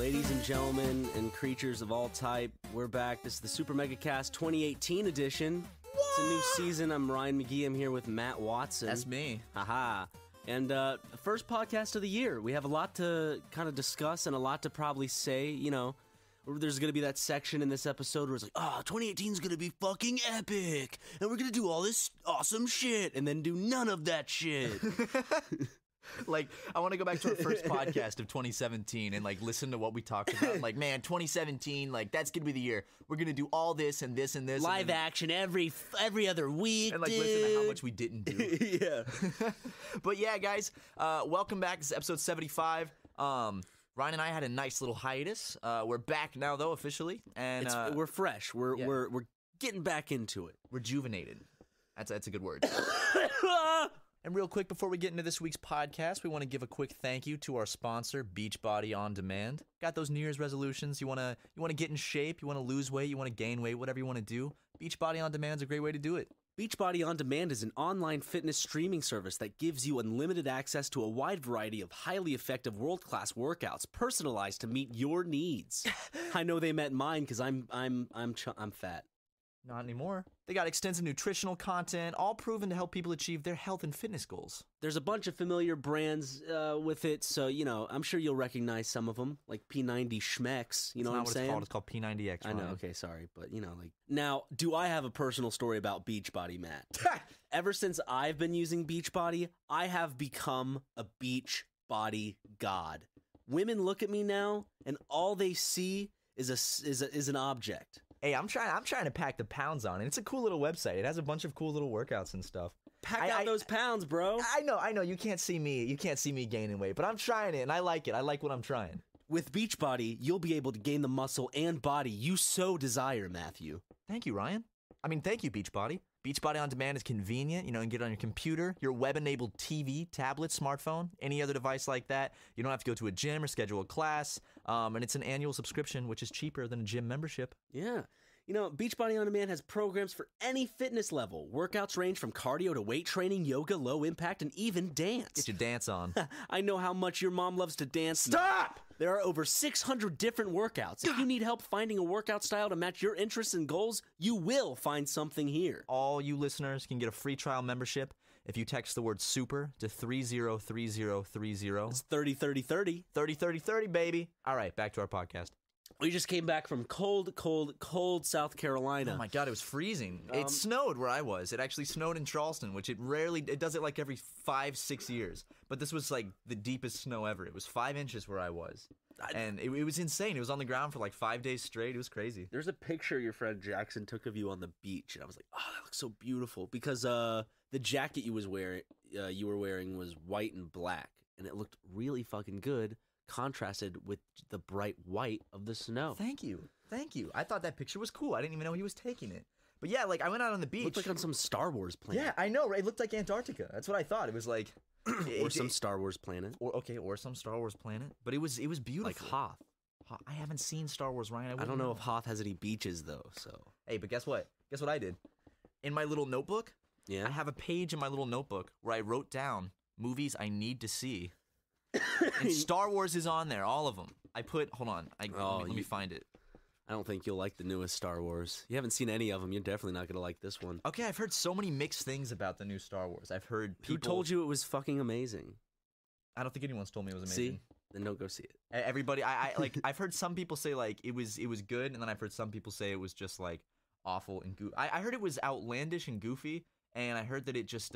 Ladies and gentlemen and creatures of all type, we're back. This is the Super Mega Cast 2018 edition. It's a new season. I'm Ryan McGee. I'm here with Matt Watson. That's me. Haha. And the first podcast of the year. We have a lot to kind of discuss and a lot to probably say. You know, there's going to be that section in this episode where it's like, 2018 is going to be fucking epic. And we're going to do all this awesome shit and then do none of that shit. Like, I want to go back to our first podcast of 2017 and, like, listen to what we talked about. Like, man, 2017, like, that's going to be the year. We're going to do all this and this and this. Live action every other week, and, like, dude. listen to how much we didn't do. Yeah. But, yeah, guys, welcome back. This is episode 75. Ryan and I had a nice little hiatus. We're back now, though, officially. And we're fresh. We're getting back into it. Rejuvenated. That's a good word. And real quick, before we get into this week's podcast, we want to give a quick thank you to our sponsor, Beachbody On Demand. Got those New Year's resolutions? You want to get in shape? You want to lose weight? You want to gain weight? Whatever you want to do, Beachbody On Demand is a great way to do it. Beachbody On Demand is an online fitness streaming service that gives you unlimited access to a wide variety of highly effective world-class workouts, personalized to meet your needs. I know they met mine because I'm fat. Not anymore. They got extensive nutritional content, all proven to help people achieve their health and fitness goals. There's a bunch of familiar brands with it, so, you know, I'm sure you'll recognize some of them, like P90 Schmex, you know what I'm saying? It's called P90X. I know, okay, sorry, but, you know, like... Now, do I have a personal story about Beachbody, Matt? Ever since I've been using Beachbody, I have become a Beachbody god. Women look at me now, and all they see is an object. Hey, I'm trying to pack the pounds on, and it's a cool little website. It has a bunch of cool little workouts and stuff. Pack out those pounds, bro. I know. You can't see me. You can't see me gaining weight, but I'm trying it, and I like it. I like what I'm trying. With Beachbody, you'll be able to gain the muscle and body you so desire, Matthew. Thank you, Ryan. Thank you, Beachbody. Beachbody On Demand is convenient. You know, you can get it on your computer, your web-enabled TV, tablet, smartphone, any other device like that. You don't have to go to a gym or schedule a class, and it's an annual subscription, which is cheaper than a gym membership. Yeah. You know, Beachbody On Demand has programs for any fitness level. Workouts range from cardio to weight training, yoga, low impact, and even dance. Get your dance on. I know how much your mom loves to dance. Stop! There are over 600 different workouts. If you need help finding a workout style to match your interests and goals, you will find something here. All you listeners can get a free trial membership if you text the word SUPER to 303030. It's 303030. 303030, baby. All right, back to our podcast. We just came back from cold South Carolina. Oh my God, it was freezing. It snowed where I was. It actually snowed in Charleston, which it does it like every 5-6 years. But this was like the deepest snow ever. It was 5 inches where I was. And it was insane. It was on the ground for like 5 days straight. It was crazy. There's a picture your friend Jackson took of you on the beach. And I was like, oh, that looks so beautiful. Because the jacket you were wearing was white and black. And it looked really fucking good, contrasted with the bright white of the snow. Thank you. I thought that picture was cool. I didn't even know he was taking it. But yeah, like I went out on the beach. It looked like on some Star Wars planet. Yeah, I know, right? It looked like Antarctica. That's what I thought. It was like or some Star Wars planet. Or some Star Wars planet. But it was beautiful. Like Hoth. I haven't seen Star Wars, Ryan. I don't know if Hoth has any beaches though, so. Hey, but guess what? Guess what I did? In my little notebook, yeah. I have a page in my little notebook where I wrote down movies I need to see. And Star Wars is on there, all of them. Hold on, let me find it. I don't think you'll like the newest Star Wars. You haven't seen any of them. You're definitely not going to like this one. Okay, I've heard so many mixed things about the new Star Wars. I've heard people... Who told you it was fucking amazing? I don't think anyone's told me it was amazing. See? Then don't go see it. Everybody, I've heard some people say, like, it was good, and then I've heard some people say it was just, like, awful and goofy. I heard it was outlandish and goofy, and I heard that it just,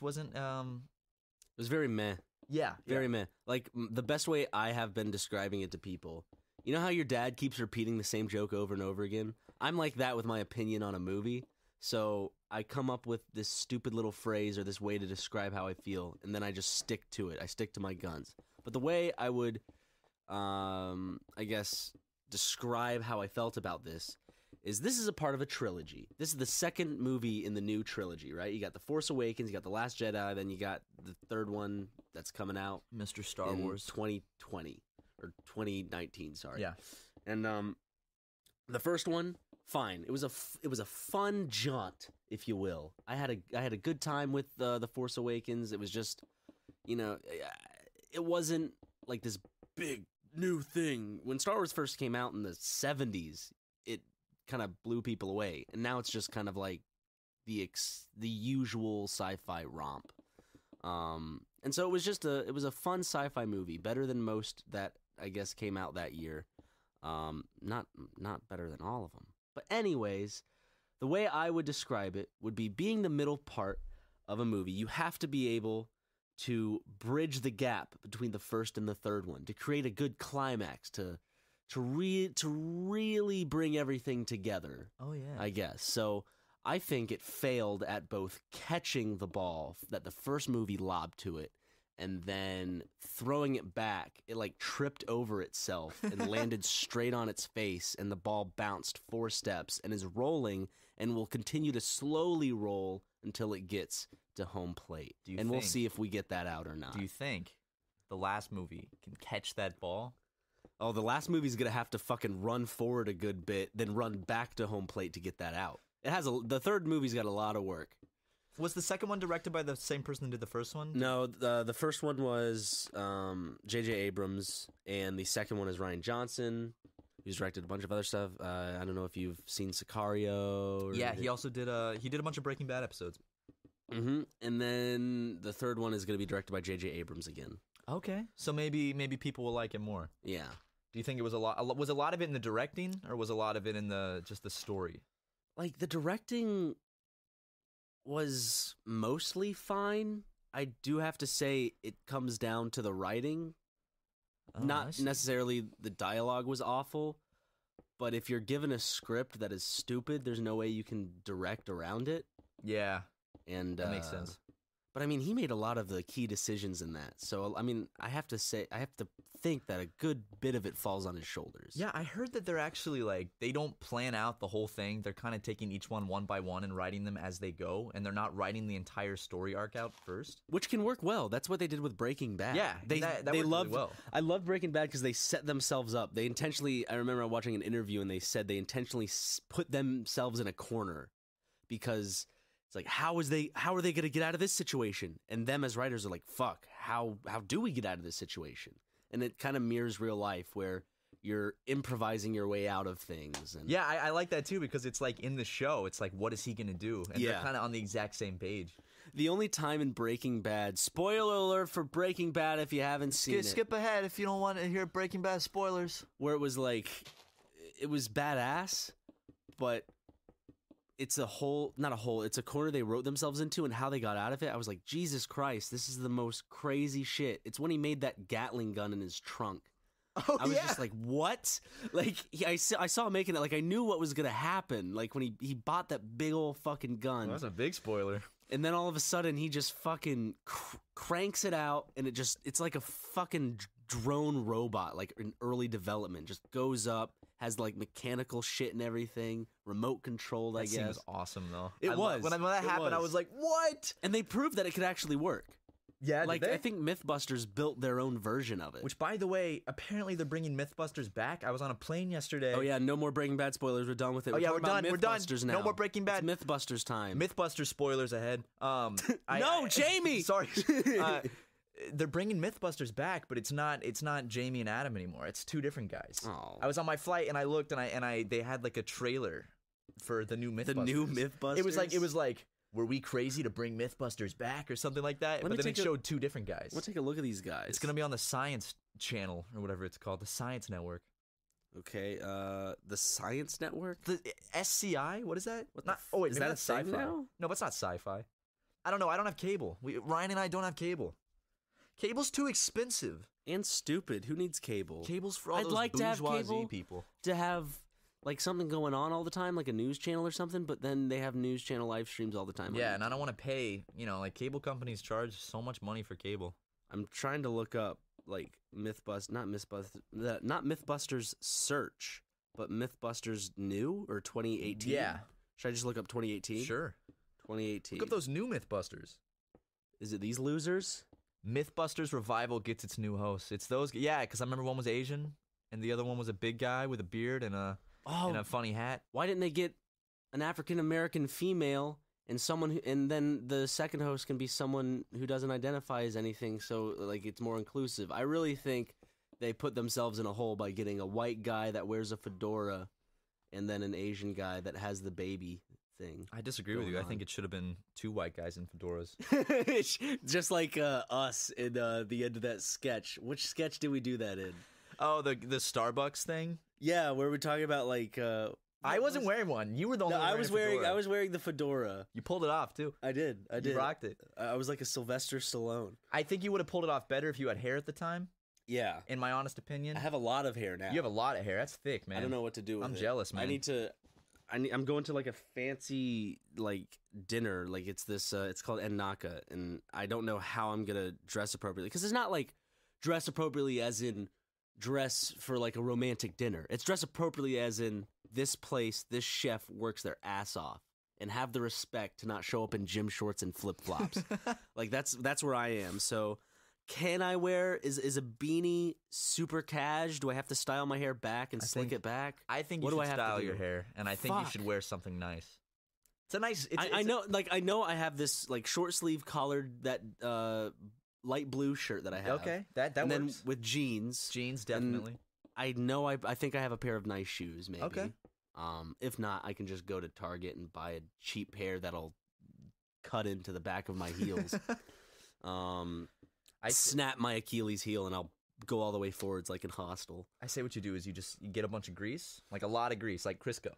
wasn't, It was very meh. Yeah. Very meh. Like, the best way I have been describing it to people, you know how your dad keeps repeating the same joke over and over again? I'm like that with my opinion on a movie. So I come up with this stupid little phrase or this way to describe how I feel, and then I just stick to it. I stick to my guns. But the way I would, I guess, describe how I felt about this is a part of a trilogy. This is the second movie in the new trilogy, right? You got The Force Awakens, you got The Last Jedi, then you got the third one that's coming out. Mr. Star Wars. 2020, or 2019, sorry. Yeah. And the first one, fine. It was a fun jaunt, if you will. I had a good time with The Force Awakens. It was just, you know, it wasn't like this big new thing. When Star Wars first came out in the 70s, it kind of blew people away, and now it's just kind of like the usual sci-fi romp. And so it was just it was a fun sci-fi movie, better than most that I guess came out that year. Not better than all of them. But anyways, the way I would describe it would be being the middle part of a movie. You have to be able to bridge the gap between the first and the third one to create a good climax, to really bring everything together. Oh yeah. I guess. So I think it failed at both catching the ball that the first movie lobbed to it, and then throwing it back. It like tripped over itself and landed straight on its face, and the ball bounced 4 steps and is rolling and will continue to slowly roll until it gets to home plate. We'll see if we get that out or not. Do you think the last movie can catch that ball? Oh, the last movie's going to have to fucking run forward a good bit, then run back to home plate to get that out. The third movie's got a lot of work. Was the second one directed by the same person that did the first one? No, the first one was J.J. Abrams, and the second one is Rian Johnson, who's directed a bunch of other stuff. I don't know if you've seen Sicario. Yeah, he also did a bunch of Breaking Bad episodes. Mm-hmm. And then the third one is going to be directed by J.J. Abrams again. Okay, so maybe people will like it more. Yeah. Do you think it was a lot? Was a lot of it in the directing, or was a lot of it in just the story? Like, the directing was mostly fine. I do have to say it comes down to the writing. Not necessarily the dialogue was awful, but if you're given a script that is stupid, there's no way you can direct around it. Yeah, and that makes sense. But I mean, he made a lot of the key decisions in that. So I mean, I have to think that a good bit of it falls on his shoulders. Yeah, I heard that they're actually they don't plan out the whole thing. They're kind of taking each one by one and writing them as they go, and they're not writing the entire story arc out first. Which can work well. That's what they did with Breaking Bad. Yeah, they loved really well. I love Breaking Bad because they set themselves up. They intentionally. I remember watching an interview and they said they intentionally put themselves in a corner because it's like, how are they going to get out of this situation? And them as writers are like, fuck, how do we get out of this situation? And it kind of mirrors real life where you're improvising your way out of things. And yeah, I like that too because it's like in the show, it's like, what is he going to do? And they're kind of on the exact same page. The only time in Breaking Bad, spoiler alert for Breaking Bad if you haven't seen it. Skip ahead if you don't want to hear Breaking Bad spoilers. Where it was like, it was badass, but it's a corner they wrote themselves into, and how they got out of it. I was like, Jesus Christ, this is the most crazy shit. It's when he made that Gatling gun in his trunk. Oh, I was just like, what? Like, I saw him making it. Like, I knew what was going to happen. Like, when he bought that big old fucking gun. Well, that's a big spoiler. And then all of a sudden, he just fucking cranks it out, and it's like a fucking drone robot, like in early development. Just goes up, has like mechanical shit and everything, remote controlled, I guess. That was awesome, though. It was. When that happened, I was like, what? And they proved that it could actually work. Yeah, like I think Mythbusters built their own version of it. Which, by the way, apparently they're bringing Mythbusters back. I was on a plane yesterday. Oh yeah, no more Breaking Bad spoilers. We're done with it. Oh yeah, we're done. We're done. Now. No more Breaking Bad. It's Mythbusters time. Mythbusters spoilers ahead. No, Jamie. Sorry. They're bringing Mythbusters back, but it's not Jamie and Adam anymore. It's 2 different guys. Oh. I was on my flight and I looked and they had like a trailer for the new Mythbusters. The new Mythbusters. It was like. Were we crazy to bring Mythbusters back or something like that? But then it showed 2 different guys. Let's take a look at these guys. It's going to be on the Science Channel or whatever it's called, the Science Network. Okay, the Science Network? The SCI? What is that? Is that a sci-fi now? No, but it's not sci-fi. I don't know. I don't have cable. Ryan and I don't have cable. Cable's too expensive. And stupid. Who needs cable? Cable's for all those bourgeoisie people. To have like something going on all the time, like a news channel or something, but then they have news channel live streams all the time. Yeah, and I don't want to pay, like cable companies charge so much money for cable. I'm trying to look up like not Mythbusters search, but Mythbusters new or 2018. Yeah. Should I just look up 2018? Sure. 2018. Look up those new Mythbusters. Is it these losers? Mythbusters Revival gets its new host. It's those. Yeah, because I remember one was Asian and the other one was a big guy with a beard and a funny hat. Why didn't they get an African American female and then the second host can be someone who doesn't identify as anything, so like it's more inclusive? I really think they put themselves in a hole by getting a white guy that wears a fedora and then an Asian guy that has the baby thing. I disagree with you. I think it should have been 2 white guys in fedoras. Just like us in the end of that sketch. Which sketch did we do that in? Oh, the Starbucks thing? Yeah, where we're talking about like I wasn't wearing one. You were the only one I was wearing the fedora. You pulled it off too. I did. You rocked it. I was like a Sylvester Stallone. I think you would have pulled it off better if you had hair at the time. Yeah. In my honest opinion. I have a lot of hair now. You have a lot of hair. That's thick, man. I don't know what to do with it. I'm jealous, man. I'm going to like a fancy like dinner. Like it's this it's called Ennaka, and I don't know how I'm going to dress appropriately, cuz it's not like dress appropriately as in dress for like a romantic dinner. It's dress appropriately as in this place, this chef works their ass off, and have the respect to not show up in gym shorts and flip-flops. Like that's where I am. So can I wear is a beanie super cash? Do I have to style my hair back and slick it back? I think you should style your hair, and I think you should wear something nice. It's a nice. I know I have this like short sleeve collared that light blue shirt that I have. Okay, that and works. Then with jeans. Jeans, definitely. I know I think I have a pair of nice shoes, maybe. Okay. If not, I can just go to Target and buy a cheap pair that'll cut into the back of my heels. I snap my Achilles heel and I'll go all the way forwards like in Hostel. I say what you do is you get a bunch of grease, like a lot of grease, like Crisco,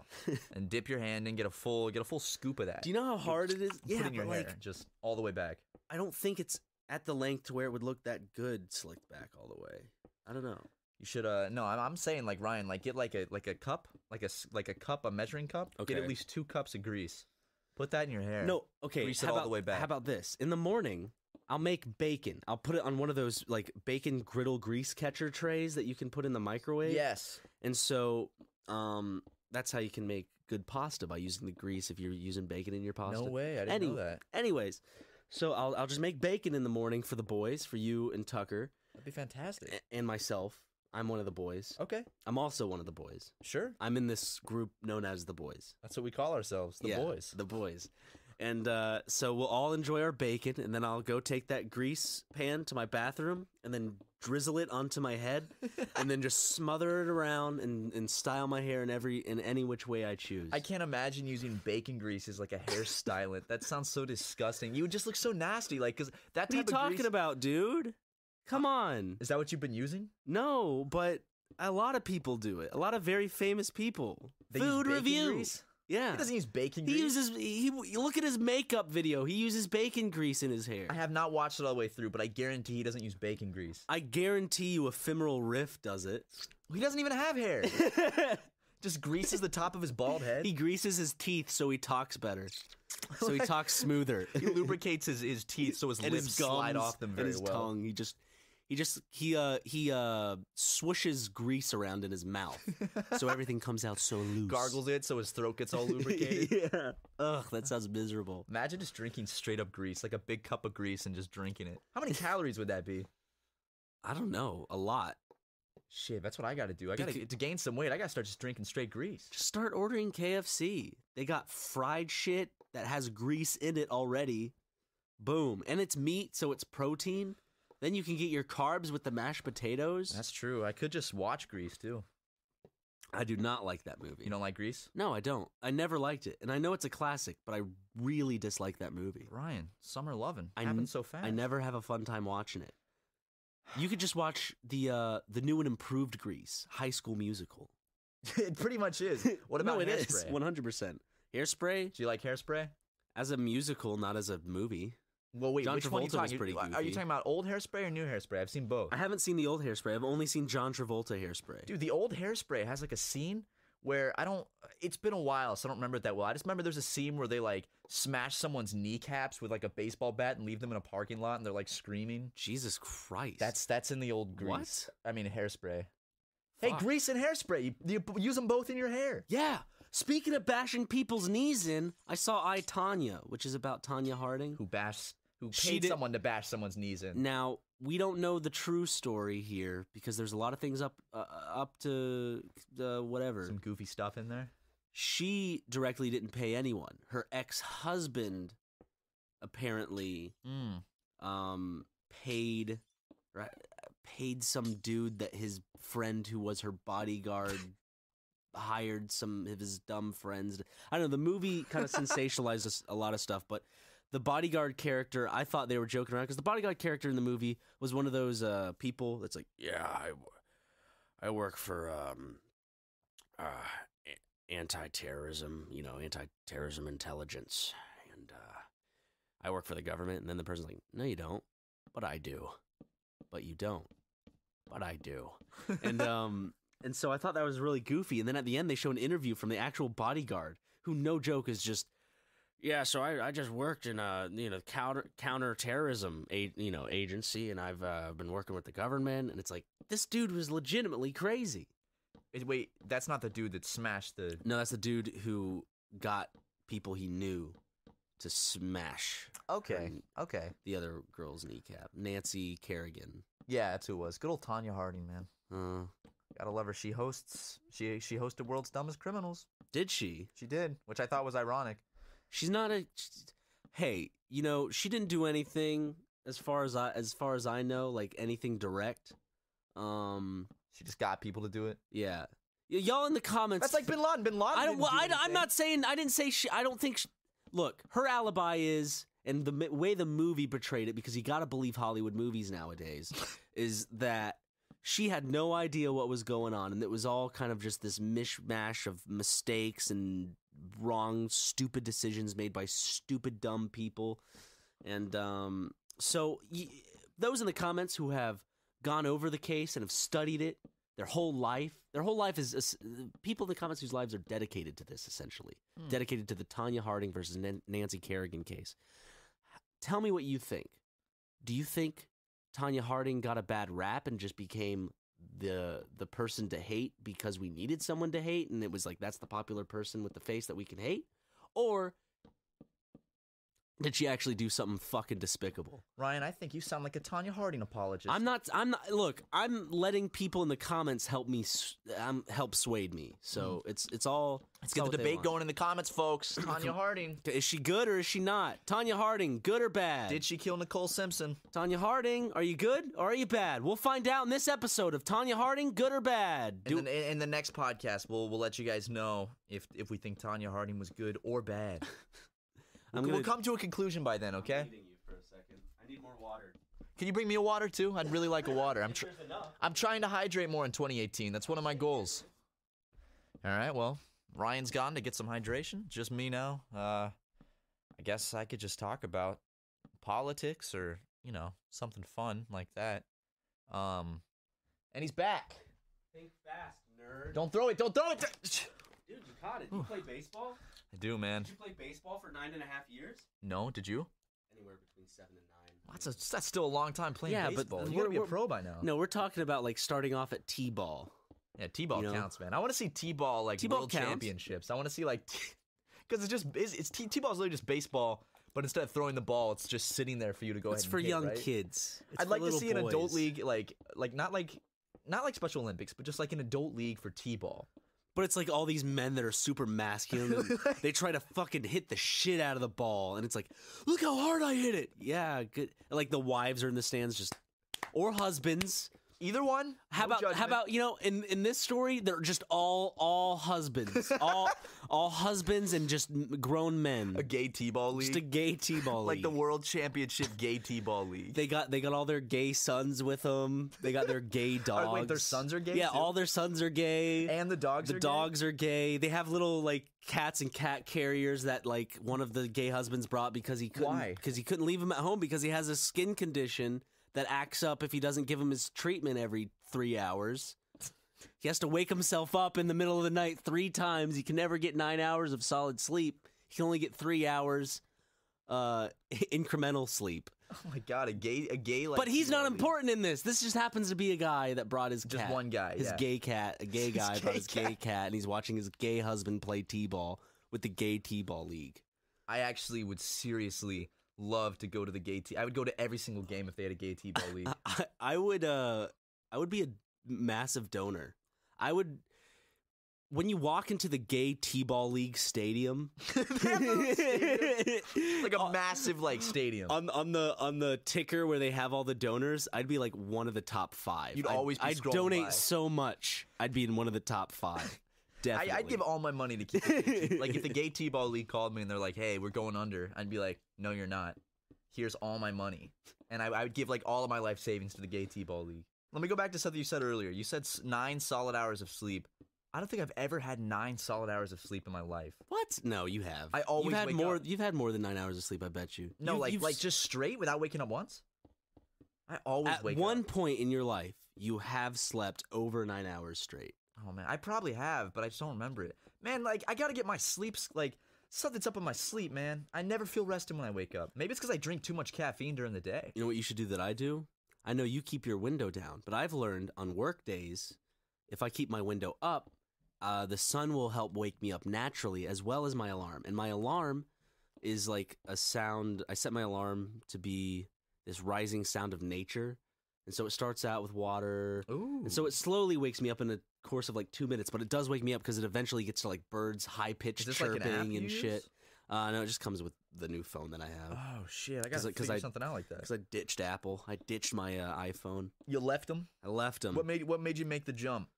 and dip your hand and get a full scoop of that. Do you know how hard it is? Put it in your hair, just all the way back. I don't think it's at the length to where it would look that good slicked back all the way. I don't know. You should no, I'm saying like Ryan, like get like a cup, like a cup, a measuring cup. Okay. Get at least 2 cups of grease. Put that in your hair. No, okay. Grease it all the way back. How about this? In the morning, I'll make bacon. I'll put it on one of those like bacon griddle grease catcher trays that you can put in the microwave. Yes. And so that's how you can make good pasta, by using the grease if you're using bacon in your pasta. No way, I didn't know that. Anyways, so I'll just make bacon in the morning for the boys, for you and Tucker. That'd be fantastic. And myself. I'm one of the boys. Okay. I'm also one of the boys. Sure. I'm in this group known as the boys. That's what we call ourselves, the boys. The boys. And so we'll all enjoy our bacon, and then I'll go take that grease pan to my bathroom and then drizzle it onto my head and then just smother it around and style my hair in any which way I choose. I can't imagine using bacon grease as like a hairstylant. That sounds so disgusting. You would just look so nasty, like, because that type of grease... What are you talking about, dude? Come on. Is that what you've been using? No, but a lot of people do it. A lot of very famous people. They Food use reviews. Grease? Yeah. He doesn't use bacon grease. He look at his makeup video. He uses bacon grease in his hair. I have not watched it all the way through, but I guarantee he doesn't use bacon grease. I guarantee you Ephemeral Riff does it. He doesn't even have hair. Just greases the top of his bald head. He greases his teeth so he talks better. So he talks smoother. He lubricates his teeth so his lips slide off them very and his well. Tongue. He swooshes grease around in his mouth, so everything comes out so loose. Gargles it so his throat gets all lubricated. Yeah. Ugh, that sounds miserable. Imagine just drinking straight up grease, like a big cup of grease, and just drinking it. How many calories would that be? I don't know. A lot. Shit, that's what I got to do. To gain some weight, I got to start just drinking straight grease. Just start ordering KFC. They got fried shit that has grease in it already. Boom. And it's meat, so it's protein. Then you can get your carbs with the mashed potatoes. That's true. I could just watch Grease, too. I do not like that movie. You don't like Grease? No, I don't. I never liked it. And I know it's a classic, but I really dislike that movie. Ryan, summer loving. Happened so fast. I never have a fun time watching it. You could just watch the new and improved Grease, High School Musical. It pretty much is. What about Hairspray? Hairspray? It is, 100%. Hairspray? Do you like Hairspray? As a musical, not as a movie. Well, wait, John which one are you Travolta was talking? pretty goofy. Are you talking about old Hairspray or new Hairspray? I've seen both. I haven't seen the old Hairspray. I've only seen John Travolta Hairspray. Dude, the old Hairspray has like a scene where it's been a while, so I don't remember it that well. I just remember there's a scene where they like smash someone's kneecaps with like a baseball bat and leave them in a parking lot, and they're like screaming. Jesus Christ. That's in the old Grease. What? I mean, Hairspray. Fuck. Hey, Grease and Hairspray. You use them both in your hair. Yeah. Speaking of bashing people's knees in, I saw I, Tonya, which is about Tonya Harding. Who paid someone to bash someone's knees in. Now, we don't know the true story here because there's a lot of things up to whatever. Some goofy stuff in there. She directly didn't pay anyone. Her ex-husband apparently paid paid some dude that his friend who was her bodyguard hired some of his dumb friends. I don't know. The movie kind of sensationalized a lot of stuff, but the bodyguard character, I thought they were joking around because the bodyguard character in the movie was one of those people that's like, yeah, I work for anti-terrorism, anti-terrorism intelligence, and I work for the government. And then the person's like, no, you don't, but I do. But you don't, but I do. And so I thought that was really goofy. And then at the end, they show an interview from the actual bodyguard, who, no joke, is just, yeah, so I just worked in counter-terrorism agency, and I've been working with the government. And it's like, this dude was legitimately crazy. Wait, that's not the dude that smashed the... No, that's the dude who got people he knew to smash. Okay. The other girl's kneecap, Nancy Kerrigan. Yeah, that's who it was. Good old Tanya Harding, man. Gotta love her. She hosted World's Dumbest Criminals. Did she? She did, which I thought was ironic. She's not a... Hey, she didn't do anything as far as I know, like anything direct. She just got people to do it. Yeah. Y'all in the comments... That's like Bin Laden. Bin Laden I'm not saying... I didn't say she... I don't think... Look, her alibi is... And the way the movie portrayed it, because you gotta believe Hollywood movies nowadays, is that she had no idea what was going on, and it was all kind of just this mishmash of mistakes and wrong, stupid decisions made by stupid, dumb people. And so those in the comments who have gone over the case and have studied it their whole life is people in the comments whose lives are dedicated to this, essentially. Dedicated to the Tanya Harding versus Nancy Kerrigan case. Tell me what you think. Do you think Tanya Harding got a bad rap and just became the person to hate because we needed someone to hate, and it was like, that's the popular person with the face that we can hate? Or did she actually do something fucking despicable? Ryan, I think you sound like a Tanya Harding apologist. I'm not. Look, I'm letting people in the comments help sway me. So it's all. Let's get the debate going in the comments, folks. Tanya Harding. Is she good or is she not? Tanya Harding, good or bad? Did she kill Nicole Simpson? Tanya Harding, are you good or are you bad? We'll find out in this episode of Tanya Harding, good or bad. In the next podcast, we'll let you guys know if we think Tanya Harding was good or bad. We'll come to a conclusion by then, okay? I'm needing you for a second. I need more water. Can you bring me a water too? I'd really like a water. I'm trying to hydrate more in 2018. That's one of my goals. All right, well, Ryan's gone to get some hydration. Just me now. I guess I could just talk about politics or, something fun like that. And he's back. Think fast, nerd. Don't throw it. Don't throw it. Dude, you caught it. You play baseball? I do, man. Did you play baseball for 9.5 years? No, did you? Anywhere between 7 and 9. That's still a long time playing baseball. But you gotta be a pro by now. No, we're talking about like starting off at T-ball. Yeah, T-ball counts, man. I want to see T-ball like T-ball world counts. championships. I want to see like because T-ball's literally just baseball, but instead of throwing the ball, it's just sitting there for you to go ahead and It's for hit, young right? kids. I'd like to see an adult league like not like Special Olympics, but just like an adult league for T-ball. But it's like all these men that are super masculine. And they try to fucking hit the shit out of the ball, and it's like, look how hard I hit it. Yeah, good. Like the wives are in the stands, or husbands. Either one. How about in this story they're just all husbands, all husbands and just grown men. A gay T-ball league. Just a gay T-ball league, like the World Championship gay T-ball league. They got all their gay sons with them. They got their gay dogs. Wait, their sons are gay? Yeah, too? all their sons are gay. And the dogs. The dogs are gay. They have little like cats and cat carriers that like one of the gay husbands brought because he couldn't. Why? Because he couldn't leave him at home because he has a skin condition that acts up if he doesn't give him his treatment every 3 hours. He has to wake himself up in the middle of the night 3 times. He can never get 9 hours of solid sleep. He can only get 3 hours incremental sleep. Oh my god, a gay like. But he's not important in this. This just happens to be a guy that brought his cat. Just one guy, his gay cat. A gay guy brought his gay cat, and he's watching his gay husband play T-ball with the gay T-ball league. I actually would seriously love to go to the gay T. I would go to every single game if they had a gay T-ball league. I would be a massive donor. when you walk into the gay T-ball league stadium, like a massive like stadium on the ticker where they have all the donors, I'd be like one of the top 5. You'd always be I'd scrolling donate by. so much. I'd be in one of the top 5. Definitely. I'd give all my money to keep it. Like, if the gay T-ball league called me and they're like, hey, we're going under, I'd be like, no, you're not. Here's all my money. And I would give, like, all of my life savings to the gay T-ball league. Let me go back to something you said earlier. You said 9 solid hours of sleep. I don't think I've ever had 9 solid hours of sleep in my life. What? No, you have. I always you've had wake more. up. You've had more than 9 hours of sleep. I bet you. No, you've like just straight without waking up once? I always at wake one up. point in your life, you have slept over 9 hours straight. Oh, man. I probably have, but I just don't remember it. Man, like, I gotta get my sleep, like, something's up with my sleep, man. I never feel rested when I wake up. Maybe it's because I drink too much caffeine during the day. You know what you should do that I do? I know you keep your window down, but I've learned on work days, if I keep my window up, the sun will help wake me up naturally, as well as my alarm. And my alarm is like a sound. I set my alarm to be this rising sound of nature. And so it starts out with water. Ooh. And so it slowly wakes me up in a course of like 2 minutes, but it does wake me up because it eventually gets to like birds high-pitched Is this like an app chirping you and use? shit. No, it just comes with the new phone that I have. Oh, shit. I gotta 'Cause figure something out like that. Because I ditched Apple. I ditched my iPhone. You left them? I left them. What made you make the jump?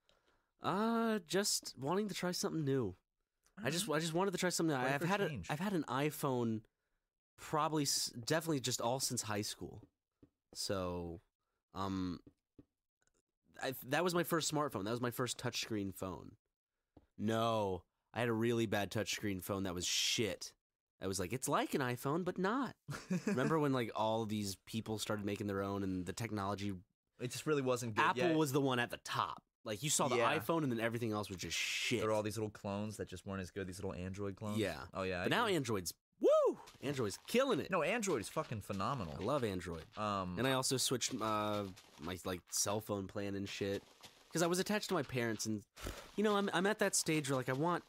Just wanting to try something new. I just wanted to try something new. Ready I've for had change. I've had an iPhone probably definitely just all since high school. So, that was my first smartphone. That was my first touchscreen phone. No, I had a really bad touchscreen phone that was shit. I was like, it's like an iPhone, but not. Remember when like all these people started making their own and the technology? It just really wasn't good. Apple was the one at the top. Like you saw the Yeah. iPhone and then everything else was just shit. There were all these little clones that just weren't as good. These little Android clones. Yeah. Oh yeah. But now Android's Android's killing it. no, Android is fucking phenomenal. I love Android. And I also switched my like cell phone plan and shit because I was attached to my parents, and you know I'm at that stage where like I want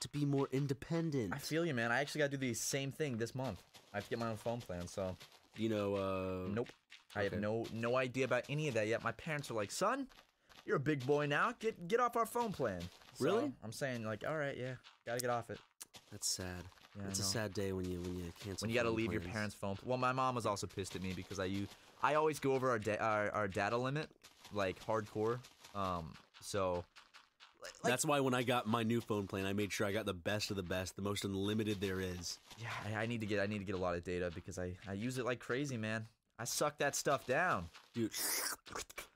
to be more independent. I feel you, man. I actually got to do the same thing this month. I have to get my own phone plan. So You know. nope. I have okay. no idea about any of that yet. My parents are like, son, you're a big boy now. Get off our phone plan. So Really? I'm saying like, all right, yeah, gotta get off it. That's sad. Yeah, it's I a know. sad day when you cancel. When you got to phone leave your plans. parents' phone. Well, my mom was also pissed at me because I always go over our data limit, like hardcore. So like, That's why when I got my new phone plan, I made sure I got the best of the best, the most unlimited there is. yeah, I need to get a lot of data because I use it like crazy, man. I suck that stuff down. Dude.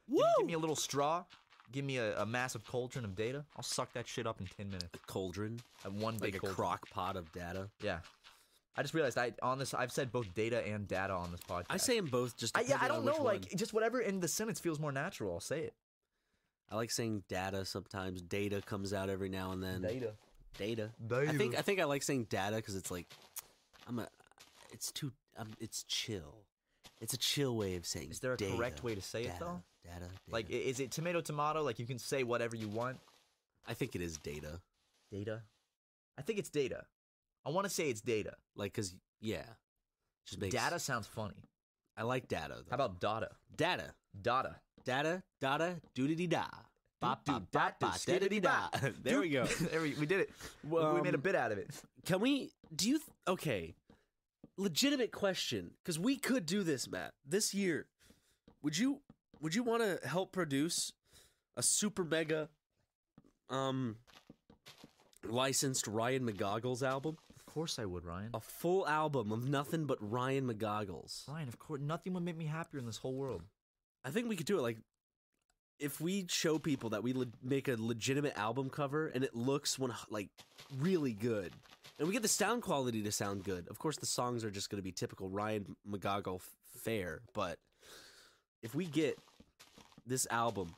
Give me a little straw. Give me a massive cauldron of data. I'll suck that shit up in 10 minutes. A cauldron. One Like big a cauldron. crock pot of data. Yeah. I just realized I've said both data and data on this podcast. I say them both just I depending don't on know, which like one. just whatever in the sentence feels more natural. I'll say it. I like saying data sometimes. Data comes out every now and then. Data. Data. I think I like saying data because it's like it's chill. It's a chill way of saying. Is there a data. correct way to say it Data. though? Data. Like, is it tomato? Like, you can say whatever you want. I think it is data. Data? I think it's data. I want to say it's data. Like, cause yeah, just makes Data sounds funny. I like data. Though. How about data? data? Data. Data. Doodity da. Ba ba ba ba Skiddity da. There we go. There we did it. We made a bit out of it. Can we? Do you? Okay. Legitimate question, because we could do this, Matt. This year, would you want to help produce a super mega, licensed Ryan McGoggles album? Of course I would, Ryan. A full album of nothing but Ryan McGoggles. Ryan, of course, nothing would make me happier in this whole world. I think we could do it. Like, if we show people that we make a legitimate album cover and it looks like really good, and we get the sound quality to sound good. Of course, the songs are just going to be typical Ryan McGoggle fare. But if we get this album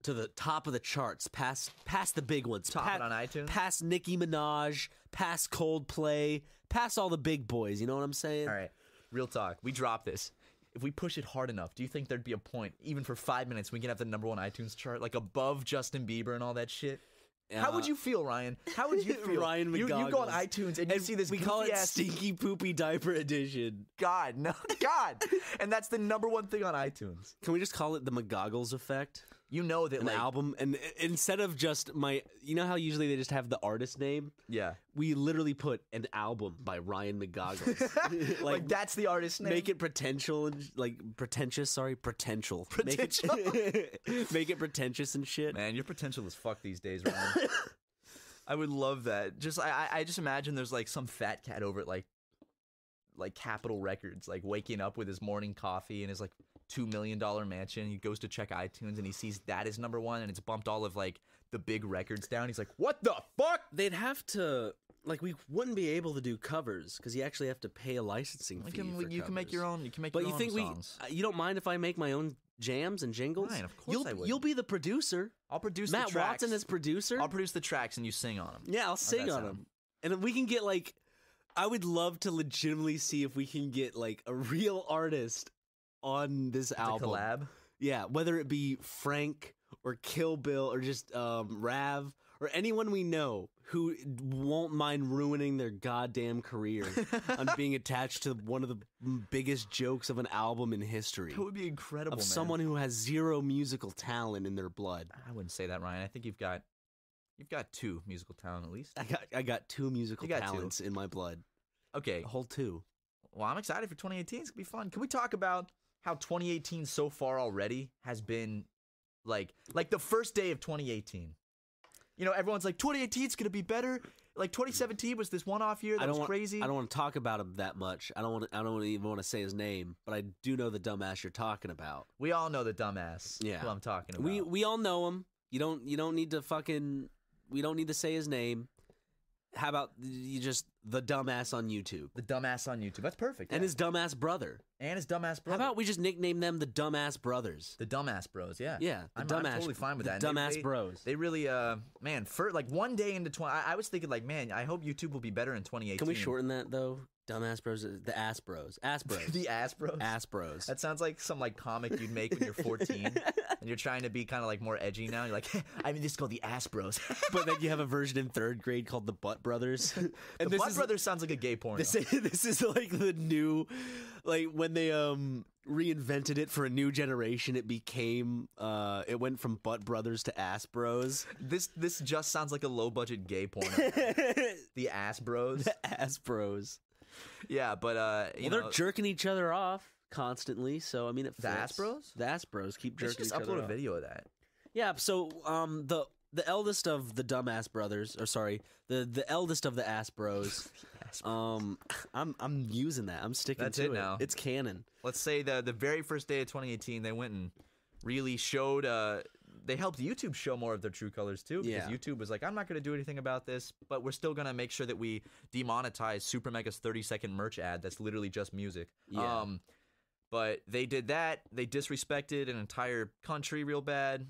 to the top of the charts, past the big ones, Top it on iTunes? past Nicki Minaj, past Coldplay, past all the big boys. You know what I'm saying? All right, real talk. We drop this. If we push it hard enough, do you think there'd be a point, even for 5 minutes, we can have the #1 iTunes chart, like above Justin Bieber and all that shit? How would you feel, Ryan? How would you feel? Ryan McGoggles. You go on iTunes and you see this we call it goofy-ass- Stinky Poopy Diaper Edition. God, no, God. And that's the #1 thing on iTunes. Can we just call it the McGoggles effect? You know that an album, and instead of just you know how usually they just have the artist name? Yeah. We literally put an album by Ryan McGoggles. like that's the artist name. Make it pretentious. Potential. Make it pretentious and shit. Man, you're potential as fuck these days, Ryan. I would love that. Just I just imagine there's like some fat cat over at like Capitol Records, like waking up with his morning coffee and his like $2 million mansion. He goes to check iTunes and he sees that is number one, and it's bumped all of like the big records down. He's like, "What the fuck?" They'd have to we wouldn't be able to do covers because you actually have to pay a licensing fee. You can make your own. You can make. But your you own think songs. you don't mind if I make my own jams and jingles? Fine, of course I would. You'll be the producer. I'll produce Matt the tracks. Watson as producer. I'll produce the tracks and you sing on them. Yeah, I'll sing on them, and then we can get like. I would love to legitimately see if we can get like a real artist on this album. Collab? Yeah, whether it be Frank or Kill Bill or just Rav or anyone we know who won't mind ruining their goddamn career on being attached to one of the biggest jokes of an album in history. That would be incredible, of someone who has zero musical talent in their blood. I wouldn't say that, Ryan. I think you've got 2 musical talent at least. I got 2 musical talents in my blood. Okay. A whole 2. Well, I'm excited for 2018. It's going to be fun. Can we talk about how 2018 so far already has been like the first day of 2018? You know, everyone's like, 2018 is going to be better. Like 2017 was this one-off year that was crazy. I don't want to talk about him that much. I don't even want to say his name, but I do know the dumbass you're talking about. We all know the dumbass who I'm talking about. We all know him. You don't need to fucking... We don't need to say his name. How about you just the dumbass on YouTube? The dumbass on YouTube. That's perfect. And his dumbass brother. How about we just nickname them the Dumbass Brothers? The Dumbass Bros, yeah. Yeah, I'm totally fine with that. Dumbass Bros. They really, man, for like one day into 20, I was thinking like, man, I hope YouTube will be better in 2018. Can we shorten that though? Dumbass Bros, the Ass Bros. Ass Bros. The Ass Bros? Ass Bros. That sounds like some like comic you'd make when you're 14 and you're trying to be kind of like more edgy now. You're like, I mean, this is called the Ass Bros. But then you have a version in 3rd grade called the Butt Brothers. And the Butt Brothers sounds like a gay porno. This is like the new, like when they reinvented it for a new generation, it became it went from Butt Brothers to Ass Bros. This just sounds like a low budget gay porno. The Ass Bros. The Ass Bros. Yeah, but they're jerking each other off constantly, so I mean it fits. The Ass Bros? The Ass Bros keep jerking each other off. Let's just upload a video of that. Yeah, so the eldest of the Dumbass Brothers, or sorry, the eldest of the Ass Bros. I'm using that. I'm sticking That's to it now. It's canon. Let's say the very first day of 2018, they went and really showed. They helped YouTube show more of their true colors too, because YouTube was like, I'm not going to do anything about this, but we're still going to make sure that we demonetize Super Mega's 30-second merch ad that's literally just music. Yeah. But they did that. They disrespected an entire country real bad.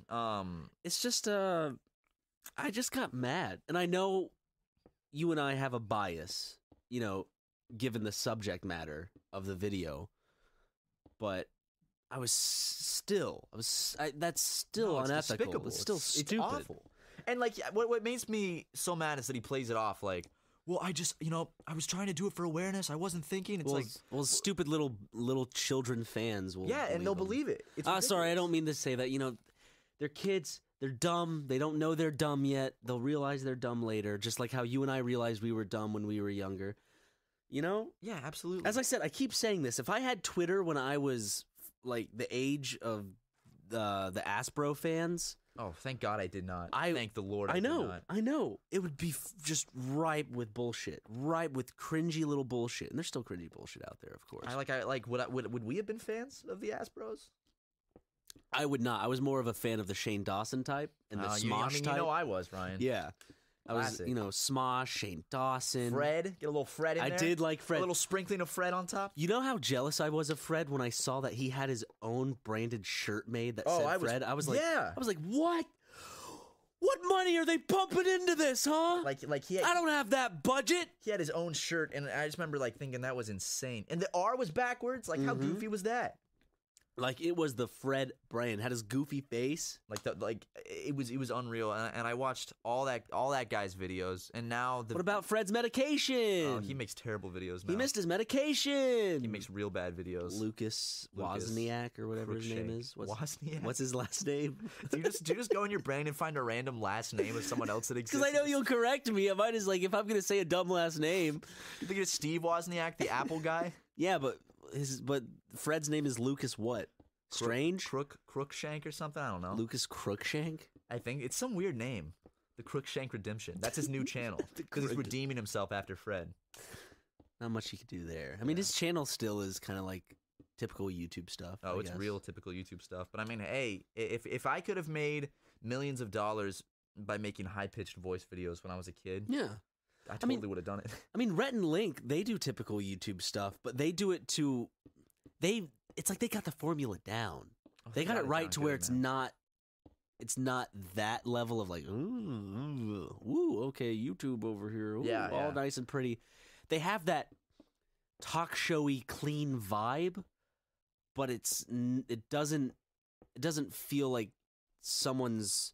It's just I just got mad, and I know you and I have a bias, you know, given the subject matter of the video, but that's still unethical. It's still stupid. It's awful. And like, what makes me so mad is that he plays it off like, well, I just, I was trying to do it for awareness. I wasn't thinking. It's stupid little children fans will. Yeah, and they'll believe it. Sorry, I don't mean to say that. You know, they're kids. They're dumb. They don't know they're dumb yet. They'll realize they're dumb later, just like how you and I realized we were dumb when we were younger. You know? Yeah, absolutely. As I said, I keep saying this. If I had Twitter when I was like the age of the Aspro fans. Oh, thank God I did not. Thank the Lord I did not. I know. It would be just ripe with bullshit. Ripe with cringy little bullshit. And there's still cringy bullshit out there, of course. Would we have been fans of the Aspros? I would not. I was more of a fan of the Shane Dawson type and the Smosh type. You know I was, Ryan. Yeah. I was, Smosh, Shane Dawson. Fred. Get a little Fred in there. I did like Fred. A little sprinkling of Fred on top. You know how jealous I was of Fred when I saw that he had his own branded shirt made that said Fred? I was like, what? What money are they pumping into this, huh? I don't have that budget. He had his own shirt, and I just remember thinking that was insane. And the R was backwards. How goofy was that? Like it was the Fred brand. Had his goofy face. It was unreal. And I watched all that guy's videos. And now What about Fred's medication? Oh, he makes terrible videos now. He missed his medication. He makes real bad videos. Lucas Wozniak or whatever his name is. Wozniak. What's his last name? do you just go in your brain and find a random last name of someone else that exists? Because I know you'll correct me. I might just like if I'm gonna say a dumb last name. You think it's Steve Wozniak, the Apple guy? Yeah, but Fred's name is Lucas what? Strange? Crookshank or something? I don't know. Lucas Crookshank? I think it's some weird name. The Crookshank Redemption. That's his new channel. Because he's redeeming himself after Fred. Not much he could do there. I mean, his channel still is kind of like typical YouTube stuff. Oh, it's real typical YouTube stuff. But I mean, hey, if I could have made millions of dollars by making high-pitched voice videos when I was a kid, yeah, I totally would have done it. I mean, Rhett and Link, they do typical YouTube stuff, but they do it to... It's like they got the formula down. Oh, they got it right to where it's not that level of like, ooh, okay, YouTube over here, ooh, all nice and pretty. They have that talk showy, clean vibe, but it doesn't feel like someone's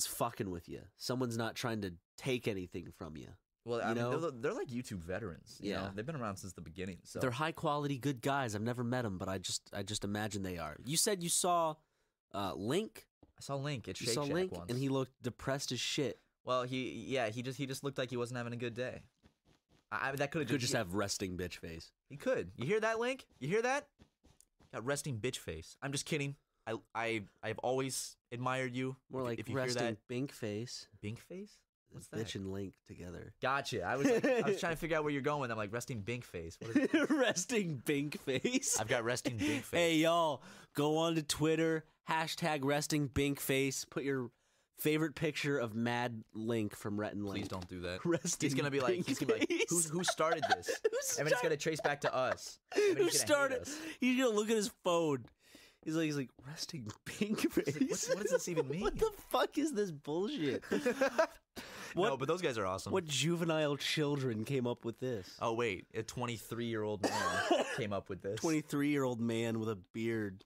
fucking with you. Someone's not trying to take anything from you. Well, I mean, they're like YouTube veterans. You know? They've been around since the beginning. So they're high quality, good guys. I've never met them, but I just imagine they are. You said you saw Link. I saw Link at Shake Shack Link, once, and he looked depressed as shit. Well, he just looked like he wasn't having a good day. That could just have resting bitch face. He could. You hear that, Link? You hear that? Got resting bitch face. I'm just kidding. I've always admired you. More like if you resting hear that, bink face. Bink face. What's that? Bitch and Link together. Gotcha. I was trying to figure out where you're going. I'm like, resting bink face. What is it? Resting bink face. I've got resting bink face. Hey, y'all, go on to Twitter, # resting bink face. Put your favorite picture of Mad Link from Rhett and Link. Please don't do that. Resting he's gonna be like, who started this? And it's gonna trace back to us. Who started? He's gonna look at his phone. He's like resting bink face. Like, what does this even mean? What the fuck is this bullshit? No, but those guys are awesome. What juvenile children came up with this? Oh, wait. A 23-year-old man came up with this. 23-year-old man with a beard.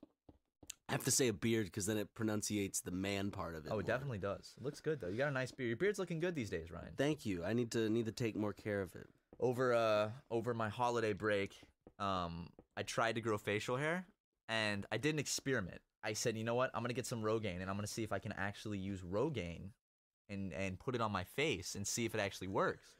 I have to say a beard because then it pronunciates the man part of it. Oh, it definitely does. It looks good, though. You got a nice beard. Your beard's looking good these days, Ryan. Thank you. I need to take more care of it. Over my holiday break, I tried to grow facial hair, and I did an experiment. I said, you know what? I'm going to get some Rogaine, and I'm going to see if I can actually use Rogaine and put it on my face and see if it actually works.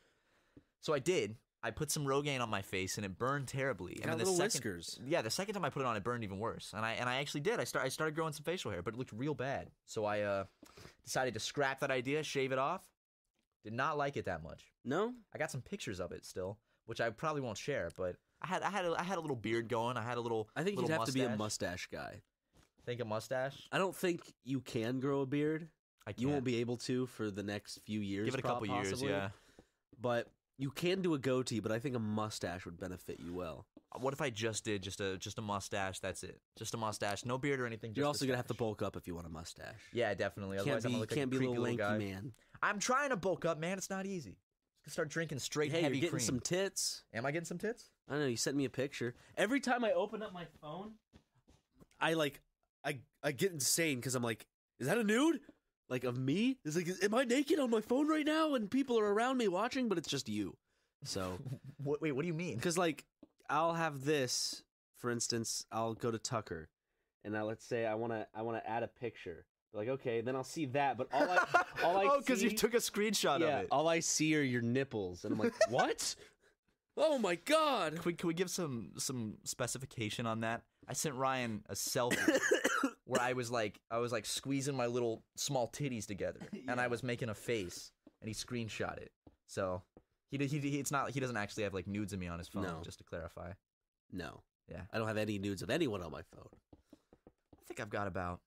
So I did. I put some Rogaine on my face and it burned terribly. Got little whiskers. Yeah, the second time I put it on, it burned even worse. And I actually did. I started growing some facial hair, but it looked real bad. So I decided to scrap that idea, shave it off. Did not like it that much. No? I got some pictures of it still, which I probably won't share. But I had a little beard going. I had a little. I think you'd have to be a mustache guy. Think a mustache? I don't think you can grow a beard. You won't be able to for the next few years. Give it a couple years, yeah. But you can do a goatee, but I think a mustache would benefit you well. What if I just did just a mustache? That's it. Just a mustache, no beard or anything. You're also gonna have to bulk up if you want a mustache. Yeah, definitely. Otherwise, I'm gonna look like a creepy little lanky guy. man. I'm trying to bulk up, man. It's not easy. Just start drinking straight heavy you're getting cream. some tits. Am I getting some tits? I don't know. You sent me a picture. Every time I open up my phone, I get insane because I'm like, is that a nude? Like of me? It's like, am I naked on my phone right now? And people are around me watching, but it's just you. So wait, what do you mean? Because like, I'll have this. For instance, I'll go to Tucker, and now let's say I wanna add a picture. Like, okay, then I'll see that, but all I oh, because you took a screenshot of it. All I see are your nipples, and I'm like, what? Oh my god! Can we give some specification on that? I sent Ryan a selfie where I was like squeezing my little small titties together, and I was making a face, and he screenshot it. So he doesn't actually have like nudes of me on his phone. No. Just to clarify. No. Yeah. I don't have any nudes of anyone on my phone. I think I've got about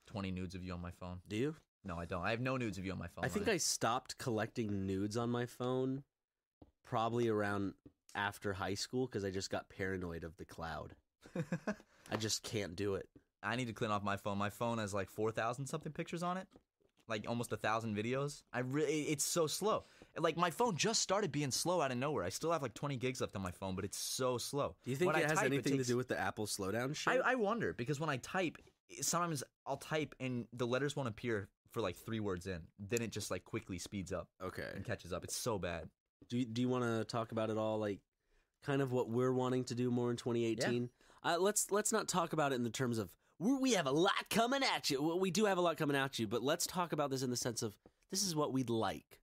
20 nudes of you on my phone. Do you? No, I don't. I have no nudes of you on my phone. I think I stopped collecting nudes on my phone probably around after high school because I just got paranoid of the cloud. I just can't do it. I need to clean off my phone. My phone has like 4,000 something pictures on it. like almost 1,000 videos. It's so slow. Like my phone just started being slow out of nowhere. I still have like 20 gigs left on my phone, but it's so slow. Do you think when it has type, anything to do with the Apple slowdown shit? I wonder, because when I type, sometimes I'll type and the letters won't appear for like 3 words in. Then it just like quickly speeds up. Okay. And catches up. It's so bad. Do you want to talk about it all, like kind of what we're wanting to do more in 2018? Yeah. Let's not talk about it in the terms of we have a lot coming at you. Well, we do have a lot coming at you, but let's talk about this in the sense of this is what we'd like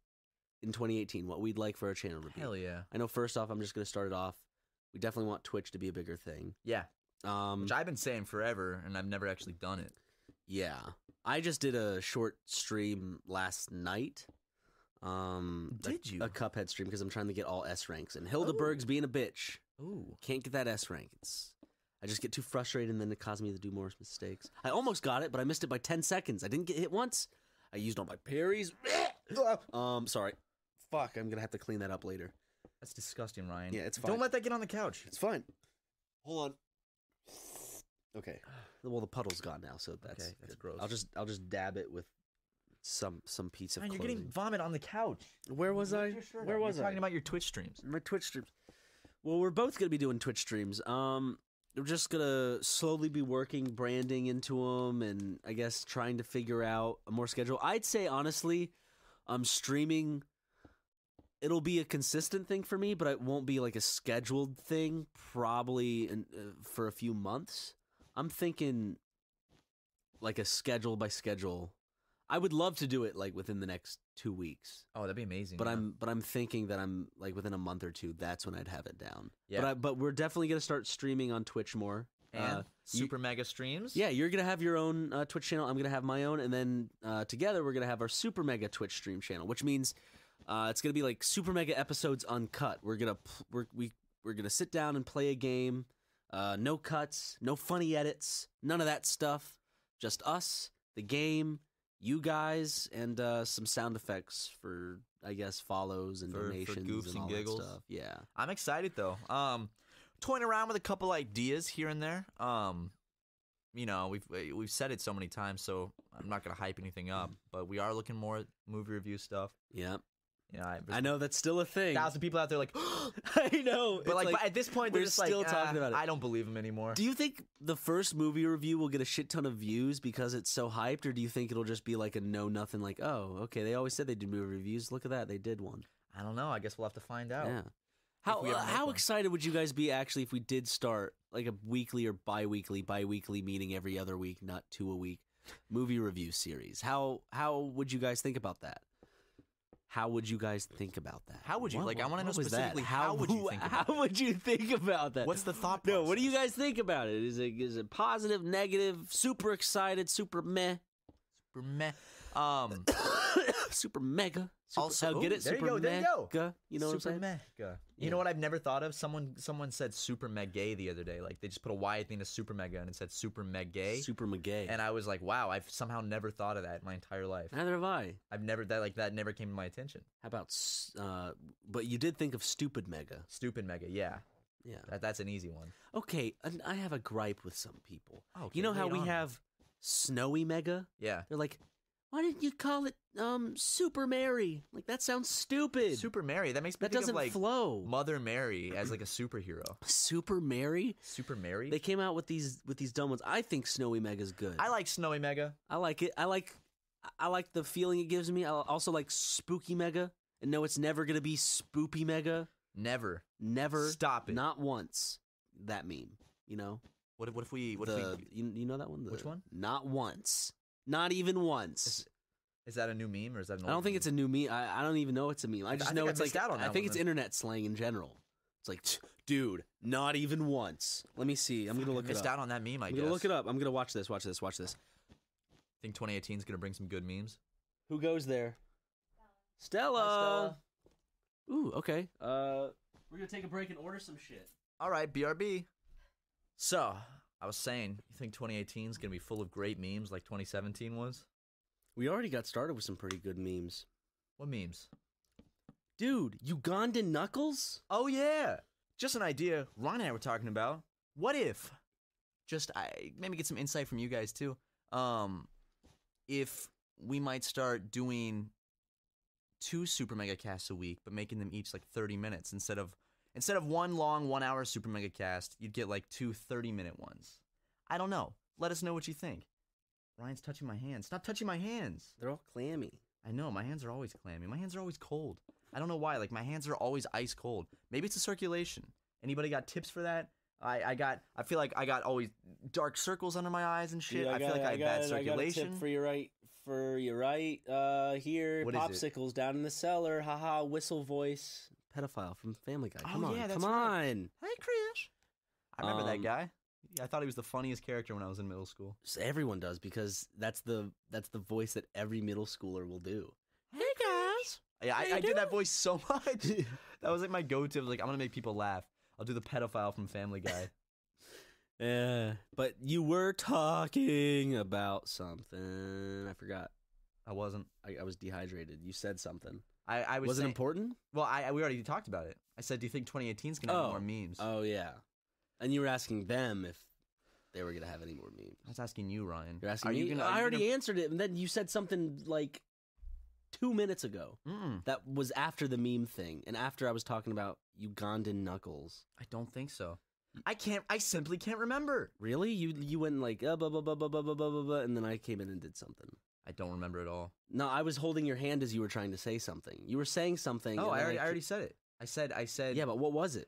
in 2018, what we'd like for our channel to be. Hell yeah. I know first off, I'm just going to start it off. We definitely want Twitch to be a bigger thing. Yeah. Which I've been saying forever, and I've never actually done it. Yeah. I just did a short stream last night. Did you? A Cuphead stream because I'm trying to get all S ranks. And Hildeberg's being a bitch. Ooh. Can't get that S rank. I just get too frustrated and then it causes me to do more mistakes. I almost got it, but I missed it by 10 seconds. I didn't get hit once. I used all my parries. Sorry. Fuck, I'm gonna have to clean that up later. That's disgusting, Ryan. Yeah, it's fine. Don't let that get on the couch. It's fine. Hold on. Okay. Well, the puddle's gone now, so that's gross. I'll just dab it with some piece of Man, you're clothing. getting vomit on the couch. Where was I? Where was I? Talking about your Twitch streams. My Twitch streams. Well, we're both gonna be doing Twitch streams. We're just gonna slowly be working branding into them, and I guess trying to figure out a more schedule. I'd say honestly, streaming. It'll be a consistent thing for me, but it won't be like a scheduled thing. Probably for a few months. I'm thinking like a schedule by schedule. I would love to do it like within the next 2 weeks. Oh, that'd be amazing. But I'm thinking that I'm like within a month or two. That's when I'd have it down. Yeah. But we're definitely gonna start streaming on Twitch more. And super mega streams. Yeah, you're gonna have your own Twitch channel. I'm gonna have my own, and then together we're gonna have our super mega Twitch stream channel, which means it's gonna be like super mega episodes uncut. We're gonna sit down and play a game. No cuts, no funny edits, none of that stuff. Just us, the game, you guys, and some sound effects for, I guess, follows and donations for goofs and all giggles. that stuff. Yeah, I'm excited though. Toying around with a couple ideas here and there. You know, we've said it so many times, so I'm not gonna hype anything up. But we are looking more at movie review stuff. Yeah. Yeah, I know that's still a thing. 1,000 people out there like, I know, but like at this point they're just still like, talking about it. I don't believe them anymore. Do you think the first movie review will get a shit ton of views because it's so hyped, or do you think it'll just be like a no nothing? Like, oh, okay, they always said they did movie reviews. Look at that, they did one. I don't know. I guess we'll have to find out. Yeah. How excited would you guys be actually if we did start like a weekly or bi-weekly meeting every other week, not 2 a week, movie review series? How would you guys think about that? How would you guys think about that? How would you? I want to know specifically that? how would you think about How would you think about that? What's the thought process? No, what do you guys think about it? Is it positive, negative, super excited, super meh? Super meh. Super mega. Also, get it? There super you go. There you go. You know super what I'm saying? Mega. You know what I've never thought of? Someone said super mega the other day. Like they just put a Y at the end of super mega and it said super mega. Super mega. And I was like, wow, I've somehow never thought of that in my entire life. Neither have I. I've never that never came to my attention. How about but you did think of stupid mega. Stupid mega, yeah. Yeah. That's an easy one. Okay, and I have a gripe with some people. Okay, you know how we have snowy mega? Yeah. They're like, why didn't you call it Super Mary? Like that sounds stupid. Super Mary. That makes me that think doesn't of like flow. Mother Mary as like a superhero. Super Mary? Super Mary? They came out with these dumb ones. I think Snowy Mega's good. I like Snowy Mega. I like it. I like the feeling it gives me. I also like Spooky Mega. And no, it's never gonna be Spoopy Mega. Never. Stop it. Not once. That meme. You know? What if we you know that one? Which one? Not once. Not even once. Is that a new meme or is that an old I don't think meme? it's a new meme. I don't even know it's a meme. I just know it's like out on that I think one, it's then. internet slang in general. It's like, dude, not even once. Let me see. I'm gonna look it up. Missed out on that meme. I'm gonna look it up. I'm gonna watch this. Watch this. Think 2018 is gonna bring some good memes. Who goes there? Stella. Hi, Stella. Ooh, okay. We're gonna take a break and order some shit. All right, BRB. So I was saying, you think 2018 is gonna be full of great memes like 2017 was? We already got started with some pretty good memes. What memes? Dude, Ugandan Knuckles? Oh yeah, just an idea Ron and I were talking about. What if, maybe get some insight from you guys too. If we might start doing 2 super mega casts a week, but making them each like 30 minutes instead of one long 1 hour super mega cast. You'd get like 2 30-minute ones. I don't know. Let us know what you think. Ryan's touching my hands. Stop touching my hands. They're all clammy. I know, my hands are always clammy. My hands are always cold. I don't know why. Like, my hands are always ice cold. Maybe it's a circulation. Anybody got tips for that? I feel like I got always dark circles under my eyes and shit. Dude, I feel like I have bad circulation. I got a tip for your right here. What is it? Popsicles down in the cellar. Haha, whistle voice. Pedophile from Family Guy. Come on, yeah, that's come right. on. Hey, Chris. I remember that guy. I thought he was the funniest character when I was in middle school. Everyone does, because that's the voice that every middle schooler will do. Hey, guys. Yeah, I did that voice so much. That was like my go-to. Like, I'm going to make people laugh. I'll do the pedophile from Family Guy. Yeah, but you were talking about something. I forgot. I wasn't. I was dehydrated. You said something. I was Was it saying, important? Well, we already talked about it. I said, do you think 2018 is going to have more memes? Oh, yeah. And you were asking them if they were going to have any more memes. I was asking you, Ryan. You're asking me? I already answered it, and then you said something like 2 minutes ago. That was after the meme thing, and after I was talking about Ugandan knuckles. I don't think so. I simply can't remember. Really? You went like, blah, blah, blah, blah, blah, blah, blah, blah, blah, and then I came in and did something. I don't remember at all. No, I was holding your hand as you were trying to say something. You were saying something. Oh, I already said it. I said. Yeah, but what was it?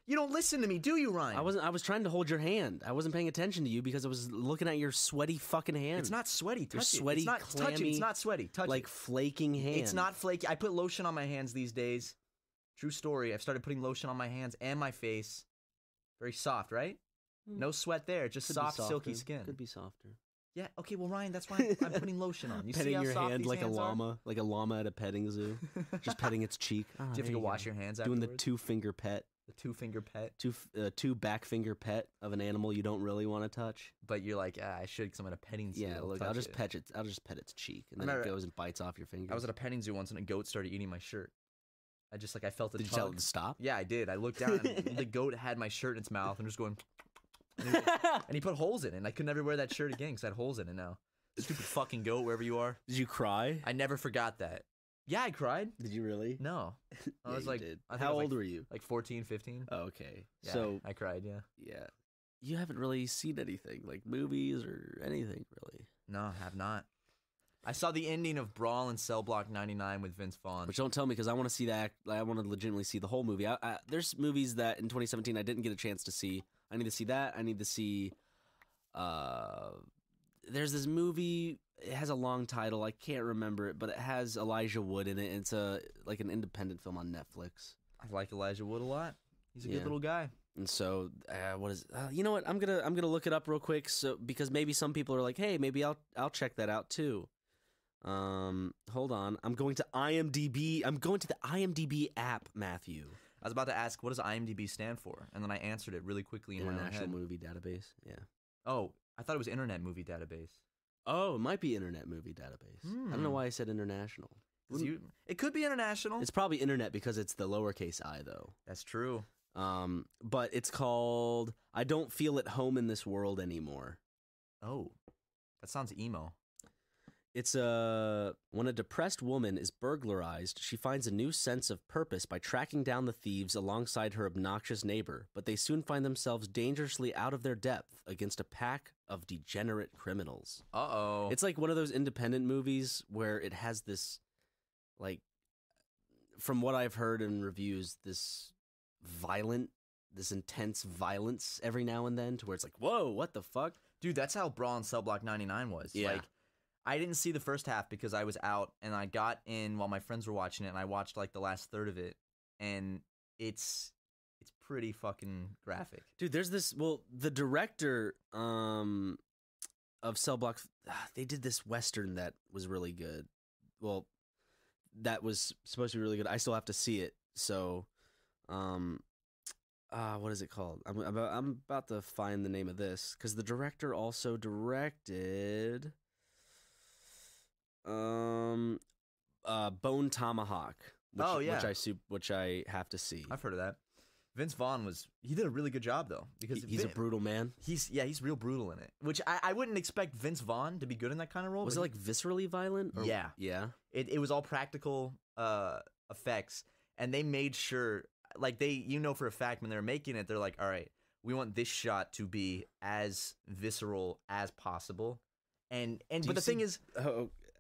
You don't listen to me, do you, Ryan? I was trying to hold your hand. I wasn't paying attention to you because I was looking at your sweaty fucking hand. It's not sweaty. Touch your it. Sweaty, it's not, clammy, touch it. It's not sweaty. Touch like it. flaking hand. It's not flaky. I put lotion on my hands these days. True story. I've started putting lotion on my hands and my face. Very soft, right? No sweat there. Just soft, silky skin. Could be softer. Yeah. Okay. Well, Ryan, that's why I'm putting lotion on. You petting see how your soft hand these like hands a are? llama, like a llama at a petting zoo, just petting its cheek. Do you have to go wash your hands doing afterwards? the 2-finger pet? The 2-finger pet. Two back finger pet of an animal you don't really want to touch. But you're like, I should because I'm at a petting zoo. Yeah, look, I'll just pet its cheek, and then it goes and bites off your finger. I was at a petting zoo once, and a goat started eating my shirt. I felt it. Did you tell it to stop? Yeah, I did. I looked down, and the goat had my shirt in its mouth, and just going. And he put holes in it, and I could never wear that shirt again because I had holes in it now. Stupid fucking goat, wherever you are. Did you cry? I never forgot that. Yeah, I cried. Did you really? No. I was like, how old were you? Like 14, 15. Oh, okay. Yeah, so I cried, yeah. Yeah. You haven't really seen anything, like movies or anything, really. No, I have not. I saw the ending of Brawl in Cell Block 99 with Vince Vaughn. Which don't tell me, because I want to see that. I want to legitimately see the whole movie. There's movies that in 2017 I didn't get a chance to see. I need to see that. I need to see. There's this movie. It has a long title. I can't remember it, but it has Elijah Wood in it. It's like an independent film on Netflix. I like Elijah Wood a lot. He's a good little guy. And so, what is? You know what? I'm gonna look it up real quick. So because maybe some people are like, hey, maybe I'll check that out too. Hold on. I'm going to IMDb. I'm going to the IMDb app, Matthew. I was about to ask, what does IMDb stand for? And then I answered it really quickly in my own head. International Movie Database. Yeah. Oh, I thought it was Internet Movie Database. Oh, it might be Internet Movie Database. I don't know why I said international. It could be international. It's probably internet because it's the lowercase I, though. That's true. But it's called I Don't Feel at Home in This World Anymore. Oh, that sounds emo. It's when a depressed woman is burglarized, she finds a new sense of purpose by tracking down the thieves alongside her obnoxious neighbor, but they soon find themselves dangerously out of their depth against a pack of degenerate criminals. Uh-oh. It's like one of those independent movies where it has this, like, from what I've heard in reviews, this intense violence every now and then to where it's like, whoa, what the fuck? Dude, that's how Brawl in Cell Block 99 was. Yeah. Like, I didn't see the first half because I was out, and I got in while my friends were watching it, and I watched like the last third of it, and it's pretty fucking graphic. Dude, there's this, the director of Cell Block, they did this Western that was really good. Well, that was supposed to be really good. I still have to see it. So, what is it called? I'm about to find the name of this because the director also directed Bone Tomahawk, which I have to see. I've heard of that. Vince Vaughn he did a really good job though, because He's a brutal man. He's real brutal in it, which I wouldn't expect Vince Vaughn to be good in that kind of role. Was it like viscerally violent? Or, yeah. It was all practical effects, and they made sure, like for a fact when they were making it, they're like, all right, we want this shot to be as visceral as possible, but the thing is,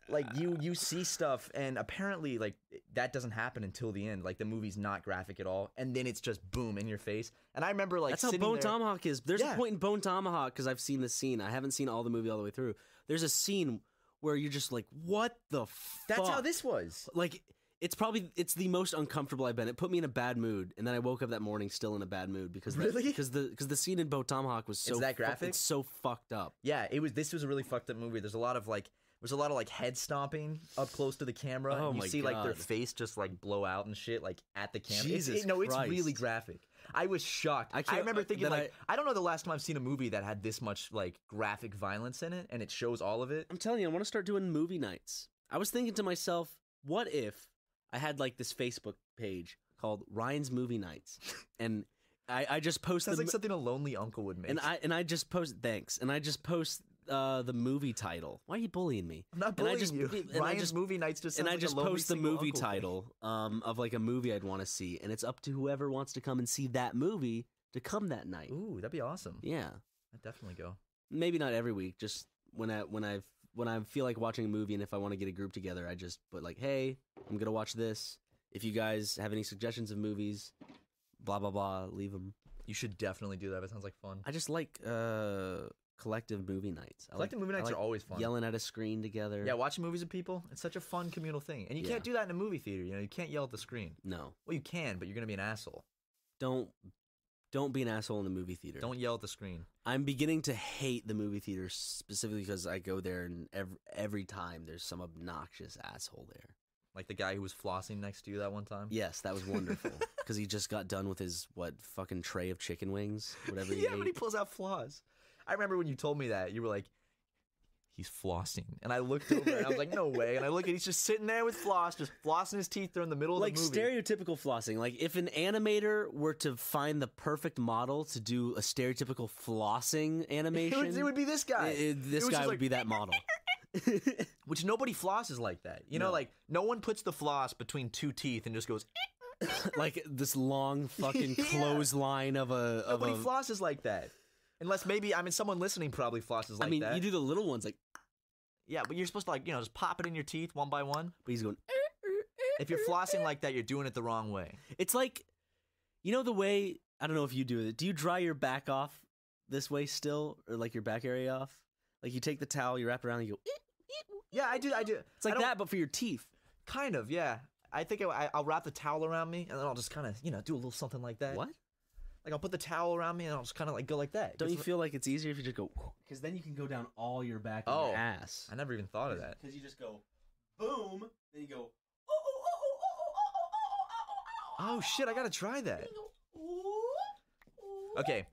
like you see stuff, and apparently like that doesn't happen until the end. Like the movie's not graphic at all, and then it's just boom in your face. And I remember like that's how Bone Tomahawk is. There's a point in Bone Tomahawk, because I've seen the scene. I haven't seen all the movie all the way through. There's a scene where you're just like, what the fuck? That's how this was. Like it's the most uncomfortable I've been. It put me in a bad mood, and then I woke up that morning still in a bad mood because the scene in Bone Tomahawk was so that graphic. It's so fucked up. Yeah, this was a really fucked up movie. There's a lot of head stomping up close to the camera. Oh and you my see God. like their face just like blow out and shit like at the camera. Jesus it's really graphic. I was shocked. I remember thinking like I don't know the last time I've seen a movie that had this much like graphic violence in it, and it shows all of it. I'm telling you, I want to start doing movie nights. I was thinking to myself, what if I had like this Facebook page called Ryan's Movie Nights, and I just post. Sounds like something a lonely uncle would make. And I just post the movie title. Why are you bullying me? I'm not bullying you. Ryan's Movie Nights just sounds like a lonely and I just post the movie uncle title of like a movie I'd want to see, and it's up to whoever wants to come and see that movie to come that night. Ooh, that'd be awesome. Yeah, I'd definitely go. Maybe not every week. Just when I feel like watching a movie, and if I want to get a group together, I just put like, hey, I'm gonna watch this. If you guys have any suggestions of movies, blah blah blah, leave them. You should definitely do that. It sounds like fun. I just like collective movie nights. Movie nights are always fun. Yelling at a screen together. Yeah, watching movies with people. It's such a fun communal thing, and you can't do that in a movie theater. You can't yell at the screen. No. Well, you can, but you're gonna be an asshole. Don't be an asshole in the movie theater. Don't yell at the screen. I'm beginning to hate the movie theater specifically because I go there, and every time there's some obnoxious asshole there. Like the guy who was flossing next to you that one time? Yes, that was wonderful. Because he just got done with his, fucking tray of chicken wings? Whatever he ate. But he pulls out floss. I remember when you told me that, you were like, he's flossing. And I looked over and I was like, no way. And I look at he's just sitting there with floss, just flossing his teeth there in the middle of the movie. Like stereotypical flossing. Like if an animator were to find the perfect model to do a stereotypical flossing animation. It would be this guy. This guy would be that model. Which nobody flosses like that. You know, like no one puts the floss between two teeth and just goes like this long fucking clothesline of a nobody flosses like that. Unless maybe someone listening probably flosses like that. You do the little ones like yeah, but you're supposed to just pop it in your teeth one by one. But he's going if you're flossing like that, you're doing it the wrong way. It's like the way I don't know if you do it. Do you dry your back off this way still, or like your back area off? Like you take the towel, you wrap it around, and you go. Yeah, I do. It's like that, but for your teeth. Kind of, yeah. I think I'll wrap the towel around me, and then I'll just kind of, do a little something like that. What? Like I'll put the towel around me, and I'll just kind of like go like that. Don't you feel like it's easier if you just go? Because then you can go down all your back and your ass. I never even thought of that. Because you just go, boom, then you go. Oh shit! I gotta try that. Okay.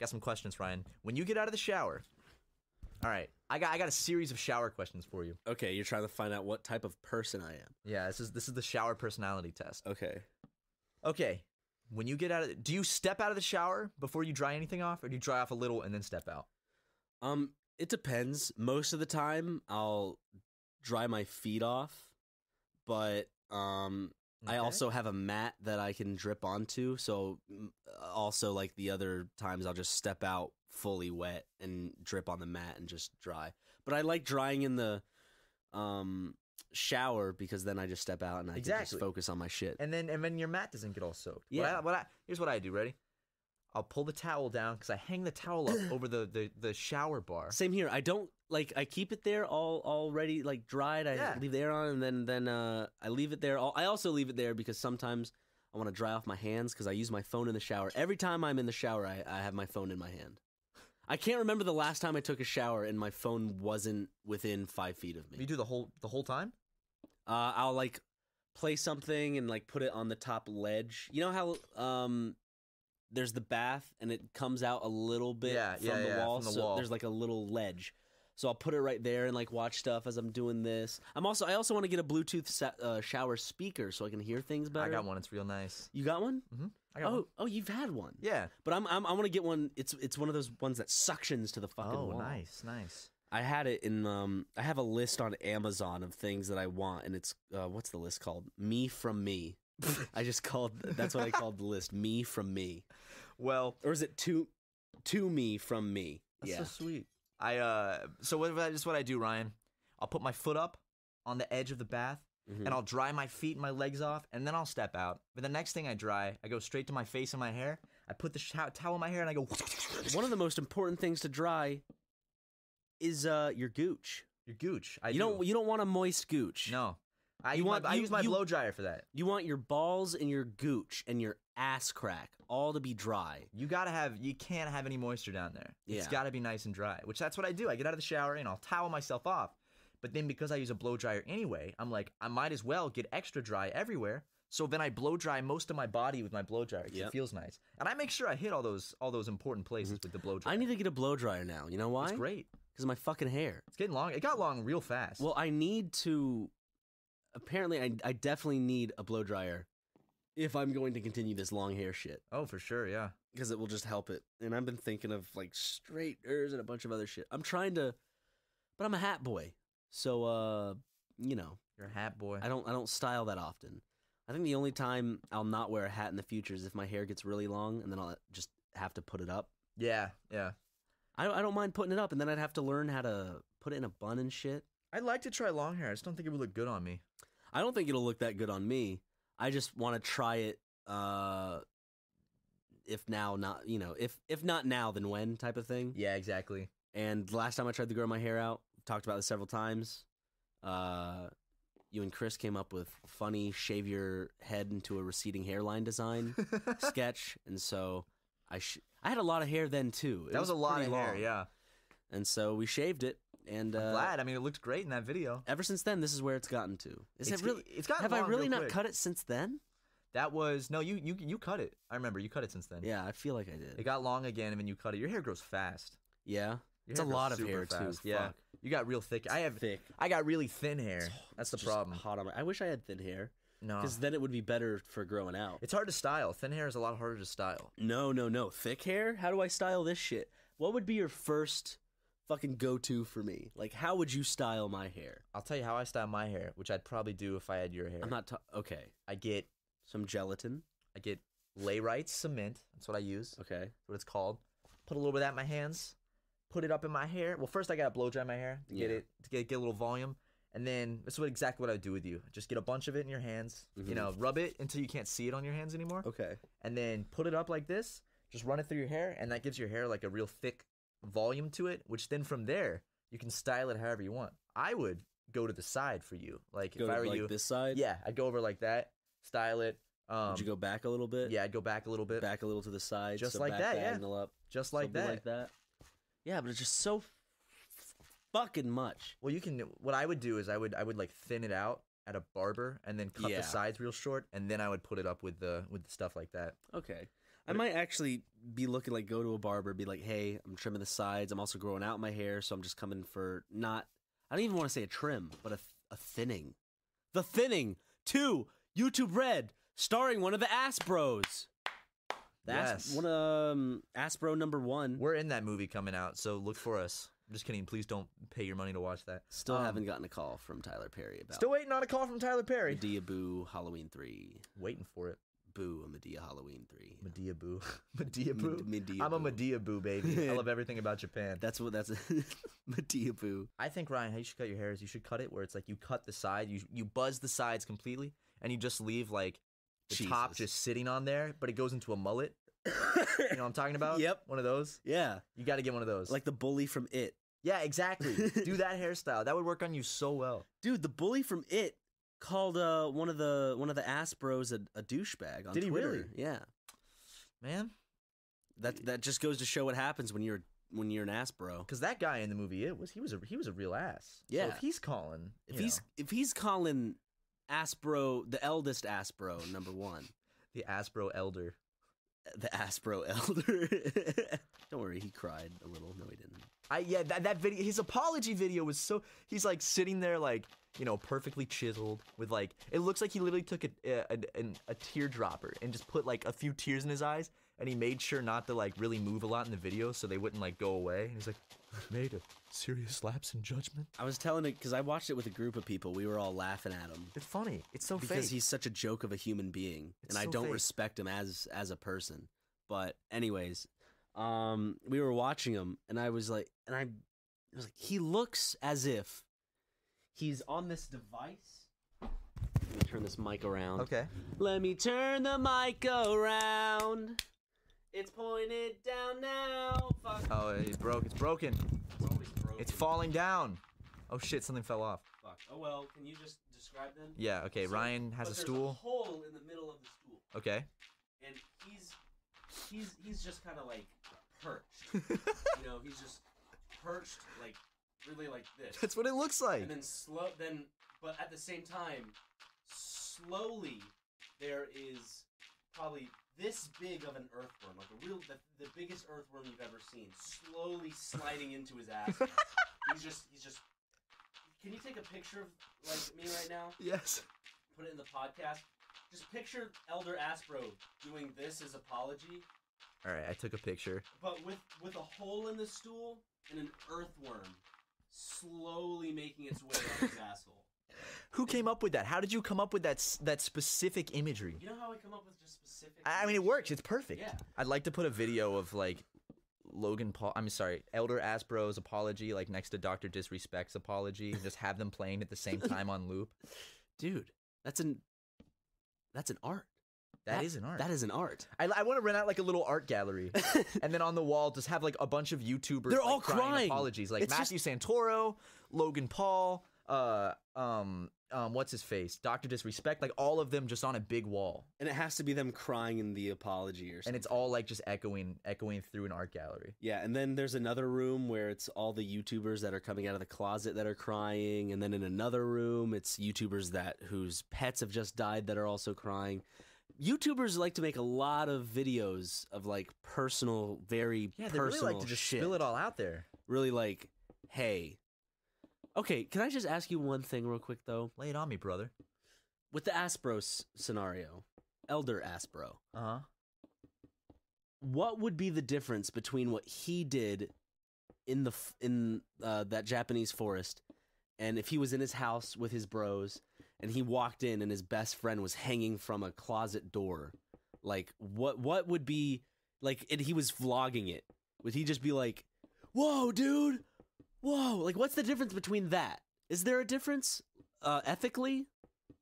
Got some questions, Ryan. When you get out of the shower. All right, I got a series of shower questions for you. Okay, you're trying to find out what type of person I am. Yeah, this is the shower personality test. Okay. When you get do you step out of the shower before you dry anything off, or do you dry off a little and then step out? It depends. Most of the time, I'll dry my feet off, but I also have a mat that I can drip onto. So also like the other times, I'll just step out fully wet and drip on the mat and just dry. But I like drying in the shower because then I just step out and I can just focus on my shit. And then your mat doesn't get all soaked. Yeah. Here's what I do. Ready? I'll pull the towel down because I hang the towel up over the shower bar. Same here. I don't I keep it there all ready, like dried. I leave the air on, and then I leave it there. I also leave it there because sometimes I want to dry off my hands because I use my phone in the shower. Every time I'm in the shower, I have my phone in my hand. I can't remember the last time I took a shower and my phone wasn't within 5 feet of me. You do the whole time? I'll like play something and like put it on the top ledge. You know how there's the bath and it comes out a little bit from the wall. From the wall. There's like a little ledge. So I'll put it right there and like watch stuff as I'm doing this. I also want to get a Bluetooth shower speaker so I can hear things better. I got one. It's real nice. You got one? Mm-hmm. I got one. Oh, you've had one. Yeah. But I want to get one. It's one of those ones that suctions to the fucking wall. Oh, nice. I had it in I have a list on Amazon of things that I want, and it's what's the list called? Me from me. That's what I called the list. Me from me. Well, or is it to me from me? That's so sweet. So what I do, Ryan. I'll put my foot up on the edge of the bath, and I'll dry my feet and my legs off, and then I'll step out. But the next thing I dry, I go straight to my face and my hair. I put the towel in my hair, and I go. One of the most important things to dry is your gooch. Your gooch. You don't want a moist gooch. No. I use my blow dryer for that. You want your balls and your gooch and your ass crack all to be dry. You can't have any moisture down there. It's Yeah. got to be nice and dry, which that's what I do. I get out of the shower and I'll towel myself off. But then because I use a blow dryer anyway, I'm like, I might as well get extra dry everywhere. So then I blow dry most of my body with my blow dryer because it feels nice. And I make sure I hit all those important places with the blow dryer. I need to get a blow dryer now. You know why? It's great. Because of my fucking hair. It's getting long. It got long real fast. Well, I need to... Apparently, I definitely need a blow dryer if I'm going to continue this long hair shit. Oh, for sure, yeah. Because it will just help it. And I've been thinking of like straighters and a bunch of other shit. I'm trying to... But I'm a hat boy. So, you know. You're a hat boy. I don't style that often. I think the only time I'll not wear a hat in the future is if my hair gets really long and then I'll just have to put it up. Yeah. I don't mind putting it up, and then I'd have to learn how to put it in a bun and shit. I'd like to try long hair. I just don't think it would look good on me. I don't think it'll look that good on me. I just want to try it. If not now, then when type of thing. Yeah, exactly. And the last time I tried to grow my hair out, talked about this several times. You and Chris came up with funny shave your head into a receding hairline design sketch, and so I had a lot of hair then too. That was a lot of hair, yeah. And so we shaved it, and I'm glad. I mean, it looked great in that video. Ever since then, this is where it's gotten to. It's gotten Have long I really real not quick. cut it since then? That was no, you cut it. I remember you cut it since then. Yeah, I feel like I did. It got long again, and then you cut it. Your hair grows fast. Yeah, Your it's a hair grows lot of super hair fast. too. Yeah, Fuck. you got real thick. Thick. I got really thin hair. That's the Just problem. Hot on my. I wish I had thin hair. No, Because then it would be better for growing out. it's hard to style. Thin hair is a lot harder to style. No. Thick hair? How do I style this shit? What would be your first fucking go-to for me? Like, how would you style my hair? I'll tell you how I style my hair, which I'd probably do if I had your hair. I'm not... Okay. I get Some gelatin. Layrite cement. That's what I use. Okay. That's what it's called. Put a little bit of that in my hands. Put it up in my hair. Well, first I gotta blow dry my hair to get a little volume. And then this is exactly what I do with you. Just get a bunch of it in your hands. You know, rub it until you can't see it on your hands anymore. Okay. And then put it up like this. Just run it through your hair, and that gives your hair like a real thick volume to it. Which then from there you can style it however you want. I would go to the side for you. Like Go if I to, were like, you, this side? yeah, I'd go over like that. Style it. Would you go back a little bit? Yeah, I'd go back a little bit. Back a little to the side. Just so like back that, yeah. diagonal up. Just like Something that. like that. Yeah, but it's just so fucking much. Well, you can. What I would do is I would like thin it out at a barber and then cut Yeah. the sides real short, and then I would put it up with the stuff like that. Okay. I might actually be looking like go to a barber, be like, hey, I'm trimming the sides. I'm also growing out my hair, so I'm just coming for not. I don't even want to say a trim, but a thinning. The Thinning 2 YouTube Red, starring one of the Ass Bros. Yes. Ass Bro #1. We're in that movie coming out, so look for us. I'm just kidding. Please don't pay your money to watch that. Still haven't gotten a call from Tyler Perry about Still waiting on a call from Tyler Perry. Medea Boo Halloween 3. Waiting for it. Boo, a Medea Halloween 3. Medea Boo. Medea Boo. Medea I'm a Boo. Medea Boo, baby. I love everything about Japan. That's Medea Boo. I think, Ryan, how you should cut your hair is you should cut it where it's like you cut the side, you buzz the sides completely, and you just leave like the top just sitting on there, but it goes into a mullet. You know what I'm talking about? Yep. One of those. Yeah. You got to get one of those. Like the bully from It. Yeah, exactly. Do that hairstyle. That would work on you so well. Dude, the bully from It called one of the Ass Bros a douchebag on Twitter. Did he really? Yeah. Man, That just goes to show what happens when you're an ass bro. because that guy in the movie, he was a real ass. Yeah. So if he's calling, If he's calling ass bro the eldest ass bro #1, the ass bro elder. the ass bro elder. Don't worry, he cried a little. No, he didn't. Yeah, that video, his apology video was so, he's like sitting there like, you know, perfectly chiseled with like, it looks like he literally took a teardropper and just put like a few tears in his eyes, and he made sure not to like really move a lot in the video so they wouldn't like go away. And he's like, I've made a serious lapse in judgment. I was telling it because I watched it with a group of people. We were all laughing at him. It's funny. It's so fake. Because he's such a joke of a human being, and I don't respect him as a person. But anyways, we were watching him, and I was like, he looks as if he's on this device. Let me turn this mic around. Okay. Let me turn the mic around. It's pointed down now. Fuck. Oh, it's broke. It's broken. It's always broken. It's falling down. Oh shit, something fell off. Fuck. Oh well, can you just describe them? Yeah, okay, so, Ryan has a stool. There's a hole in the middle of the stool. Okay. And he's just kind of like perched. You know, he's just perched like really like this. That's what it looks like. And then but at the same time, slowly there is probably this big of an earthworm, like the biggest earthworm you've ever seen, slowly sliding into his ass. He's just. Can you take a picture of like me right now? Yes. Put it in the podcast. Just picture Elder Aspro doing this as apology. All right, I took a picture. But with a hole in the stool and an earthworm slowly making its way up his asshole. Who came up with that? How did you come up with that specific imagery? You know how I come up with just specific? I mean, it works. It's perfect. Yeah. I'd like to put a video of like Elder Aspro's apology, like next to Dr. Disrespect's apology, and just have them playing at the same time on loop. Dude, that's an art. That is an art. That is an art. I want to rent out like a little art gallery, and then on the wall just have like a bunch of YouTubers. They're like, all crying apologies, like Matthew Santoro, Logan Paul, what's his face, Dr. Disrespect, like all of them just on a big wall, and it has to be them crying in the apology or something. And it's all like just echoing through an art gallery. Yeah, and then there's another room where it's all the YouTubers that are coming out of the closet that are crying, and then in another room it's YouTubers whose pets have just died that are also crying. YouTubers like to make a lot of videos of like personal, very personal they really like to just spill it all out there. Really like, hey. Okay, can I just ask you one thing real quick though? Lay it on me, brother. With the Aspro scenario, Elder Aspro. Uh-huh. What would be the difference between what he did in that Japanese forest, and if he was in his house with his bros and he walked in and his best friend was hanging from a closet door? Like, what would be like? And he was vlogging it. Would he just be like, "Whoa, dude! Whoa!" Like, what's the difference between that? Is there a difference ethically?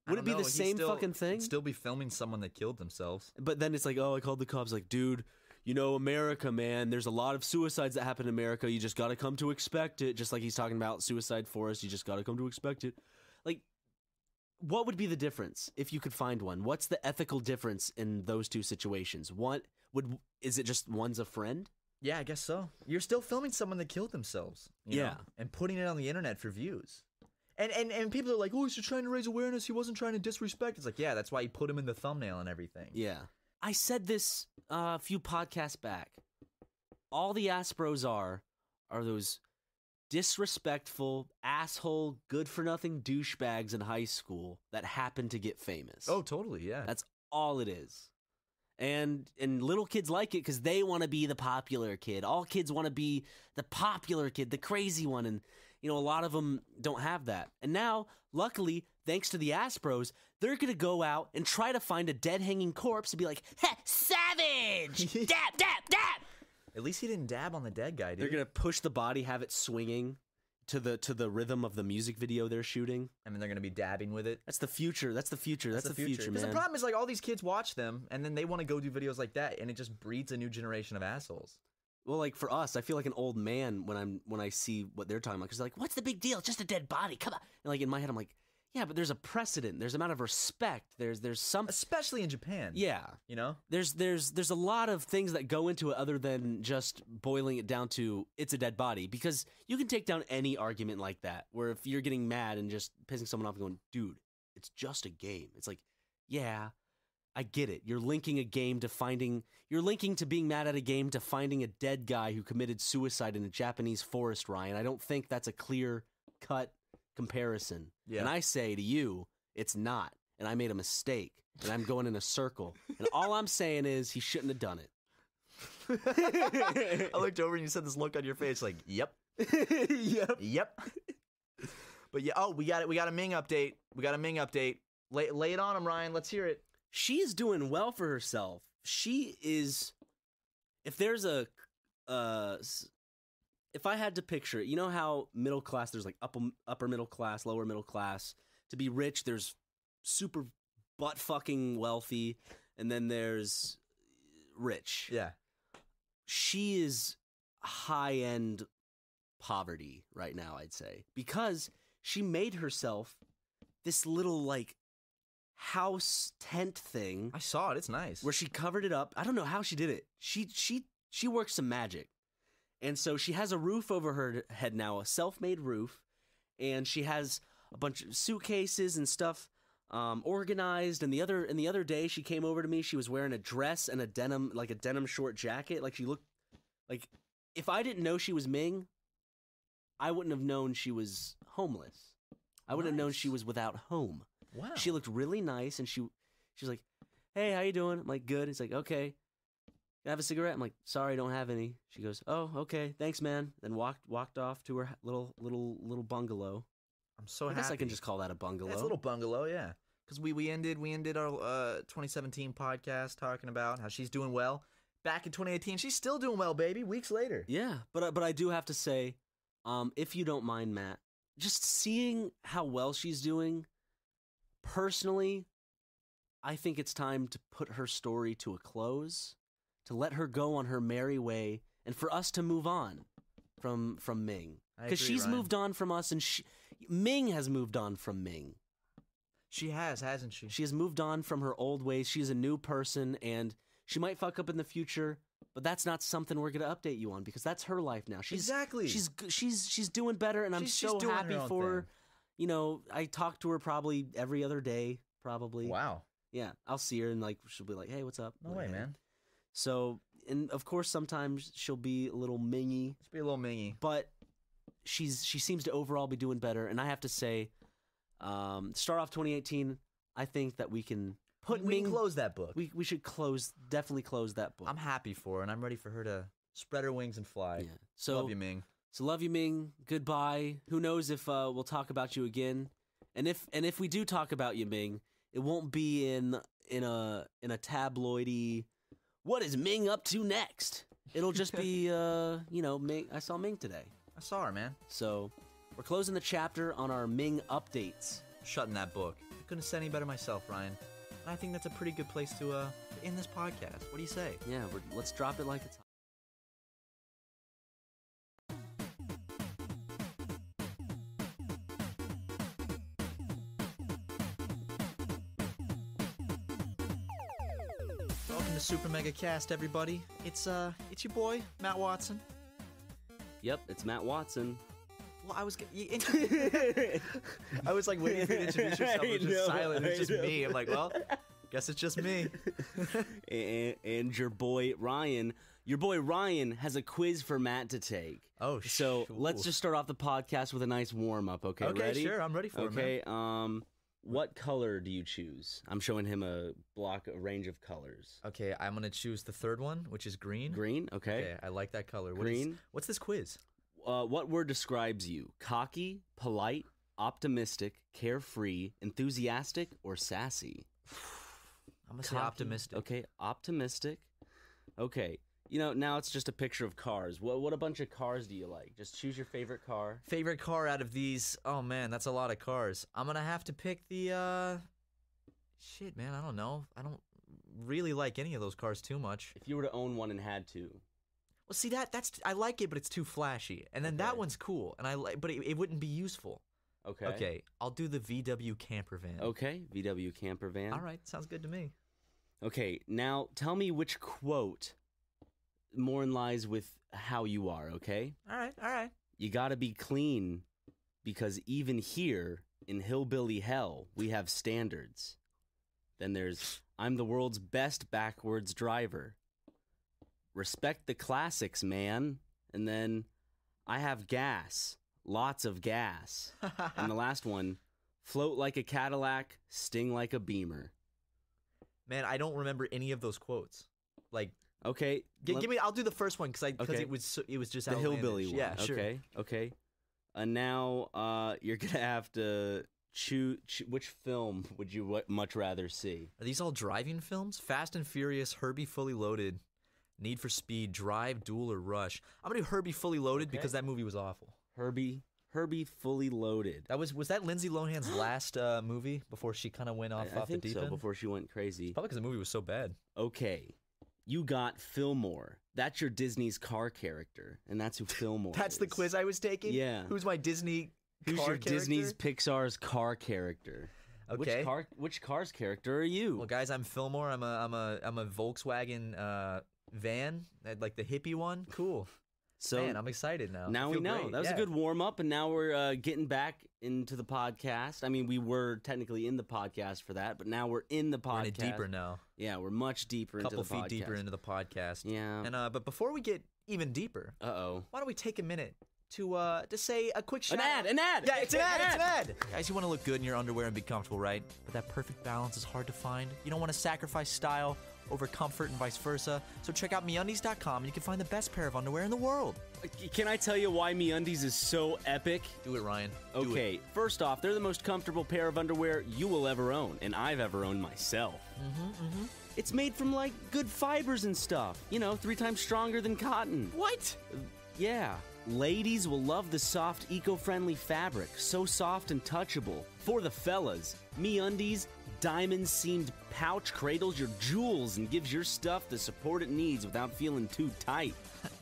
Would it be the same fucking thing? He'd still be filming someone that killed themselves. But then it's like, oh, I called the cops. Like, dude, you know, America, man, there's a lot of suicides that happen in America. You just got to come to expect it. Just like he's talking about Suicide Forest. You just got to come to expect it. Like, what would be the difference if you could find one? What's the ethical difference in those two situations? Is it just one's a friend? Yeah, I guess so. You're still filming someone that killed themselves. You know, and putting it on the internet for views. And people are like, oh, he's just trying to raise awareness. He wasn't trying to disrespect. It's like, yeah, that's why you put him in the thumbnail and everything. Yeah. I said this a few podcasts back. All the Aspros are those disrespectful, asshole, good-for-nothing douchebags in high school that happen to get famous. Oh, totally, yeah. That's all it is. And little kids like it because they want to be the popular kid. All kids want to be the popular kid, the crazy one. And, you know, a lot of them don't have that. And now, luckily, thanks to the Aspros, they're going to go out and try to find a dead hanging corpse and be like, "Heh, savage! Dab, dab, dab!" At least he didn't dab on the dead guy, dude. They're going to push the body, have it swinging to the rhythm of the music video they're shooting. And then they're going to be dabbing with it. That's the future. That's the future. That's the future, man. Because the problem is, like, all these kids watch them, and then they want to go do videos like that, and it just breeds a new generation of assholes. Well, like, for us, I feel like an old man when I see what they're talking about. Because they're like, what's the big deal? It's just a dead body. Come on. And, like, in my head, I'm like, yeah, but there's a precedent. There's an amount of respect. There's some... Especially in Japan. Yeah. You know? There's a lot of things that go into it other than just boiling it down to it's a dead body. Because you can take down any argument like that, where if you're getting mad and just pissing someone off and going, dude, it's just a game. It's like, yeah, I get it. You're linking to being mad at a game to finding a dead guy who committed suicide in a Japanese forest, Ryan. I don't think that's a clear-cut comparison. Yeah. And I say to you, it's not. And I made a mistake. And I'm going in a circle. And all I'm saying is he shouldn't have done it. I looked over and you said this look on your face like, yep. Yep. But yeah, we got a Ming update. Lay it on him, Ryan. Let's hear it. She's doing well for herself. She is, if there's if I had to picture it, you know how middle class, there's like upper middle class, lower middle class. To be rich, there's super butt fucking wealthy, and then there's rich. Yeah. She is high-end poverty right now, I'd say, because she made herself this little, like, house tent thing. I saw it. It's nice. Where she covered it up. I don't know how she did it. She works some magic. And so she has a roof over her head now, a self-made roof, and she has a bunch of suitcases and stuff organized. And the other day she came over to me, she was wearing a dress and a denim short jacket. Like, she looked like, if I didn't know she was Ming, I wouldn't have known she was homeless. I wouldn't have known she was without home. Wow. She looked really nice, and she's like, "Hey, how you doing?" I'm like, "Good." He's like, "Okay. Can I have a cigarette?" I'm like, "Sorry, I don't have any." She goes, "Oh, okay. Thanks, man." Then walked off to her little bungalow. I'm so happy. I guess I can just call that a bungalow. It's a little bungalow, yeah. Because we ended our 2017 podcast talking about how she's doing well. Back in 2018, she's still doing well, baby. Weeks later. Yeah, but I do have to say, if you don't mind, Matt, just seeing how well she's doing, personally, I think it's time to put her story to a close, to let her go on her merry way, and for us to move on from Ming. Because she's moved on from us, and Ming has moved on from Ming. She has, hasn't she? She has moved on from her old ways. She's a new person, and she might fuck up in the future, but that's not something we're going to update you on, because that's her life now. Exactly. She's doing better, and I'm so happy for her. You know, I talk to her probably every other day, probably. Wow. Yeah, I'll see her, and like she'll be like, "Hey, what's up?" No way, man. So, and of course, sometimes she'll be a little mingy. She'll be a little mingy. But she seems to overall be doing better, and I have to say, start off 2018, I think that we can put we can close that book. We should definitely close that book. I'm happy for her, and I'm ready for her to spread her wings and fly. Yeah. So love you, Ming. So love you, Ming. Goodbye. Who knows if we'll talk about you again? And if we do talk about you, Ming, it won't be in a tabloidy. What is Ming up to next? It'll just be Ming. I saw Ming today. I saw her, man. So we're closing the chapter on our Ming updates. Shutting that book. I couldn't have said any better myself, Ryan. And I think that's a pretty good place to end this podcast. What do you say? Yeah, let's drop it like it's hot. Welcome to Super Mega Cast, everybody. It's your boy, Matt Watson. Yep, it's Matt Watson. Well, I was like waiting for you to introduce yourself. It was just silent. It's just me. I'm like, well, guess it's just me. and your boy Ryan. Your boy Ryan has a quiz for Matt to take. Oh, so let's just start off the podcast with a nice warm up. Okay, ready? Sure, I'm ready for it. Okay, what color do you choose? I'm showing him a range of colors. Okay, I'm gonna choose the third one, which is green. Green, okay. I like that color. Green. What's this quiz? What word describes you? Cocky, polite, optimistic, carefree, enthusiastic, or sassy? I'm gonna say optimistic. Okay, optimistic. Okay. Now it's just a picture of cars. What a bunch of cars do you like? Just choose your favorite car. Favorite car out of these? Oh man, that's a lot of cars. I'm gonna have to pick the shit, man. I don't know. I don't really like any of those cars too much. If you were to own one and had to. Well, see that's I like it, but it's too flashy. And then that one's cool, and but it wouldn't be useful. Okay. Okay, I'll do the VW camper van. Okay, VW camper van. All right, sounds good to me. Okay, now tell me which quote more in lies with how you are, okay? All right. You gotta be clean, because even here in hillbilly hell, we have standards. Then there's, I'm the world's best backwards driver. Respect the classics, man. And then, I have gas. Lots of gas. And the last one, float like a Cadillac, sting like a Beamer. Man, I don't remember any of those quotes. Like, okay, give me. I'll do the first one because okay. it was just the outlandish. hillbilly one. Yeah, sure. Okay. And now you're gonna have to choose which film would you much rather see? Are these all driving films? Fast and Furious, Herbie Fully Loaded, Need for Speed, Drive, Duel, or Rush? I'm gonna do Herbie Fully Loaded because that movie was awful. Herbie Fully Loaded. That was that Lindsay Lohan's last movie before she kind of went off I the think deep so, end? before she went crazy. Probably because the movie was so bad. Okay. You got Fillmore. That's your Disney's car character, and that's who Fillmore That's is. the quiz I was taking? Yeah. Who's my Disney Who's car your character? Disney's Pixar's car character? Okay. Which car's character are you? Well, guys, I'm Fillmore. I'm a Volkswagen van, like the hippie one. Cool. So man, I'm excited now. Now we know. Great. That was a good warm up, and now we're getting back into the podcast. I mean, we were technically in the podcast for that, but now we're in the podcast. We're in it deeper now. Yeah, we're much deeper into the podcast. Couple feet deeper into the podcast. Yeah. And but before we get even deeper, why don't we take a minute to say a quick shout out. An ad. Yeah, it's an ad. Guys, you want to look good in your underwear and be comfortable, right? But that perfect balance is hard to find. You don't want to sacrifice style over comfort and vice versa. So check out MeUndies.com and you can find the best pair of underwear in the world. Can I tell you why MeUndies is so epic? Do it, Ryan. Okay, first off, they're the most comfortable pair of underwear you will ever own, and I've ever owned myself. It's made from, like, good fibers and stuff. 3 times stronger than cotton. What? Yeah. Ladies will love the soft, eco-friendly fabric, so soft and touchable. For the fellas, MeUndies diamond-seamed pouch cradles your jewels and gives your stuff the support it needs without feeling too tight.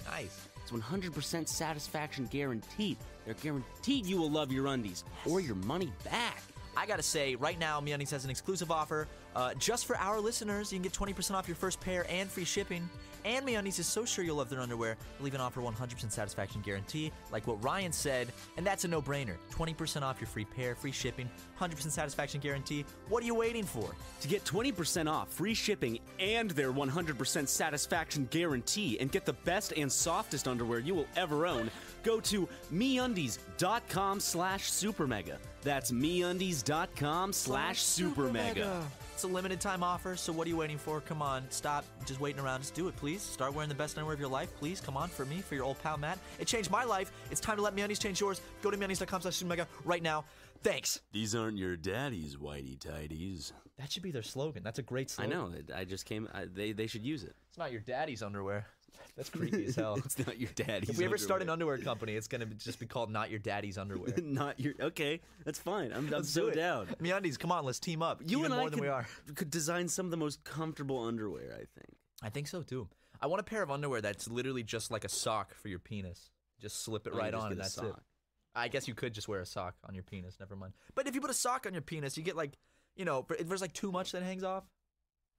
Nice. It's 100% satisfaction guaranteed. They're guaranteed you will love your undies or your money back. I gotta say, right now, MeUndies has an exclusive offer. Just for our listeners, you can get 20% off your first pair and free shipping. And MeUndies is so sure you'll love their underwear, they'll even offer 100% satisfaction guarantee, like what Ryan said, and that's a no-brainer. 20% off your free pair, free shipping, 100% satisfaction guarantee. What are you waiting for? To get 20% off, free shipping, and their 100% satisfaction guarantee, and get the best and softest underwear you will ever own, go to MeUndies.com/supermega. That's MeUndies.com/supermega. It's a limited time offer, so what are you waiting for? Come on, stop just waiting around. Just do it, please. Start wearing the best underwear of your life, please. Come on, for me, for your old pal Matt. It changed my life. It's time to let MeUndies change yours. Go to MeUndies.com/supermega right now. Thanks. These aren't your daddy's whitey tighties. That should be their slogan. That's a great slogan. I know. I just came. They should use it. It's not your daddy's underwear. That's creepy as hell. It's not your daddy's. If we ever start an underwear company, it's gonna just be called "Not Your Daddy's Underwear." Not your. Okay, that's fine. I'm Let's so do it. down. MeUndies, come on, let's team up. You even and more I than we are. could design some of the most comfortable underwear. I think. I think so too. I want a pair of underwear that's literally just like a sock for your penis. Just slip it Oh, right you just on, get and a that's it. sock. I guess you could just wear a sock on your penis. Never mind. But if you put a sock on your penis, you get like, if there's like too much that hangs off.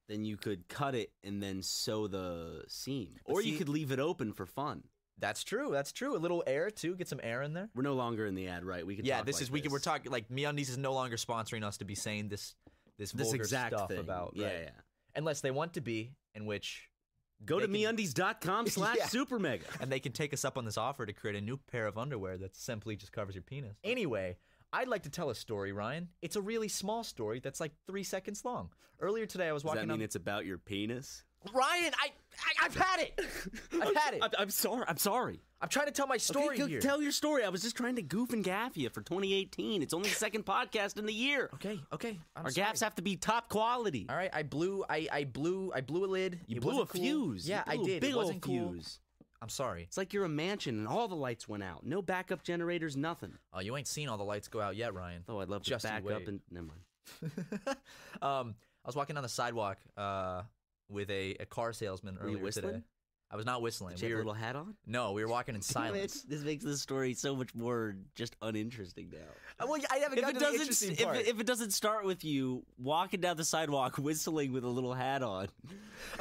Then you could cut it and then sew the seam, But or see- you could leave it open for fun. That's true. That's true. A little air too. Get some air in there. We're no longer in the ad, right? We can. Yeah, talk this like is we're talking like MeUndies is no longer sponsoring us to be saying this vulgar exact stuff thing. about Yeah, right? yeah. Unless they want to be, in which Go to they can- MeUndies.com/supermega. and they can take us up on this offer to create a new pair of underwear that simply just covers your penis. Anyway, I'd like to tell a story, Ryan. It's a really small story that's like 3 seconds long. Earlier today, I was Does walking that mean on... it's about your penis? Ryan, I've had it. I've had it. I'm sorry. I'm sorry. I'm trying to tell my story Okay, here. tell your story. I was just trying to goof and gaff you for 2018. It's only the second podcast in the year. Okay. Our gaffs have to be top quality. All right, I blew a lid. You It blew a wasn't cool. fuse. Yeah, You blew I a did. big It old wasn't cool. fuse. I'm sorry. It's like you're a mansion and all the lights went out. No backup generators, nothing. Oh, you ain't seen all the lights go out yet, Ryan. Oh, I'd love to Just you back wait. up and never mind. I was walking down the sidewalk with a car salesman Were you earlier whistling? today. I was not whistling. Did you have a little hat on? No, we were walking in silence. This makes this story so much more just uninteresting now. Well, I haven't got to the interesting part. If it doesn't start with you walking down the sidewalk whistling with a little hat on.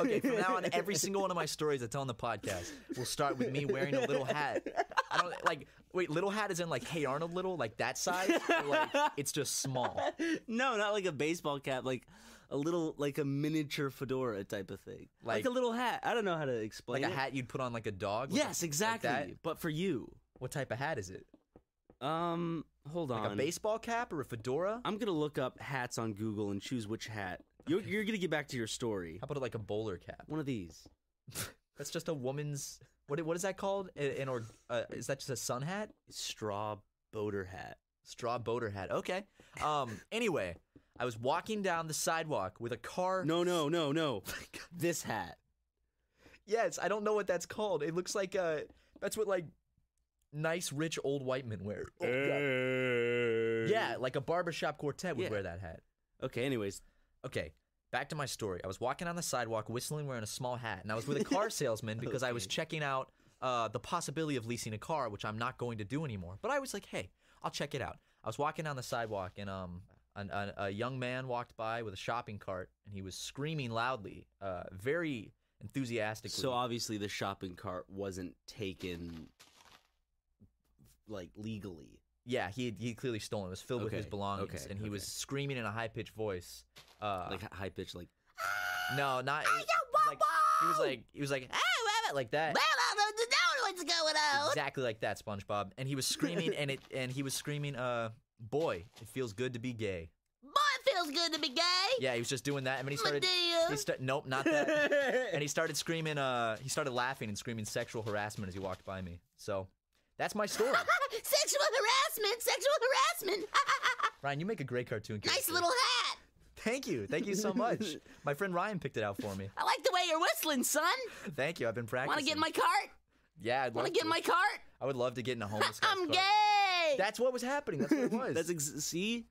Okay, from now on, every single one of my stories I tell on the podcast will start with me wearing a little hat. I don't wait, little hat is in like Hey Arnold little, like that size, or like it's just small. No, not like a baseball cap, like like a miniature fedora type of thing, like a little hat. I don't know how to explain. Like a hat you'd put on like a dog. Yes, exactly. Like but for you, what type of hat is it? Hold on. Like a baseball cap or a fedora? I'm gonna look up hats on Google and choose which hat. You're gonna get back to your story. How about like a bowler cap? One of these. That's just a woman's. What is that called? Is that just a sun hat? Straw boater hat. Straw boater hat. Okay. Anyway, I was walking down the sidewalk with a car. No. This hat. Yes, I don't know what that's called. It looks like that's what like nice rich old white men wear. Oh, yeah, like a barbershop quartet would wear that hat. Okay, anyways. Okay, back to my story. I was walking on the sidewalk whistling wearing a small hat, and I was with a car salesman because I was checking out the possibility of leasing a car, which I'm not going to do anymore. But I was like, hey, I'll check it out. I was walking down the sidewalk, and a young man walked by with a shopping cart, and he was screaming loudly, very enthusiastically. So obviously the shopping cart wasn't taken, like, legally. Yeah, he clearly stolen. It was filled with his belongings, and he was screaming in a high-pitched voice. Like high-pitched, like... No, not... He was like, like that. What's going on? Exactly like that, SpongeBob. And he was screaming, and he was screaming, boy, it feels good to be gay. Boy, it feels good to be gay. Yeah, he was just doing that, and then he started... Nope, not that. And he started screaming, he started laughing and screaming sexual harassment as he walked by me. So, that's my story. Sexual harassment. Ryan, you make a great cartoon character. Nice little hat. Thank you so much. My friend Ryan picked it out for me. I like the way you're whistling, son. Thank you, I've been practicing. Want to get in my cart? Yeah, I'd love Want to get in my cart? I would love to get in a homeless guy's I'm cart. gay. That's what was happening. That's what it was. See?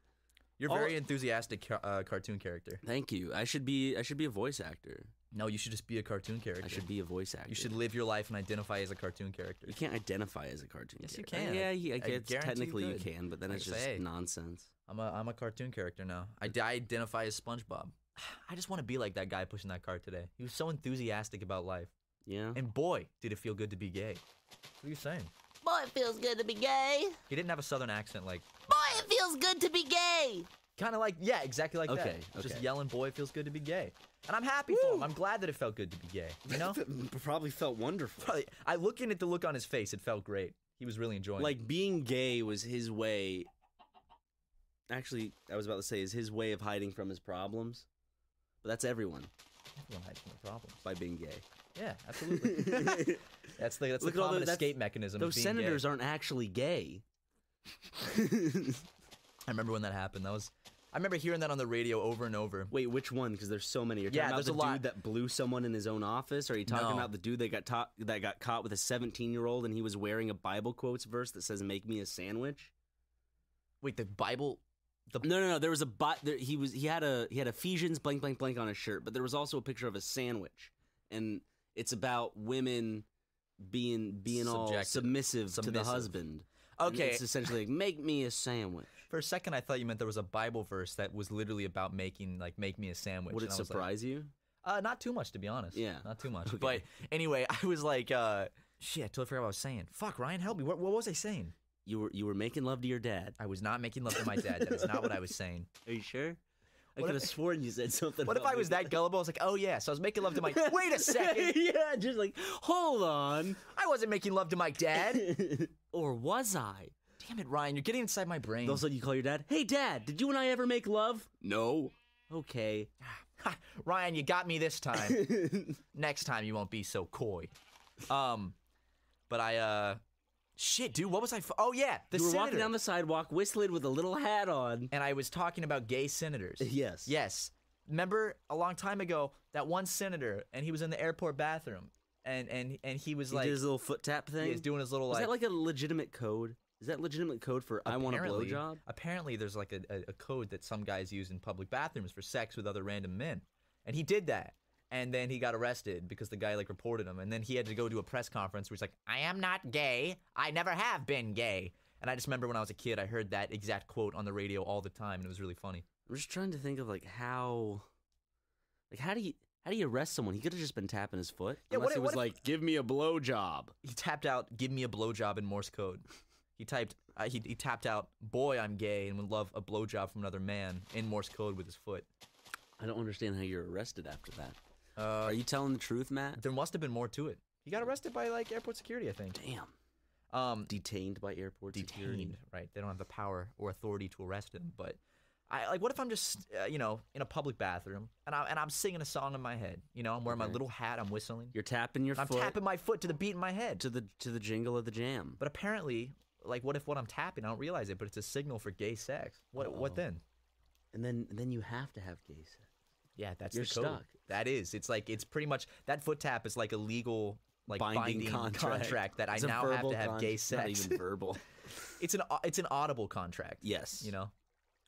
You're a very enthusiastic cartoon character. Thank you. I should be a voice actor. No, you should just be a cartoon character. I should be a voice actor. You should live your life and identify as a cartoon character. You can't identify as a cartoon yes, character. Yes, you can. Yeah, I guess technically you can, but then it's just nonsense. I'm a cartoon character now. I identify as SpongeBob. I just want to be like that guy pushing that cart today. He was so enthusiastic about life. Yeah. And boy, did it feel good to be gay. What are you saying? Boy, it feels good to be gay. He didn't have a southern accent like... Boy, it feels good to be gay. Kind of like, yeah, exactly like that. Okay. Just yelling, boy, it feels good to be gay. And I'm happy for him. I'm glad that it felt good to be gay. You know? Probably felt wonderful. Looking at the look on his face, it felt great. He was really enjoying it. Like, being gay was his way... Actually, I was about to say, is his way of hiding from his problems. But that's everyone. Everyone hides from their problems. By being gay. Yeah, absolutely. that's the common escape mechanism. Those senators aren't actually gay. I remember when that happened. I remember hearing that on the radio over and over. Wait, which one? Because there's so many. You're talking about the dude that blew someone in his own office? Or are you talking about the dude that got caught with a 17-year-old and he was wearing a Bible quotes verse that says "Make me a sandwich"? Wait, the Bible? No. There was he had Ephesians blank blank blank on his shirt, but there was also a picture of a sandwich, and it's about women being all submissive to the husband. Okay, and it's essentially like, make me a sandwich. For a second, I thought you meant there was a Bible verse that was literally about make me a sandwich. Would it surprise you? Not too much, to be honest. Yeah, not too much. Okay. But anyway, I was like, shit, I totally forgot what I was saying. Fuck, Ryan, help me. What was I saying? You were making love to your dad. I was not making love to my dad. That is not what I was saying. Are you sure? I could have sworn you said something. What if I was that gullible? I was like, oh yeah, so I was making love to my... Wait a second. Yeah, just like, hold on. I wasn't making love to my dad. Or was I? Damn it, Ryan, you're getting inside my brain. All of a sudden you call your dad, hey dad, did you and I ever make love? No. Okay. Ryan, you got me this time. Next time you won't be so coy. But I, shit, dude, what was I... Oh, yeah, the You were senator. walking down the sidewalk, whistling with a little hat on. And I was talking about gay senators. Yes. Yes. Remember, a long time ago, that one senator, and he was in the airport bathroom, and he was like... He did his little foot tap thing? He was doing his little, Is that like a legitimate code? Is that legitimate code for I want a blowjob? Apparently, there's like a code that some guys use in public bathrooms for sex with other random men. And he did that. And then he got arrested because the guy, like, reported him. And then he had to go to a press conference where he's like, I am not gay. I never have been gay. And I just remember when I was a kid, I heard that exact quote on the radio all the time, and it was really funny. I'm just trying to think of, like, how do you arrest someone? He could have just been tapping his foot. Yeah, unless it was like, give me a blowjob. He tapped out, give me a blowjob in Morse code. He typed, he tapped out, boy, I'm gay and would love a blowjob from another man in Morse code with his foot. I don't understand how you're arrested after that. Uh, Are you telling the truth, Matt? there must have been more to it. He got arrested by like airport security, I think. Damn. Detained by airport security. Detained, right? They don't have the power or authority to arrest him. But what if I'm just in a public bathroom and I'm singing a song in my head? I'm wearing my little hat, I'm whistling. You're tapping your I'm foot tapping my foot to the beat in my head. to the jingle of the jam. But apparently, what if what I'm tapping, I don't realize it, but it's a signal for gay sex? What then? And then you have to have gay sex. Yeah, that's You're the code. stuck. That is. It's pretty much that foot tap is like a legal binding contract that It's I a now have verbal to have gay Not sex. even verbal. It's an audible contract. Yes.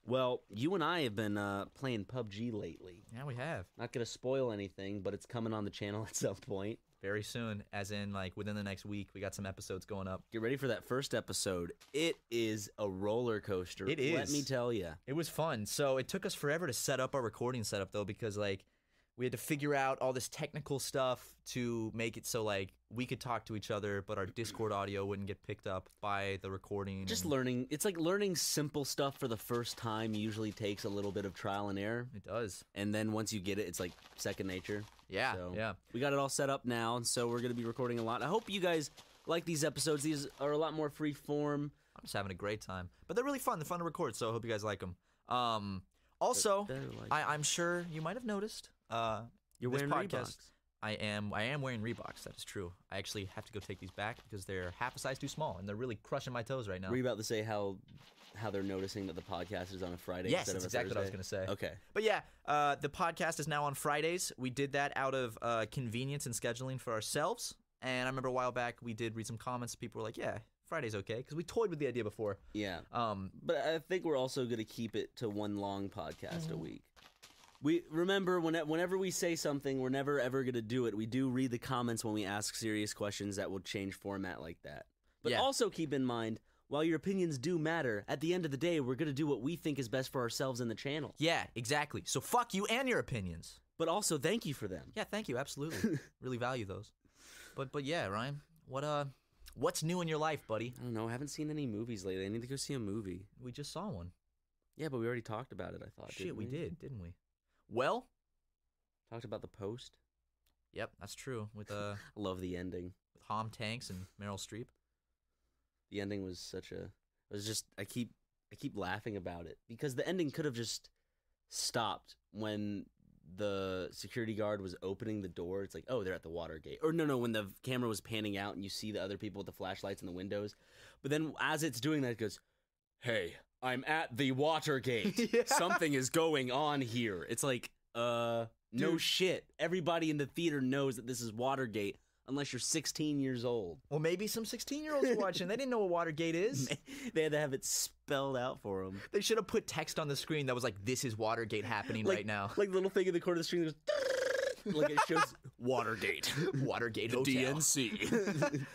Well, you and I have been playing PUBG lately. yeah, we have. Not gonna spoil anything, but it's coming on the channel at some point. Very soon, as in within the next week, we got some episodes going up. Get ready for that first episode. It is a roller coaster. It is. Let me tell you. It was fun. So it took us forever to set up our recording setup, though, because we had to figure out all this technical stuff to make it so we could talk to each other, but our Discord audio wouldn't get picked up by the recording. Just learning. It's like learning simple stuff for the first time usually takes a little bit of trial and error. It does. And then once you get it, it's like second nature. Yeah, So yeah. we got it all set up now, and so we're going to be recording a lot. I hope you guys like these episodes. These are a lot more free form. I'm just having a great time. But they're really fun. They're fun to record, so I hope you guys like them. Also, I'm sure you might have noticed. You're this wearing podcast, Reeboks. I am wearing Reeboks. That is true. I actually have to go take these back because they're half a size too small, and they're really crushing my toes right now. Were you about to say how they're noticing that the podcast is on a Friday Yes, instead that's of a exactly what I was Thursday? going to say. Okay. But yeah, the podcast is now on Fridays. We did that out of convenience and scheduling for ourselves. And I remember a while back we did read some comments. People were like, yeah, Friday's okay, because we toyed with the idea before. Yeah. Um, But I think we're also going to keep it to one long podcast a week. We remember whenever we say something, we're never ever going to do it. We do read the comments when we ask serious questions that will change format like that. But Yeah. also keep in mind, while your opinions do matter, at the end of the day, we're going to do what we think is best for ourselves and the channel. yeah, exactly. So fuck you and your opinions. But also, thank you for them. Yeah, thank you. Absolutely. Really value those. But yeah, Ryan, what's new in your life, buddy? I don't know. I haven't seen any movies lately. I need to go see a movie. We just saw one. Yeah, but we already talked about it, I thought. Shit, didn't we did, didn't we? Well, Talked about The Post. yep, that's true. With I love the ending. Tom Hanks and Meryl Streep. The ending was such a... It was just... I keep laughing about it. Because the ending could have just stopped when the security guard was opening the door. It's like, oh, they're at the Watergate. Or no, when the camera was panning out and you see the other people with the flashlights in the windows. But then as it's doing that, it goes, hey, I'm at the Watergate. Yeah. Something is going on here. It's like, no Dude. shit. Everybody in the theater knows that this is Watergate unless you're 16 years old. Well, maybe some 16-year-olds are watching. They didn't know what Watergate is. They had to have it spelled out for them. They should have put text on the screen that was like, this is Watergate happening right now. Like the little thing in the corner of the screen that goes, like it shows Watergate. Watergate The Hotel. DNC.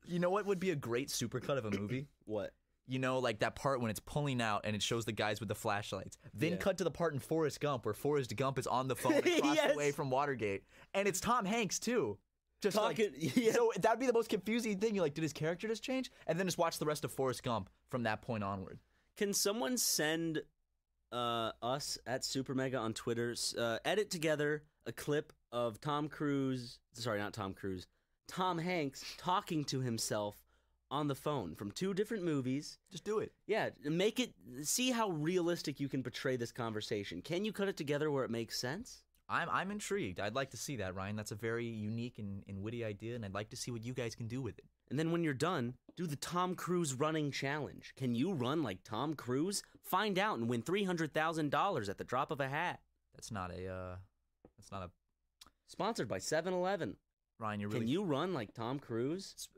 You know what would be a great supercut of a movie? What? You know, like that part when it's pulling out and it shows the guys with the flashlights. Then Yeah. cut to the part in Forrest Gump where Forrest Gump is on the phone across Yes. the way from Watergate. And it's Tom Hanks, too. Just Talking- like, yeah. So that'd be the most confusing thing. You're like, did his character just change? And then just watch the rest of Forrest Gump from that point onward. Can someone send us at Super Mega on Twitter, edit together a clip of Tom Hanks talking to himself on the phone from two different movies. Just do it. Yeah, see how realistic you can portray this conversation. Can you cut it together where it makes sense? I'm intrigued. I'd like to see that, Ryan. That's a very unique and witty idea, and I'd like to see what you guys can do with it. And then when you're done, do the Tom Cruise running challenge. Can you run like Tom Cruise? Find out and win $300,000 at the drop of a hat. That's not a. Sponsored by 7-Eleven. Ryan, you're really. Can you run like Tom Cruise?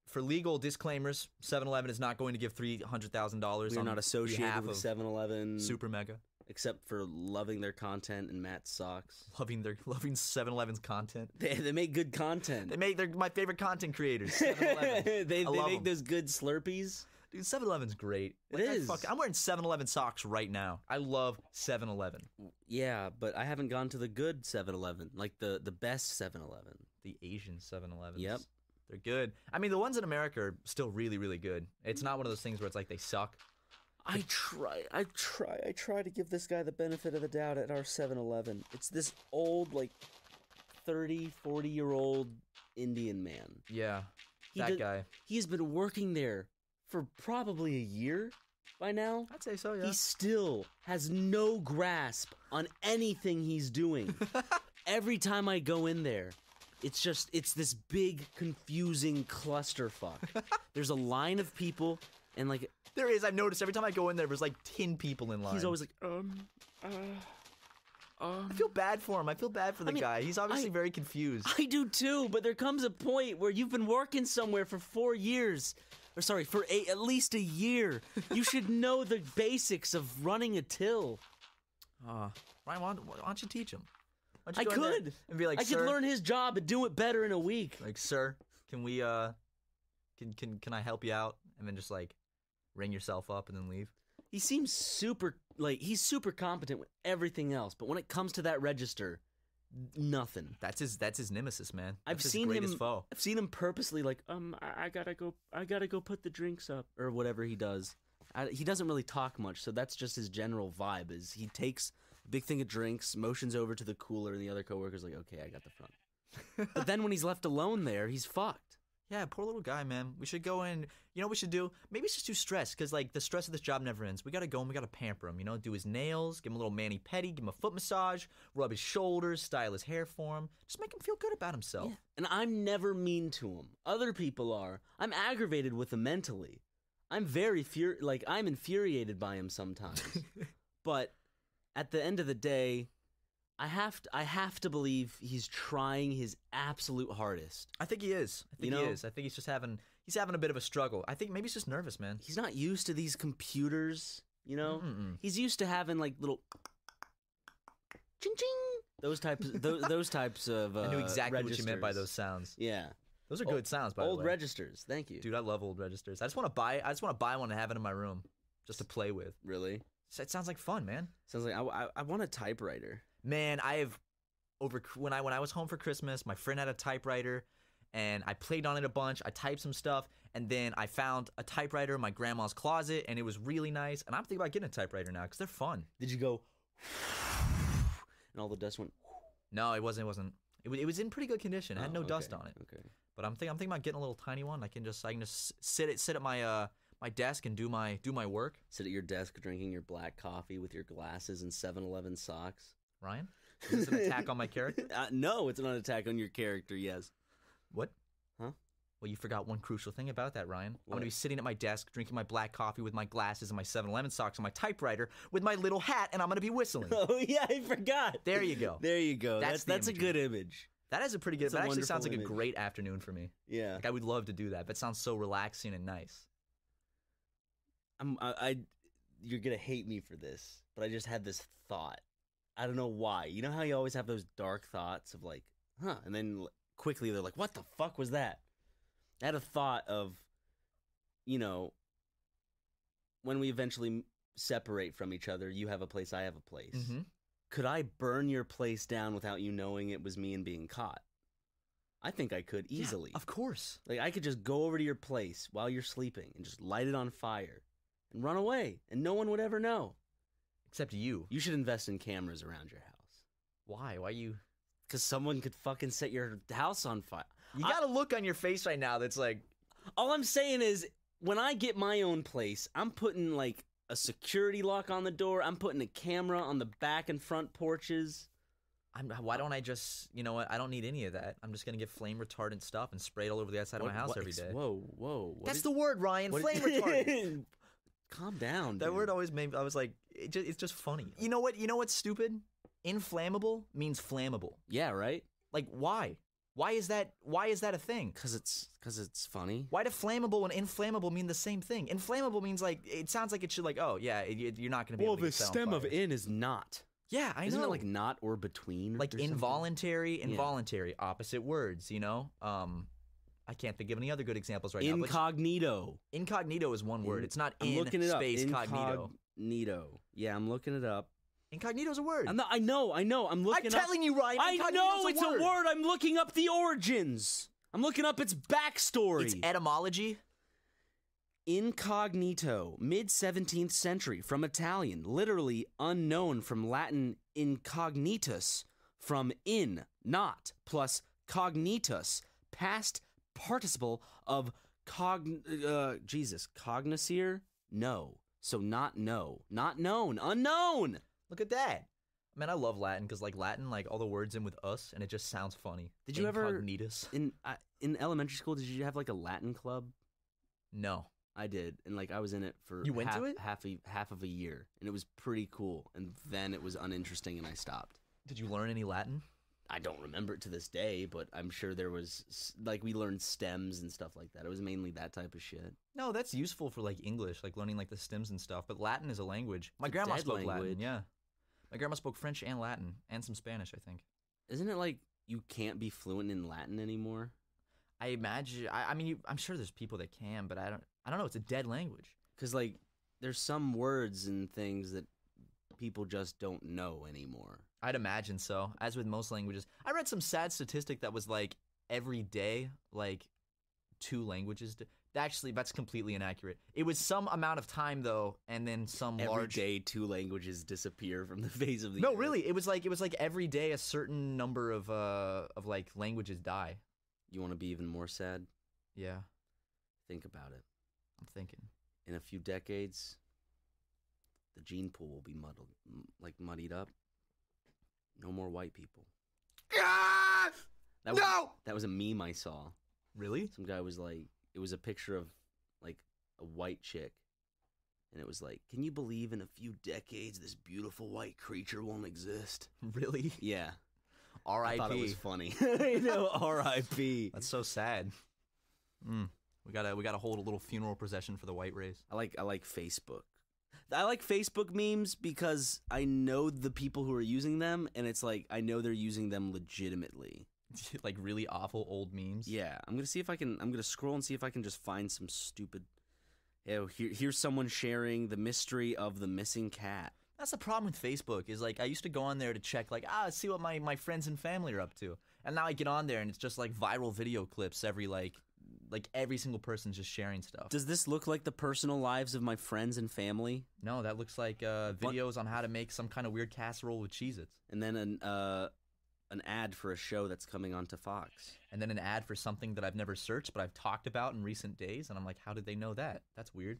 For legal disclaimers, 7-Eleven is not going to give $300,000. We're on not associated behalf with of 7-Eleven. Super Mega. Except for loving their content and Matt's socks. Loving 7-Eleven's content. They make good content. They're my favorite content creators. 7-Eleven. they love make 'em. those good Slurpees. Dude, 7-Eleven's great. It is. I'm wearing 7-Eleven socks right now. I love 7-Eleven. Yeah, but I haven't gone to the good 7-Eleven, like the best 7-Eleven. The Asian 7-Elevens. Yep. They're good. I mean, the ones in America are still really, really good. It's not one of those things where it's like they suck. I try to give this guy the benefit of the doubt at our 7-Eleven. It's this old, like, 30, 40-year-old Indian man. Yeah, that guy. He's been working there for probably a year by now. I'd say so, yeah. He still has no grasp on anything he's doing. Every time I go in there, it's this big, confusing clusterfuck. There's a line of people, and like... There is. I've noticed every time I go in there, there's like 10 people in line. He's always like, I feel bad for him. I feel bad for the guy. He's obviously very confused. I do too, but there comes a point where you've been working somewhere for 4 years. Or sorry, for at least a year. You should know the basics of running a till. Ryan, why don't you teach him? I could. And be like, I could learn his job and do it better in a week. Like, sir, can we, can I help you out? And then just like ring yourself up and then leave. He seems he's super competent with everything else, but when it comes to that register, nothing. That's his nemesis, man. I've seen him purposely like, I gotta go put the drinks up or whatever he does. He doesn't really talk much, so that's just his general vibe. Is he takes a big thing of drinks, motions over to the cooler, and the other coworker's like, okay, I got the front. But then when he's left alone there, he's fucked. Yeah, poor little guy, man. We should go in. You know what we should do? Maybe it's just too stressed, because, like, the stress of this job never ends. We gotta go and we gotta pamper him, you know? Do his nails, give him a little mani-pedi, give him a foot massage, rub his shoulders, style his hair for him. Just make him feel good about himself. Yeah. And I'm never mean to him. Other people are. I'm aggravated with him mentally. I'm very I'm infuriated by him sometimes. But at the end of the day, I have to believe he's trying his absolute hardest. I think he is. I think he is. I think he's having a bit of a struggle. I think maybe he's just nervous, man. He's not used to these computers, you know? Mm-mm. He's used to having like little ching ching. Those types of I knew exactly registers. what you meant by those sounds. Yeah. Those are good sounds, by the way. Old registers. Thank you. Dude, I love old registers. I just want to buy one and have it in my room just to play with. Really? It sounds like fun, man. Sounds like I want a typewriter. Man, when I was home for Christmas, my friend had a typewriter, and I played on it a bunch. I typed some stuff, and then I found a typewriter in my grandma's closet, and it was really nice. And I'm thinking about getting a typewriter now because they're fun. Did you go? And all the dust went? No, it wasn't. It was in pretty good condition. It had no dust on it. Okay. But I'm thinking about getting a little tiny one. I can just sit at my my desk and do my work. Sit at your desk drinking your black coffee with your glasses and 7-Eleven socks. Ryan? Is this an attack on my character? No, it's not an attack on your character, yes. What? Huh? Well, you forgot one crucial thing about that, Ryan. What? I'm going to be sitting at my desk, drinking my black coffee with my glasses and my 7-Eleven socks and my typewriter with my little hat, and I'm going to be whistling. Oh, yeah, I forgot. There you go. There you go. That's a good image. That is a pretty good. That actually sounds like image. A great afternoon for me. Yeah. Like, I would love to do that. That sounds so relaxing and nice. You're going to hate me for this, but I just had this thought. I don't know why. You know how you always have those dark thoughts of like, huh, and then quickly they're like, what the fuck was that? I had a thought of, you know, when we eventually separate from each other, you have a place, I have a place. Mm-hmm. Could I burn your place down without you knowing it was me and being caught? I think I could easily. Yeah, of course. Like, I could just go over to your place while you're sleeping and just light it on fire and run away, and no one would ever know. Except you. You should invest in cameras around your house. Why? Why you? Because someone could fucking set your house on fire. You got a look on your face right now that's like... All I'm saying is, when I get my own place, I'm putting, like, a security lock on the door. I'm putting a camera on the back and front porches. Why don't I just... You know what? I don't need any of that. I'm just going to get flame retardant stuff and spray it all over the outside of my house every day. Whoa. That's the word, Ryan. Flame retardant. Calm down, That word always made... I was like... It's just funny. You know what? You know what's stupid? Inflammable means flammable. Yeah, right? Like, why? Why is that a thing? Because it's funny. Why do flammable and inflammable mean the same thing? Inflammable means, like, it sounds like it should, like, oh, yeah, you're not going to be able to get set on fire. Well, the stem of in is not. Yeah, I know. Isn't it, like, not or between? Like, involuntary, something? involuntary, opposite words, you know? I can't think of any other good examples right now. Incognito. Incognito is one word. It's not I'm looking it space up. cognito. Incognito. Yeah, I'm looking it up. Incognito's a word. I know. I'm looking up. I'm telling you, Ryan. I know it's a word. I'm looking up the origins. I'm looking up its backstory. Its etymology. Incognito, mid-17th century, from Italian, literally unknown, from Latin incognitus, from in, not, plus cognitus, past participle of cognoscere? No. So not know. Not known. Unknown! Look at that. Man, I love Latin because like Latin, like all the words in with us, and it just sounds funny. Did you ever Incognitus. in elementary school? Did you have like a Latin club? No, I did, and like I was in it for You went to it? half of a year, and it was pretty cool. And then it was uninteresting, and I stopped. did you learn any Latin? I don't remember it to this day, but I'm sure there was like we learned stems and stuff like that. It was mainly that type of shit. No, that's useful for like English, like learning like the stems and stuff. But Latin is a language. My It's a grandma dead spoke Latin. language. Yeah, my grandma spoke French and Latin and some Spanish, I think. Isn't it like you can't be fluent in Latin anymore? I imagine. I mean, I'm sure there's people that can, but I don't know. It's a dead language. Because like there's some words and things that people just don't know anymore. I'd imagine so. As with most languages, I read some sad statistic that was like every day, like 2 languages. Actually, that's completely inaccurate. It was some amount of time though, and then some Every large. day 2 languages disappear from the face of the No, earth. really, it was like every day a certain number of like languages die. You want to be even more sad? Yeah, Think about it. I'm thinking. In a few decades, the gene pool will be muddied up. No more white people. That was a meme I saw. Really? Some guy was like, it was a picture of like a white chick, and it was like, can you believe in a few decades this beautiful white creature won't exist? Really? Yeah. I R.I.P. thought it was funny. I know, R.I.P. That's so sad. We gotta hold a little funeral procession for the white race. I like Facebook. I like Facebook memes because I know the people who are using them, and it's like I know they're using them legitimately. Like really awful old memes. Yeah, I'm gonna scroll and see if I can just find some stupid. Here's someone sharing the mystery of the missing cat. That's the problem with Facebook is like I used to go on there to check like see what my friends and family are up to, and now I get on there and it's just like viral video clips every like every single person's just sharing stuff. Does this look like the personal lives of my friends and family? No, that looks like videos on how to make some kind of weird casserole with Cheez-Its. And then an ad for a show that's coming onto Fox. And then an ad for something that I've never searched but I've talked about in recent days, and I'm like, how did they know that? That's weird.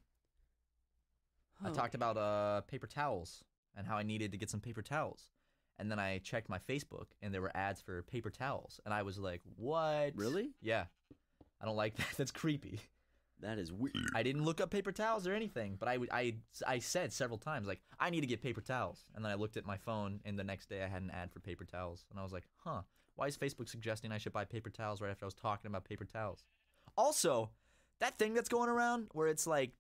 I talked about paper towels and how I needed to get some paper towels. And then I checked my Facebook and there were ads for paper towels, and I was like, what? Really? Yeah. I don't like that. That's creepy. That is weird. I didn't look up paper towels or anything, but I said several times, like, I need to get paper towels. And then I looked at my phone, and the next day I had an ad for paper towels. And I was like, huh, why is Facebook suggesting I should buy paper towels right after I was talking about paper towels? Also, that thing that's going around where it's like,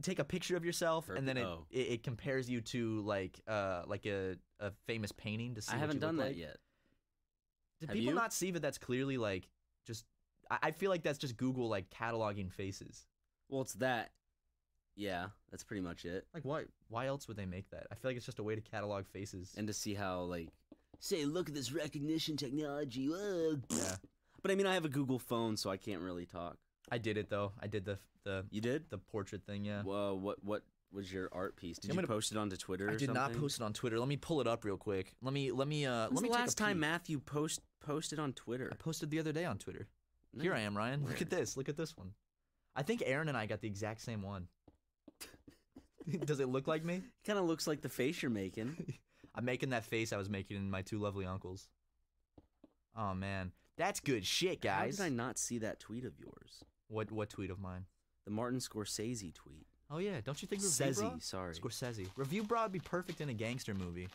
take a picture of yourself, and then it compares you to like a famous painting to see I what haven't you done look that like. yet. Did Have people you? not see that that's clearly like just I feel like that's just Google like cataloging faces. Well, it's that. Yeah, that's pretty much it. Like why else would they make that? I feel like it's just a way to catalog faces. And to see how, like, say, look at this recognition technology. Whoa. Yeah. But I mean, I have a Google phone, so I can't really talk. I did it though. I did the You did? the portrait thing, yeah. Well, what was your art piece? Did I'm you gonna- post it onto Twitter? I or did not something? post it on Twitter. Let me pull it up real quick. Let me When's let me the take last a time peek. Matthew posted on Twitter? I posted the other day on Twitter. Here I am, Ryan. Look at this. Look at this one. I think Aaron and I got the exact same one. Does it look like me? Kind of looks like the face you're making. I'm making that face I was making in My Two Lovely Uncles. Oh man, that's good shit, guys. How did I not see that tweet of yours? What tweet of mine? The Martin Scorsese tweet. Oh yeah, don't you think Review Bra? Sorry. Scorsese. Review Bra would be perfect in a gangster movie,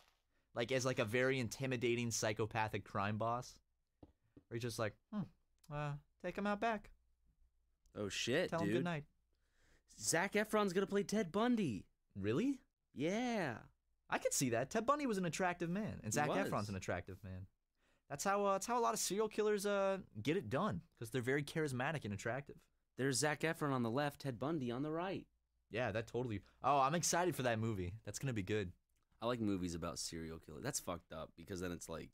like as like a very intimidating psychopathic crime boss, where he's just like, take him out back, Oh shit, tell dude. him good night. Zac Efron's gonna play Ted Bundy. Really? Yeah. I could see that. Ted Bundy was an attractive man, and Zac was. Efron's an attractive man. That's how a lot of serial killers get it done, because they're very charismatic and attractive. There's Zac Efron on the left, Ted Bundy on the right. Yeah, that totally. Oh, I'm excited for that movie. That's gonna be good. I like movies about serial killers. That's fucked up because then it's like,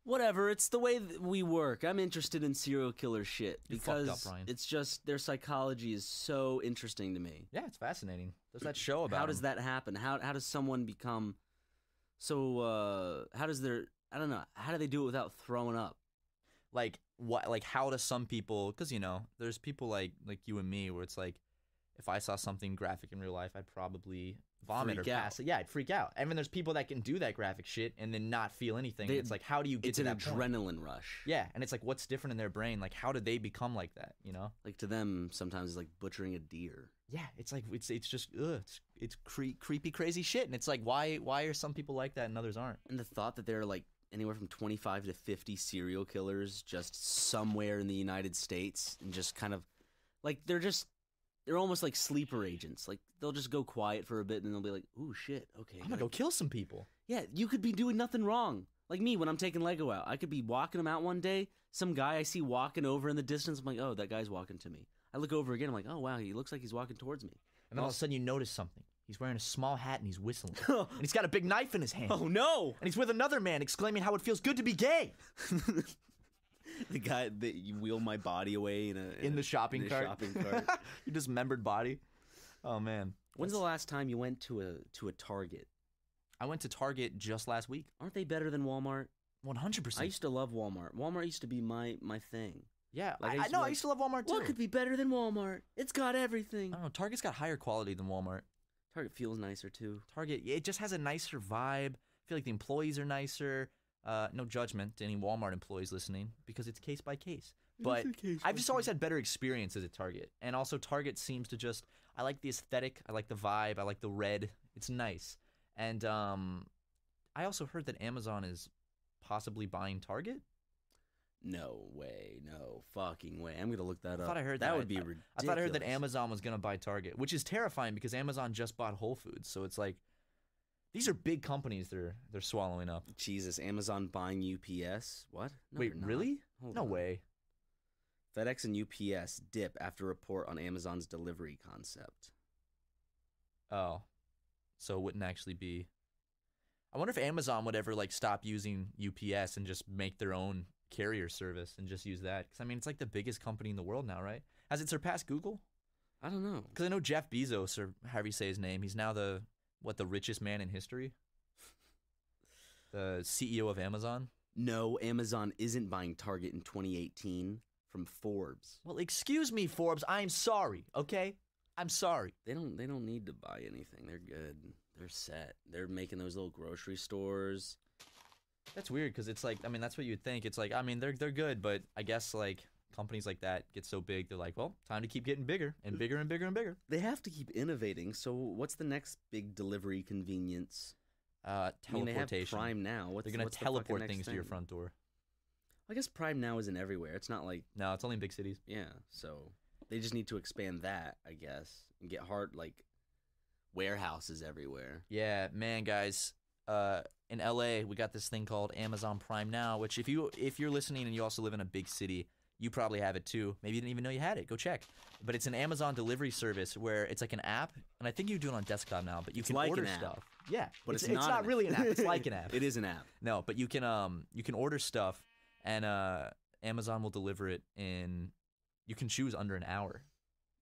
Whatever, it's the way that we work. I'm interested in serial killer shit You fucked because up, Ryan. it's just their psychology is so interesting to me. Yeah, it's fascinating. There's that show about How does them. that happen? How does someone become so how does their I don't know, how do they do it without throwing up? Like what? Like how do some people? Because there's people like you and me where it's like, if I saw something graphic in real life, I'd probably vomit Freak or out. pass it. Yeah, I'd freak out. And then there's people that can do that graphic shit and then not feel anything. It's like, how do you get It's to an that point? adrenaline rush. Yeah, and it's like, what's different in their brain? Like, how did they become like that? Like to them, sometimes it's like butchering a deer. Yeah, it's like it's just it's creepy, crazy shit. And it's like, why are some people like that and others aren't? And the thought that there are like anywhere from 25 to 50 serial killers just somewhere in the United States and just kind of like they're almost like sleeper agents. Like they'll just go quiet for a bit and they'll be like, "Ooh, shit, okay, I'm gonna go kill some people." Yeah, you could be doing nothing wrong. Like me when I'm taking Lego out, I could be walking them out one day. Some guy I see walking over in the distance, I'm like, "Oh, that guy's walking to me." I look over again, I'm like, "Oh wow, he looks like he's walking towards me." And then all of a sudden you notice something. He's wearing a small hat and he's whistling. And he's got a big knife in his hand. Oh no! And he's with another man exclaiming how it feels good to be gay. The guy that you wheel my body away In the shopping cart. Shopping cart. Your dismembered body. Oh man. When's the last time you went to a Target? I went to Target just last week. Aren't they better than Walmart? 100%. I used to love Walmart. Walmart used to be my thing. Yeah, Like, I used to love Walmart too. What could be better than Walmart? It's got everything. I don't know. Target's got higher quality than Walmart. Target feels nicer too. Target, it just has a nicer vibe. I feel like the employees are nicer. No judgment to any Walmart employees listening because it's case by case. But I've just always had better experiences at Target. And also Target seems to just, I like the aesthetic, I like the vibe, I like the red. It's nice. And I also heard that Amazon is possibly buying Target. No way, no fucking way. I'm gonna look that up. I thought I heard that that. would be ridiculous. I thought I heard that Amazon was going to buy Target, which is terrifying because Amazon just bought Whole Foods. So it's like, these are big companies they're swallowing up. Jesus, Amazon buying UPS? What? No, Wait, they're not. really? Hold No on. way. FedEx and UPS dip after report on Amazon's delivery concept. Oh, so it wouldn't actually be. I wonder if Amazon would ever like stop using UPS and just make their own carrier service and just use that. Because I mean, it's like the biggest company in the world now, right? Has it surpassed Google? I don't know. Because I know Jeff Bezos, or however you say his name, he's now the richest man in history. The CEO of Amazon. No, Amazon isn't buying Target in 2018 from Forbes. Well, excuse me, Forbes. I'm sorry. Okay, I'm sorry. They don't need to buy anything. They're good. They're set. They're making those little grocery stores. That's weird because it's like, I mean, that's what you'd think. It's like, I mean, they're good, but I guess like companies like that get so big, they're like, well, time to keep getting bigger and bigger and bigger and bigger. They have to keep innovating. So what's the next big delivery convenience? Teleportation. I mean, they have Prime now. They're gonna what's the teleport fucking next things to your thing? front door. I guess Prime now isn't everywhere. It's not like, No, it's only in big cities. yeah. So they just need to expand that, I guess, and get like warehouses everywhere. Yeah, man, guys. In LA, we got this thing called Amazon Prime Now, which if you're listening and you also live in a big city, you probably have it too. Maybe you didn't even know you had it. Go check. But it's an Amazon delivery service where it's like an app, and I think you do it on desktop now. But you can like order an app. stuff. Yeah, But it's it's not not an really app. an app. It's like an app. It is an app. No, but you can order stuff, and Amazon will deliver it in. You can choose under an hour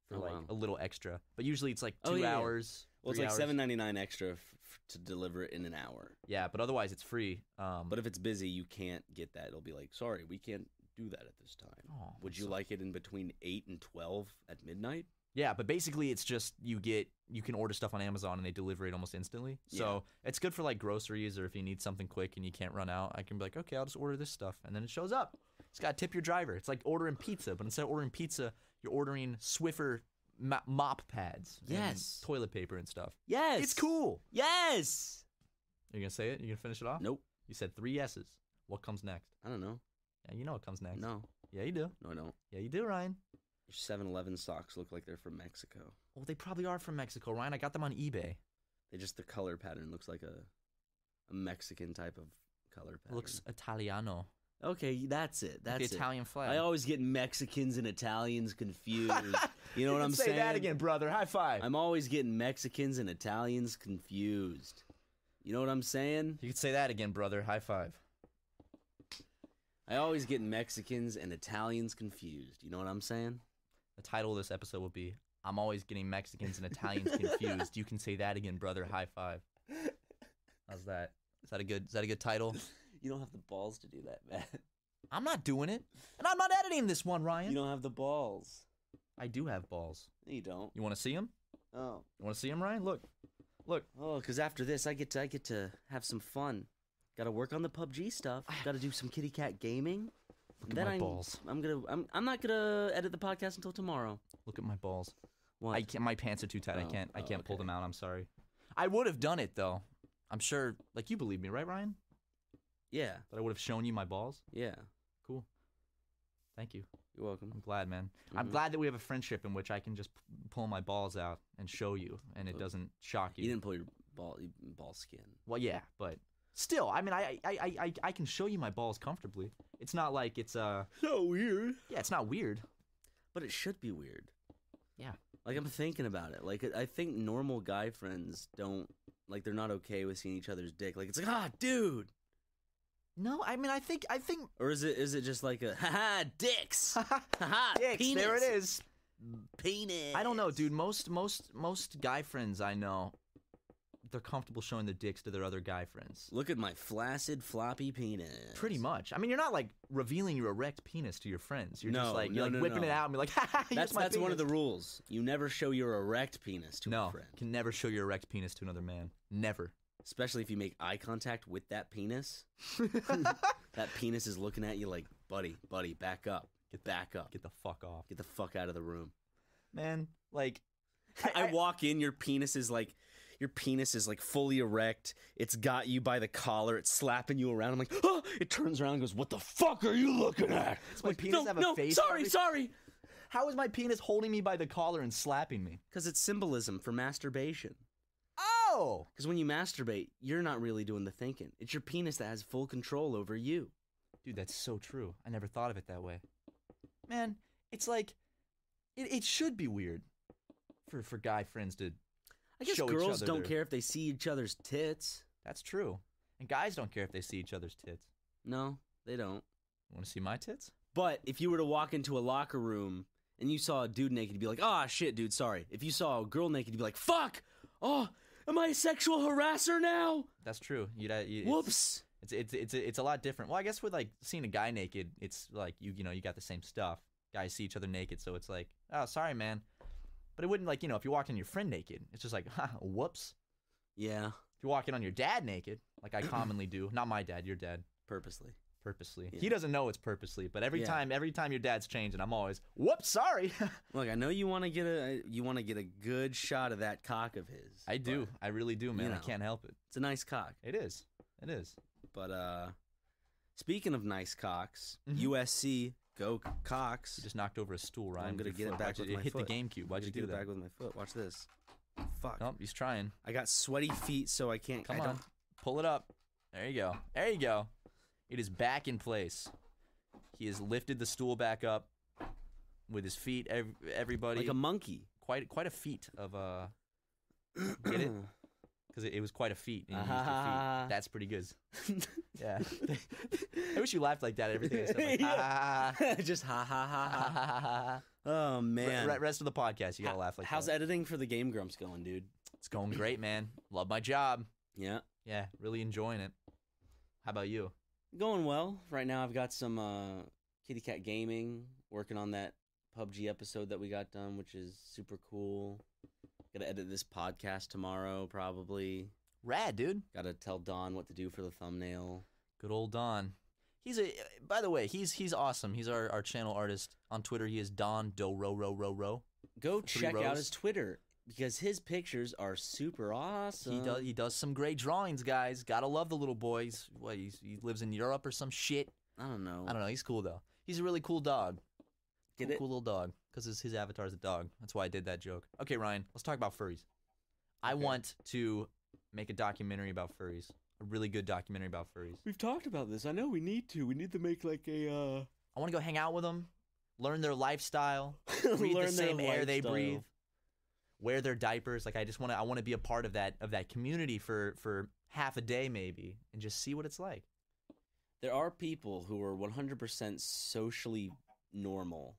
for Oh, like wow. a little extra. But usually it's like Oh, 2 yeah, yeah. hours. Well, it's 3 like hours. $7.99 extra to deliver it in an hour. Yeah, but otherwise it's free. But if it's busy, you can't get that. It'll be like, sorry, we can't do that at this time. Oh, Would you so- like it in between 8 and 12 at midnight? Yeah, but basically it's just you can order stuff on Amazon and they deliver it almost instantly. So it's good for like groceries or if you need something quick and you can't run out. I can be like, okay, I'll just order this stuff, and then it shows up. It's got to tip your driver. It's like ordering pizza, but instead of ordering pizza, you're ordering Swiffer mop pads, and Yes. toilet paper and stuff. Yes. It's cool. Yes. Are you gonna say it? You gonna finish it off? Nope. You said 3 yeses. What comes next? I don't know. Yeah, you know what comes next. No. Yeah, you do. No, I don't. Yeah, you do, Ryan. Your 7-Eleven socks look like they're from Mexico. Well, they probably are from Mexico, Ryan. I got them on eBay. The color pattern looks like a Mexican type of color It pattern. looks Italiano. Okay, that's it. That's the it. Italian flag. I always get Mexicans and Italians confused. You know what I'm say saying? Say that again, brother. High five. I'm always getting Mexicans and Italians confused. You know what I'm saying? You could say that again, brother. High five. I always get Mexicans and Italians confused. You know what I'm saying? The title of this episode will be, I'm always getting Mexicans and Italians confused. You can say that again, brother. High five. How's that? Is that a good title? You don't have the balls to do that, man. I'm not doing it. And I'm not editing this one, Ryan. You don't have the balls. I do have balls. No, you don't. You want to see them? Oh. You want to see them, Ryan? Look. Oh, because after this, I get to have some fun. Got to work on the PUBG stuff. Got to do some kitty cat gaming. Look at my balls. I'm not gonna edit the podcast until tomorrow. Look at my balls. What? My pants are too tight. Oh, I can't pull okay. them out. I'm sorry. I would have done it though. I'm sure. Like you believe me, right, Ryan? Yeah. That I would have shown you my balls. Yeah. Cool. Thank you. You're welcome. I'm glad, man. I'm glad that we have a friendship in which I can just pull my balls out and show you, and it doesn't shock you. You didn't pull your ball skin. Well, yeah, but still, I mean, I can show you my balls comfortably. It's not like it's So weird. Yeah, it's not weird. But it should be weird. Yeah. Like, I'm thinking about it. Like, I think normal guy friends don't, like, they're not okay with seeing each other's dick. Like, it's like, dude. No, I mean, I think. Or is it just like a, haha, dicks. Haha, Dicks, penis. there it is. Penis. I don't know, dude. Most guy friends I know, they're comfortable showing their dicks to their other guy friends. Look at my flaccid, floppy penis. Pretty much. I mean, you're not like revealing your erect penis to your friends. You're just like no, whipping it out and be like, ha, That's my one of penis. the rules. You never show your erect penis to a friend. You can never show your erect penis to another man. Never. Especially if you make eye contact with that penis. That penis is looking at you like, buddy, back up. Back up. Get the fuck off. Get the fuck out of the room. Man, like... I walk in, your penis is like fully erect. It's got you by the collar. It's slapping you around. I'm like, oh! It turns around and goes, what the fuck are you looking at? Does my penis have a face? Sorry. How is my penis holding me by the collar and slapping me? Because it's symbolism for masturbation. Oh! Because when you masturbate, you're not really doing the thinking. It's your penis that has full control over you. Dude, that's so true. I never thought of it that way. Man, it's like, it should be weird for guy friends to I guess show each girls other don't their- care if they see each other's tits. That's true. And guys don't care if they see each other's tits. No, they don't. Want to see my tits? But if you were to walk into a locker room and you saw a dude naked, you'd be like, oh, shit, dude, sorry. If you saw a girl naked, you'd be like, fuck! Oh, am I a sexual harasser now? That's true. Whoops! It's a lot different. Well, I guess with like seeing a guy naked, it's like you got the same stuff. Guys see each other naked, so it's like, oh, sorry, man. But it wouldn't like if you walked in your friend naked, it's just like, whoops. Yeah. If you're walking on your dad naked, like I commonly do, not my dad, your dad, Purposely. Yeah. Yeah. He doesn't know it's purposely, but every Yeah. time your dad's changing, I'm always, whoops, sorry. Look, I know you want to get a good shot of that cock of his. I do. I really do, man. you I know. can't help it. It's a nice cock. It is. But speaking of nice cocks, Mhm. USC go Cox. You just knocked over a stool, Ryan. I'm gonna with get your it foot. back with It my hit foot. the GameCube. Why'd you get do it that? back with my foot? Watch this. Fuck. Oh, he's trying. I got sweaty feet, so I can't. Come on. Pull it up. There you go. It is back in place. He has lifted the stool back up with his feet. Everybody, Like a monkey. quite a feat of get it? Because it was quite a feat. And you used your Ah. feet. That's pretty good. Yeah. I wish you laughed like that at everything I said. Like, Yeah. Just ha ha ha ha. ha. Oh man. Rest of the podcast, you gotta laugh like How's that. editing for the Game Grumps going, dude? It's going great, man. Love my job. Yeah. Yeah, really enjoying it. How about you? Going well. Right now I've got some kitty cat gaming, working on that PUBG episode that we got done, which is super cool. Gotta edit this podcast tomorrow, probably. Rad, dude. Gotta tell Don what to do for the thumbnail. Good old Don. By the way, he's awesome. He's our channel artist. On Twitter, he is Don Do Ro Ro Ro Ro. Go Three check out rows. his Twitter because his pictures are super awesome. He does some great drawings, guys. Gotta love the little boy. He lives in Europe or some shit. I don't know. I don't know. He's cool though. He's a really cool dog. Get it? Cool little dog. Because his avatar is a dog. That's why I did that joke. Okay, Ryan, let's talk about furries. I Okay. want to make a documentary about furries. A really good documentary about furries. We've talked about this. I know we need to. We need to make like a I want to go hang out with them, learn their lifestyle, breathe learn the their same air they lifestyle. breathe, wear their diapers. Like I want to be a part of that community for half a day maybe, and just see what it's like. There are people who are 100% socially normal.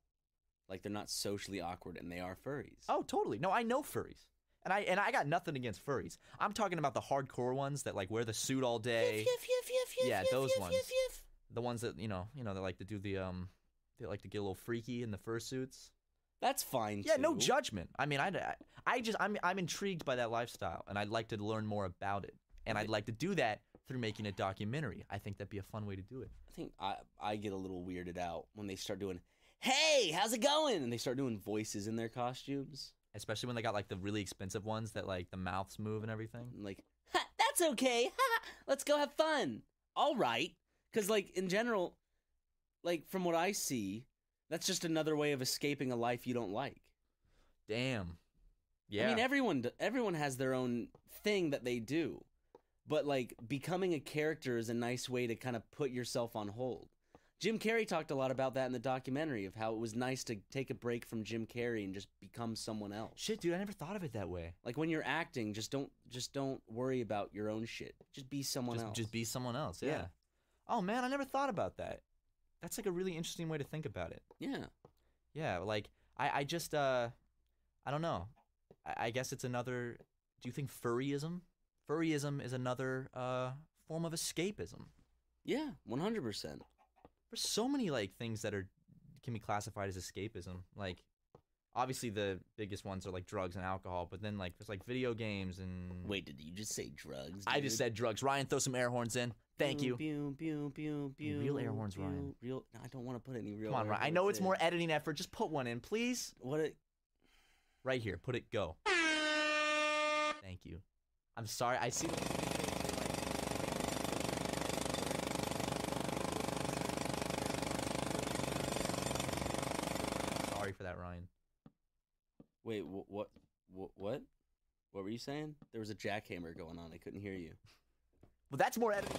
Like, they're not socially awkward, and they are furries. Oh, totally. No, I know furries. And I got nothing against furries. I'm talking about the hardcore ones that, like, wear the suit all day. Yeah, those ones. The ones that, you know, they like to do the, they like to get a little freaky in the fursuits. That's fine, Yeah, too. no judgment. I mean, I'm intrigued by that lifestyle, and I'd like to learn more about it. And I'd like to do that through making a documentary. I think that'd be a fun way to do it. I think I get a little weirded out when they start doing, hey, how's it going? And they start doing voices in their costumes. Especially when they got, like, the really expensive ones that, like, the mouths move and everything. Like, ha, that's okay. Ha, let's go have fun. All right. Because, like, in general, like, from what I see, that's just another way of escaping a life you don't like. Damn. Yeah. I mean, everyone has their own thing that they do. But, like, becoming a character is a nice way to kind of put yourself on hold. Jim Carrey talked a lot about that in the documentary, of how it was nice to take a break from Jim Carrey and just become someone else. Shit, dude, I never thought of it that way. Like, when you're acting, just don't worry about your own shit. Just be someone else. Just be someone else, yeah. Yeah. Oh, man, I never thought about that. That's, like, a really interesting way to think about it. Yeah. Yeah, like, I just, I don't know. I guess it's another, do you think furryism? Furryism is another form of escapism. Yeah, 100%. There's so many, like, things that can be classified as escapism. Like, obviously the biggest ones are, like, drugs and alcohol, but then, like, there's, like, video games and... Wait, did you just say drugs, dude? I just said drugs. Ryan, throw some air horns in. Thank you. Pew, pew, pew, pew, Real air horns, pew, Ryan. Real. No, I don't want to put any real Come on, air Ryan. I horns know it's in. more editing effort. Just put one in, please. Right here. Put it, go. Thank you. I'm sorry. I see... Sorry for that, Ryan. Wait, what? What were you saying? There was a jackhammer going on. I couldn't hear you. Well, that's more editing.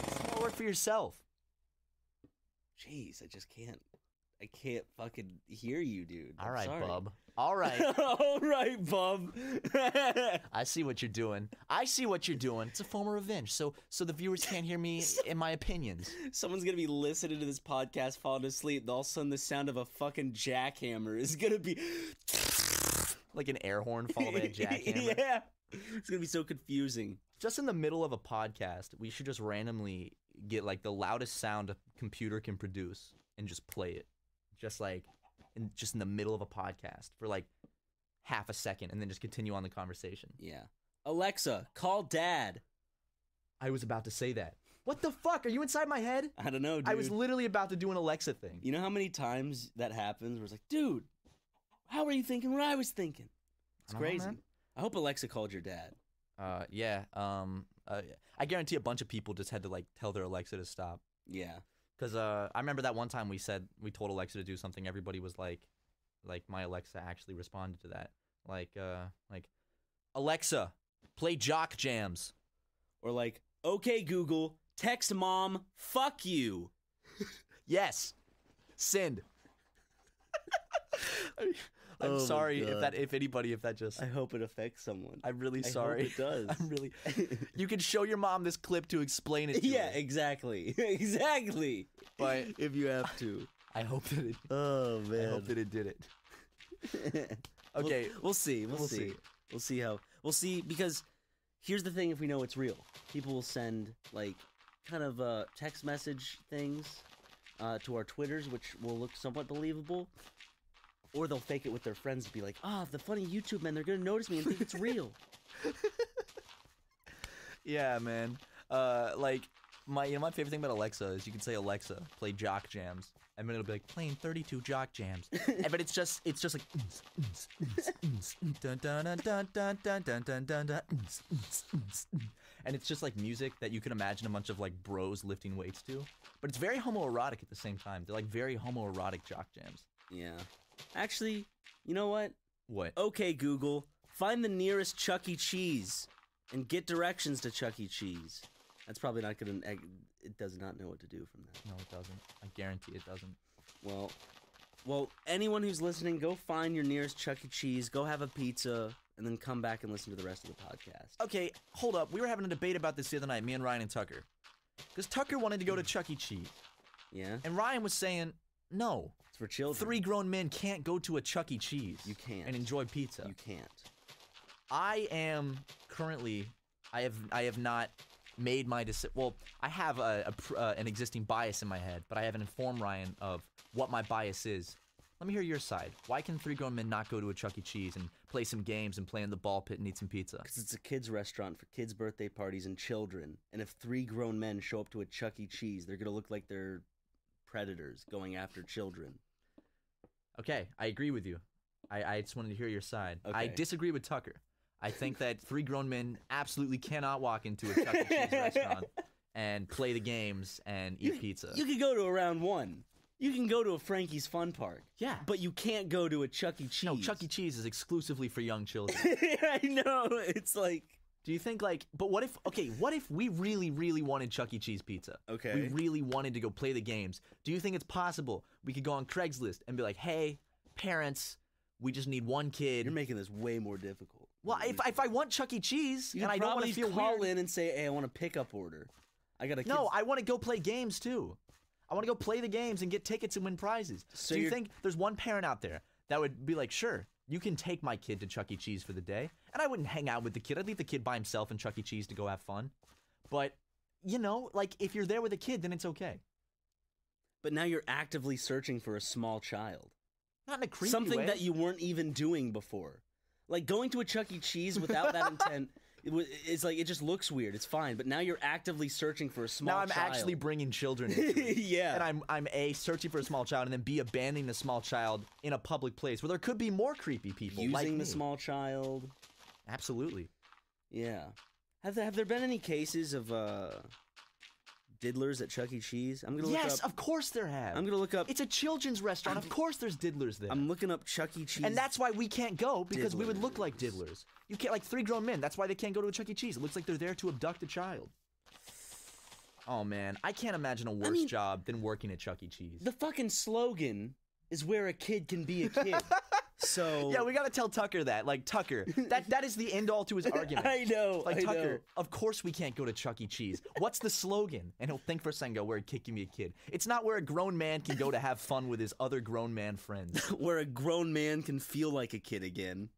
It's more work for yourself. Jeez, I can't fucking hear you, dude. All I'm right, sorry. bub. All right. All right, bub. I see what you're doing. It's a form of revenge. So the viewers can't hear me in my opinions. Someone's gonna be listening to this podcast, falling asleep, and all of a sudden the sound of a fucking jackhammer is gonna be Like an air horn followed by a jackhammer. Yeah. It's gonna be so confusing. Just in the middle of a podcast, we should just randomly get, like, the loudest sound a computer can produce and just play it. Just in the middle of a podcast for, like, half a second, and then just continue on the conversation. Yeah. Alexa, call Dad. I was about to say that. What the fuck? Are you inside my head? I don't know, dude. I was literally about to do an Alexa thing. You know how many times that happens where it's like, dude, how are you thinking what I was thinking? It's crazy. Man. I hope Alexa called your dad. Yeah. I guarantee a bunch of people just had to, like, tell their Alexa to stop. Yeah. Because I remember that one time we told Alexa to do something. Everybody was like my Alexa actually responded to that. Like Alexa, play Jock Jams. Or like, okay, Google, text mom, fuck you. Yes. Send. I'm sorry if that just. I hope it affects someone. I'm really sorry. I hope it does. I'm really. You can show your mom this clip to explain it to Yeah, her. Exactly. Exactly. But if you have to. I hope that it. Oh man. I hope that it did it. Okay, We'll see. We'll see because here's the thing: if we know it's real, people will send like kind of text message things to our Twitters, which will look somewhat believable. Or they'll fake it with their friends and be like, the funny YouTube men, they're going to notice me and think it's real. Yeah, man. Like, my favorite thing about Alexa is you can say, Alexa, play Jock Jams. And then it'll be like, playing 32 Jock Jams. But it's just like, and it's just like music that you can imagine a bunch of, like, bros lifting weights to. But it's very homoerotic at the same time. They're, like, very homoerotic Jock Jams. Yeah. Actually, you know what? What? Okay, Google, find the nearest Chuck E. Cheese and get directions to Chuck E. Cheese. That's probably not going to... It does not know what to do from that. No, it doesn't. I guarantee it doesn't. Well, anyone who's listening, go find your nearest Chuck E. Cheese. Go have a pizza. and then come back and listen to the rest of the podcast. Okay, hold up. We were having a debate about this the other night, me and Ryan and Tucker. Because Tucker wanted to go to Chuck E. Cheese. Yeah? And Ryan was saying, no. It's for children. 3 grown men can't go to a Chuck E. Cheese. You can't. And enjoy pizza. You can't. I am currently, I have not made my decision. Well, I have an existing bias in my head, but I haven't informed Ryan of what my bias is. Let me hear your side. Why can 3 grown men not go to a Chuck E. Cheese and play some games and play in the ball pit and eat some pizza? Because it's a kids' restaurant for kids' birthday parties and children. And if 3 grown men show up to a Chuck E. Cheese, they're going to look like they're predators going after children. Okay, I agree with you. I just wanted to hear your side. Okay. I disagree with Tucker. I think that 3 grown men absolutely cannot walk into a Chuck E. Cheese restaurant and play the games and eat pizza. You could go to a round 1. You can go to a Frankie's Fun Park. Yeah. But you can't go to a Chuck E. Cheese. No, Chuck E. Cheese is exclusively for young children. I know. It's like... Do you think, like... But what if we really, really wanted Chuck E. Cheese pizza? Okay. We really wanted to go play the games. Do you think it's possible we could go on Craigslist and be like, hey, parents, we just need 1 kid. You're making this way more difficult. Well, if I want Chuck E. Cheese and I don't want to feel call weird... in and say, hey, I want a pickup order. I got a No, I want to go play games, too. I want to go play the games and get tickets and win prizes. So do you think there's one parent out there that would be like, sure, you can take my kid to Chuck E. Cheese for the day, and I wouldn't hang out with the kid. I'd leave the kid by himself in Chuck E. Cheese to go have fun. But, you know, like, if you're there with a kid, then it's okay. But now you're actively searching for a small child. Not in a creepy Something way. that you weren't even doing before. Like, going to a Chuck E. Cheese without that intent... It's like, it just looks weird. It's fine. But now you're actively searching for a small child. Now I'm actually bringing children into it. Yeah. And I'm A, searching for a small child, and then B, abandoning the small child in a public place where there could be more creepy people like Using me. the small child. Absolutely. Yeah. Have there been any cases of diddlers at Chuck E. Cheese? I'm gonna look up. Yes, of course there have. I'm gonna look up. It's a children's restaurant. Of course there's diddlers there. I'm looking up Chuck E. Cheese. And that's why we can't go, because we would look like diddlers. You can't, like 3 grown men. That's why they can't go to a Chuck E. Cheese. It looks like they're there to abduct a child. Oh, man. I can't imagine a worse job than working at Chuck E. Cheese. The fucking slogan is where a kid can be a kid. So yeah, we gotta tell Tucker that. Like, Tucker, that is the end-all to his argument. I know. Like, I Tucker, know. of course we can't go to Chuck E. Cheese. What's the slogan? And he'll think for a second, go, where a kid can be a kid. It's not where a grown man can go to have fun with his other grown man friends. Where a grown man can feel like a kid again.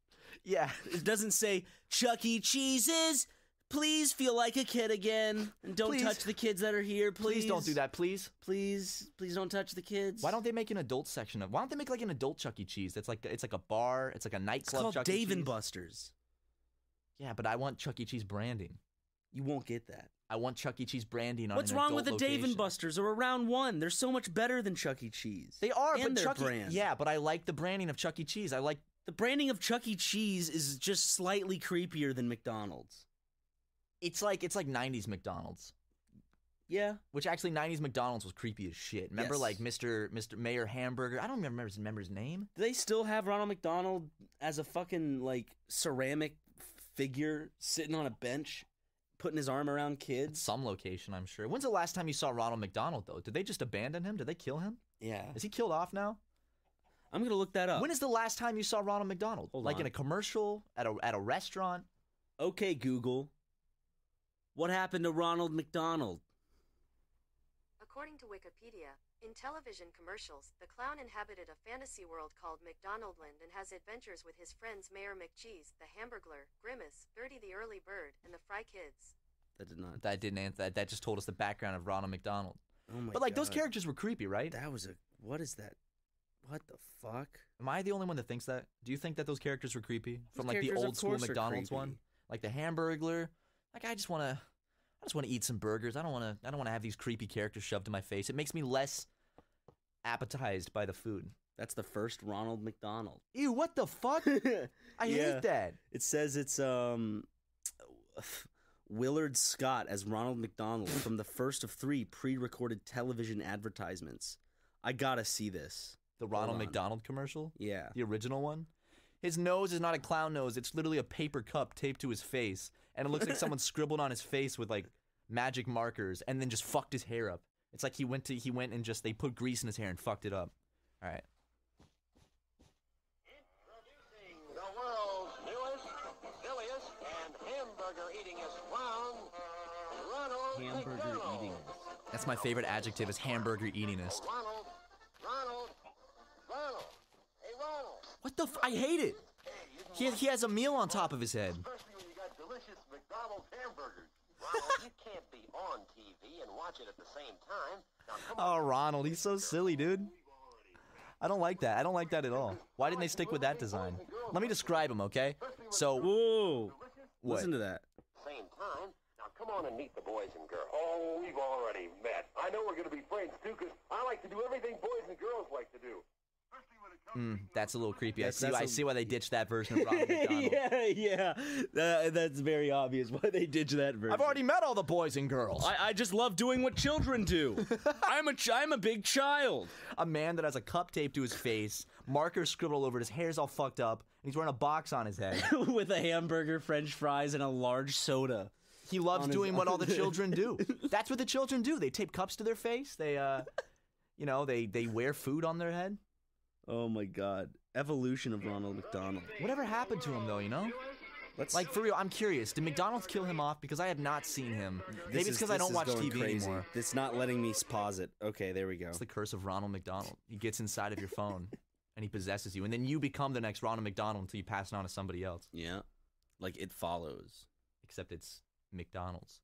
Yeah. It doesn't say, Chuck E. Cheese's, please feel like a kid again. And don't touch the kids that are here, please. Please don't do that, please. Please don't touch the kids. Why don't they make an adult section of? Why don't they make like an adult Chuck E. Cheese? It's like a bar. It's like a nightclub. It's called Chuck E. Dave Cheese. and Buster's. Yeah, but I want Chuck E. Cheese branding. You won't get that. I want Chuck E. Cheese branding on What's an wrong adult with a Dave and location. Buster's or a Round One? They're so much better than Chuck E. Cheese. They are, and but their Chuck brand. Yeah, but I like the branding of Chuck E. Cheese. I like the branding of Chuck E. Cheese is just slightly creepier than McDonald's. It's like 90s McDonald's. Yeah. Which actually 90s McDonald's was creepy as shit. Remember Yes. like Mr. Mayor Hamburger? I don't remember his name. Do they still have Ronald McDonald as a fucking like ceramic figure sitting on a bench putting his arm around kids? Some location, I'm sure. When's the last time you saw Ronald McDonald though? Did they just abandon him? Did they kill him? Yeah. Is he killed off now? I'm going to look that up. When is the last time you saw Ronald McDonald? Hold like on. in a commercial, at a restaurant? Okay, Google. What happened to Ronald McDonald? According to Wikipedia, in television commercials, the clown inhabited a fantasy world called McDonaldland and has adventures with his friends Mayor McCheese, the Hamburglar, Grimace, Bertie the Early Bird, and the Fry Kids. That did not. That didn't answer. That just told us the background of Ronald McDonald. Oh my But like those God. characters were creepy, right? That was a. What is that? What the fuck? Am I the only one that thinks that? Do you think that those characters were creepy from like the characters, of old school course, are McDonald's creepy. one, like the Hamburglar? Like I just want to eat some burgers. I don't want to have these creepy characters shoved in my face. It makes me less appetized by the food. That's the first Ronald McDonald. Ew, what the fuck? I Yeah. hate that. It says it's Willard Scott as Ronald McDonald from the first of 3 pre-recorded television advertisements. I gotta see this. The Ronald on. McDonald commercial? Yeah. The original one? His nose is not a clown nose. It's literally a paper cup taped to his face. And it looks like someone scribbled on his face with like magic markers and then just fucked his hair up. It's like he went and just, they put grease in his hair and fucked it up. All right. Introducing the world's newest Hamburger eatingness. That's my favorite adjective is hamburger eatingness. Ronald, Ronald, Ronald. Hey, Ronald. What the I hate it. He has a meal on top of his head. Especially when you got delicious McDonald's hamburgers. Ronald, you can't be on TV and watch it at the same time. Now, come on. Oh, Ronald, he's so silly, dude. I don't like that. I don't like that at all. Why didn't they stick with that design? Let me describe him, okay? So, Whoa! what? Listen to that. Same time. Now, come on and meet the boys and girls. Oh, we've already met. I know we're going to be friends, too, because I like to do everything boys and girls like to do. That's a little creepy. I That's see why they ditched that version of Ronald McDonald. yeah. That's very obvious why they ditched that version. I've already met all the boys and girls. I just love doing what children do. I'm a big child. A man that has a cup taped to his face, markers scribbled all over it, his hair's all fucked up, and he's wearing a box on his head. With a hamburger, french fries, and a large soda. He loves doing what all the children do. That's what the children do. They tape cups to their face. They, they wear food on their head. Oh my God. Evolution of Ronald McDonald. Whatever happened to him, though, you know? Like, for real, I'm curious. Did McDonald's kill him off? Because I have not seen him. Maybe it's because I don't watch TV anymore. It's not letting me pause it. Okay, there we go. It's the curse of Ronald McDonald. He gets inside of your phone, and he possesses you. And then you become the next Ronald McDonald until you pass it on to somebody else. Yeah. Like, it follows. Except it's McDonald's.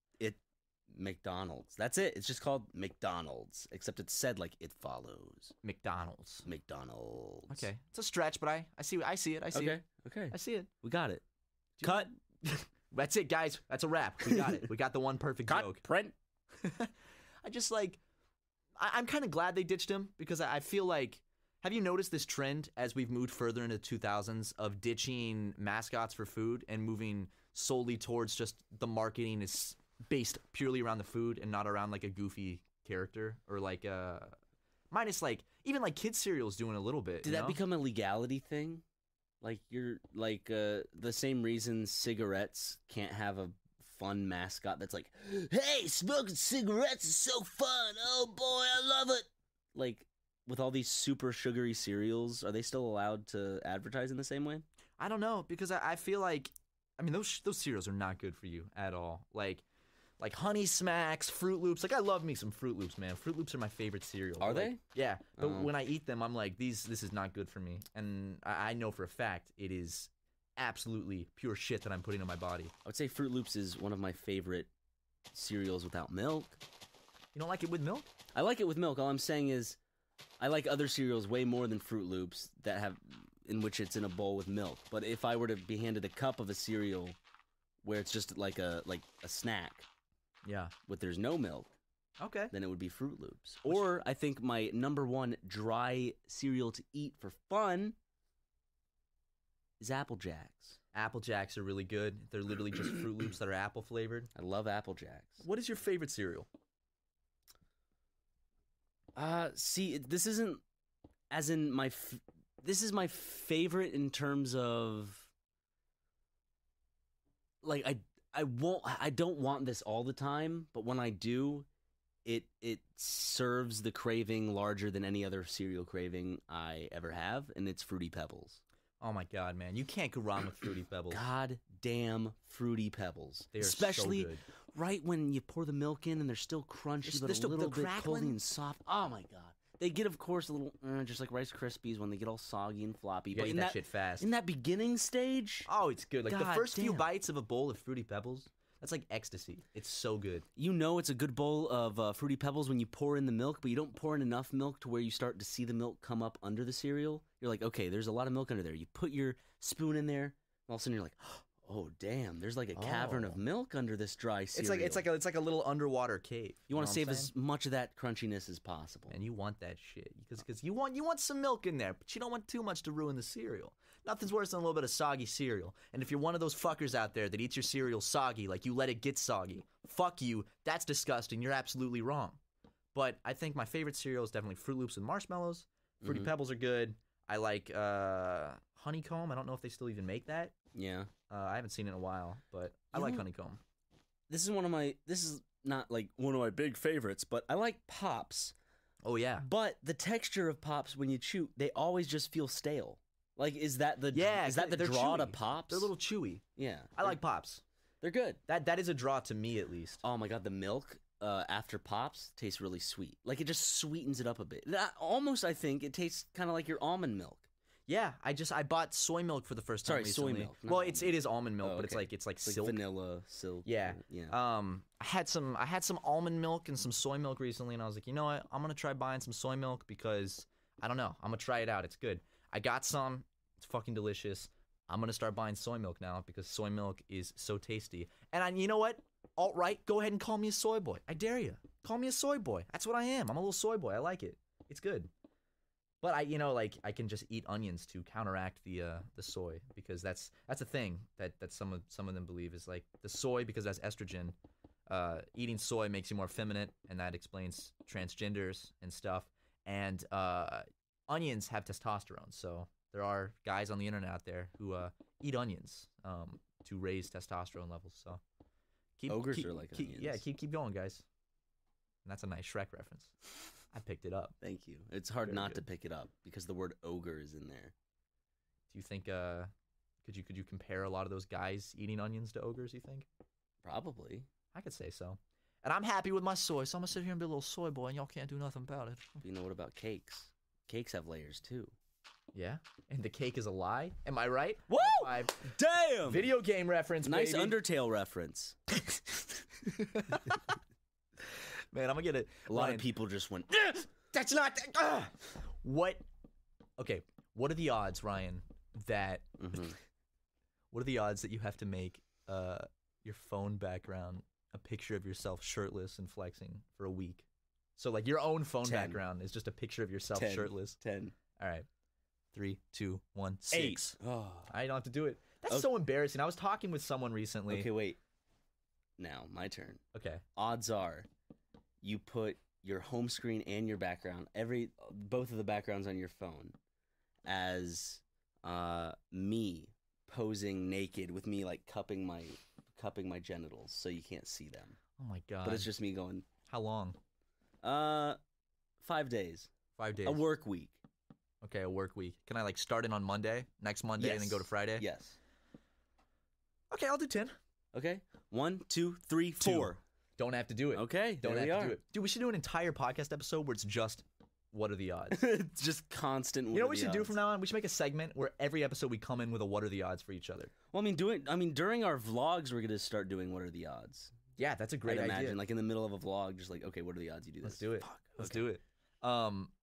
McDonald's. That's it. It's just called McDonald's. Except it's said like it follows. McDonald's. McDonald's. Okay. It's a stretch, but I see it. I see it. Okay. I see it. We got it. Cut. That's it, guys. That's a wrap. We got it. We got the one perfect joke. Print. I just like, I'm kind of glad they ditched him because I feel like, have you noticed this trend as we've moved further into the 2000s of ditching mascots for food and moving solely towards just the marketing is based purely around the food and not around like a goofy character or like minus like even like kids cereals doing a little bit. Did that become a legality thing? Like you're like the same reason cigarettes can't have a fun mascot that's like, hey, smoking cigarettes is so fun. Oh boy, I love it. Like with all these super sugary cereals, are they still allowed to advertise in the same way? I don't know because I feel like, I mean those cereals are not good for you at all. Like Honey Smacks, Fruit Loops. Like, I love me some Fruit Loops, man. Fruit Loops are my favorite cereal. Are they? Yeah. But when I eat them, I'm like, this is not good for me. And I know for a fact it is absolutely pure shit that I'm putting in my body. I would say Fruit Loops is one of my favorite cereals without milk. You don't like it with milk? I like it with milk. All I'm saying is I like other cereals way more than Fruit Loops that have in which it's in a bowl with milk. But if I were to be handed a cup of a cereal where it's just like a snack, yeah, but there's no milk, okay, then it would be Fruit Loops. Or I think my number one dry cereal to eat for fun is Apple Jacks. Apple Jacks are really good. They're literally just Fruit Loops that are apple flavored. I love Apple Jacks. What is your favorite cereal? See, this isn't as in my. This is my favorite in terms of like I don't want this all the time, but when I do, it serves the craving larger than any other cereal craving I ever have, and it's Fruity Pebbles. Oh my God, man. You can't go wrong with Fruity Pebbles. God damn Fruity Pebbles. They are especially so good. Right when you pour the milk in and they're still crunchy, but a little bit coldy and soft. Oh my God. They get, of course, a little, just like Rice Krispies when they get all soggy and floppy. You but gotta in eat that shit fast. In that beginning stage, oh, it's good. Like the God first few damn. bites of a bowl of Fruity Pebbles, that's like ecstasy. It's so good. you know it's a good bowl of Fruity Pebbles when you pour in the milk, but you don't pour in enough milk to where you start to see the milk come up under the cereal. You're like, okay, there's a lot of milk under there. You put your spoon in there, and all of a sudden you're like, oh damn, there's like a cavern of milk under this dry cereal. It's like a little underwater cave. You want to save as as much of that crunchiness as possible. and you want that shit because you want some milk in there, but you don't want too much to ruin the cereal. Nothing's worse than a little bit of soggy cereal. And if you're one of those fuckers out there that eats your cereal soggy, like you let it get soggy, fuck you. That's disgusting. You're absolutely wrong. But I think my favorite cereal is definitely Fruit Loops and marshmallows. Fruity Pebbles are good. I like honeycomb. I don't know if they still even make that. Yeah. I haven't seen it in a while, but I like honeycomb. This is not like one of my big favorites, but I like Pops. Oh yeah. But the texture of Pops when you chew, they always just feel stale. Like, is that the they're draw to chewy. Pops? They're a little chewy. Yeah. I like Pops. They're good. That is a draw to me at least. Oh my God, the milk after pops tastes really sweet. Like it just sweetens it up a bit. Almost, I think it tastes kind of like your almond milk. Yeah, I bought soy milk for the first time recently. Soy milk. Well, it is almond milk, but it's like silk. vanilla silk. Yeah. Yeah. I had some almond milk and some soy milk recently, and I was like, you know what? I'm gonna try buying some soy milk because I don't know. I'm gonna try it out. It's good. I got some. It's fucking delicious. I'm gonna start buying soy milk now because soy milk is so tasty. And you know what? Alt-right, go ahead and call me a soy boy. I dare you. Call me a soy boy. That's what I am. I'm a little soy boy. I like it. It's good. But I can just eat onions to counteract the soy because that's a thing that some of them believe is like the soy because that's estrogen. Eating soy makes you more feminine, and that explains transgenders and stuff. And onions have testosterone, so there are guys on the internet out there who eat onions to raise testosterone levels. So Ogres are like onions. Yeah, keep going, guys. And that's a nice Shrek reference. I picked it up. Thank you. It's hard Very not good. to pick it up because the word ogre is in there. Do you think could you compare a lot of those guys eating onions to ogres, you think? Probably. I could say so. And I'm happy with my soy, so I'm gonna sit here and be a little soy boy, and y'all can't do nothing about it. But you know what about cakes? Cakes have layers too. Yeah? And the cake is a lie? Am I right? Woo! High five. Damn! Video game reference, Nice baby. Undertale reference. Man, I'm gonna get it. A lot Ryan, of people just went, That's not. What? Okay. What are the odds, Ryan? That what are the odds that you have to make your phone background a picture of yourself shirtless and flexing for a week? So like your own phone 10. background is just a picture of yourself 10. shirtless. 10. All right. 3, 2, 1, 6. Oh. I don't have to do it. That's Okay. so embarrassing. I was talking with someone recently. Okay, wait. Now, my turn. Okay. Odds are you put your home screen and your background, both of the backgrounds on your phone, as me posing naked with me like cupping my genitals so you can't see them. Oh my god. But it's just me going, How long? 5 days. 5 days. A work week. Okay, a work week. Can I like start it on Monday, next Monday, and then go to Friday? Yes. Okay, I'll do 10. Okay. 1, 2, 3, 2. 4. Don't have to do it. Okay. Don't there have we to are. do it. Dude, we should do an entire podcast episode where it's just what are the odds. It's just constant. You know what we should do from now on? We should make a segment where every episode we come in with a what are the odds for each other. Well, during our vlogs, we're gonna start doing what are the odds. Yeah, that's a great I'd idea. imagine, like in the middle of a vlog, just like, okay, what are the odds you do this? Let's do it. Fuck, Let's okay. do it.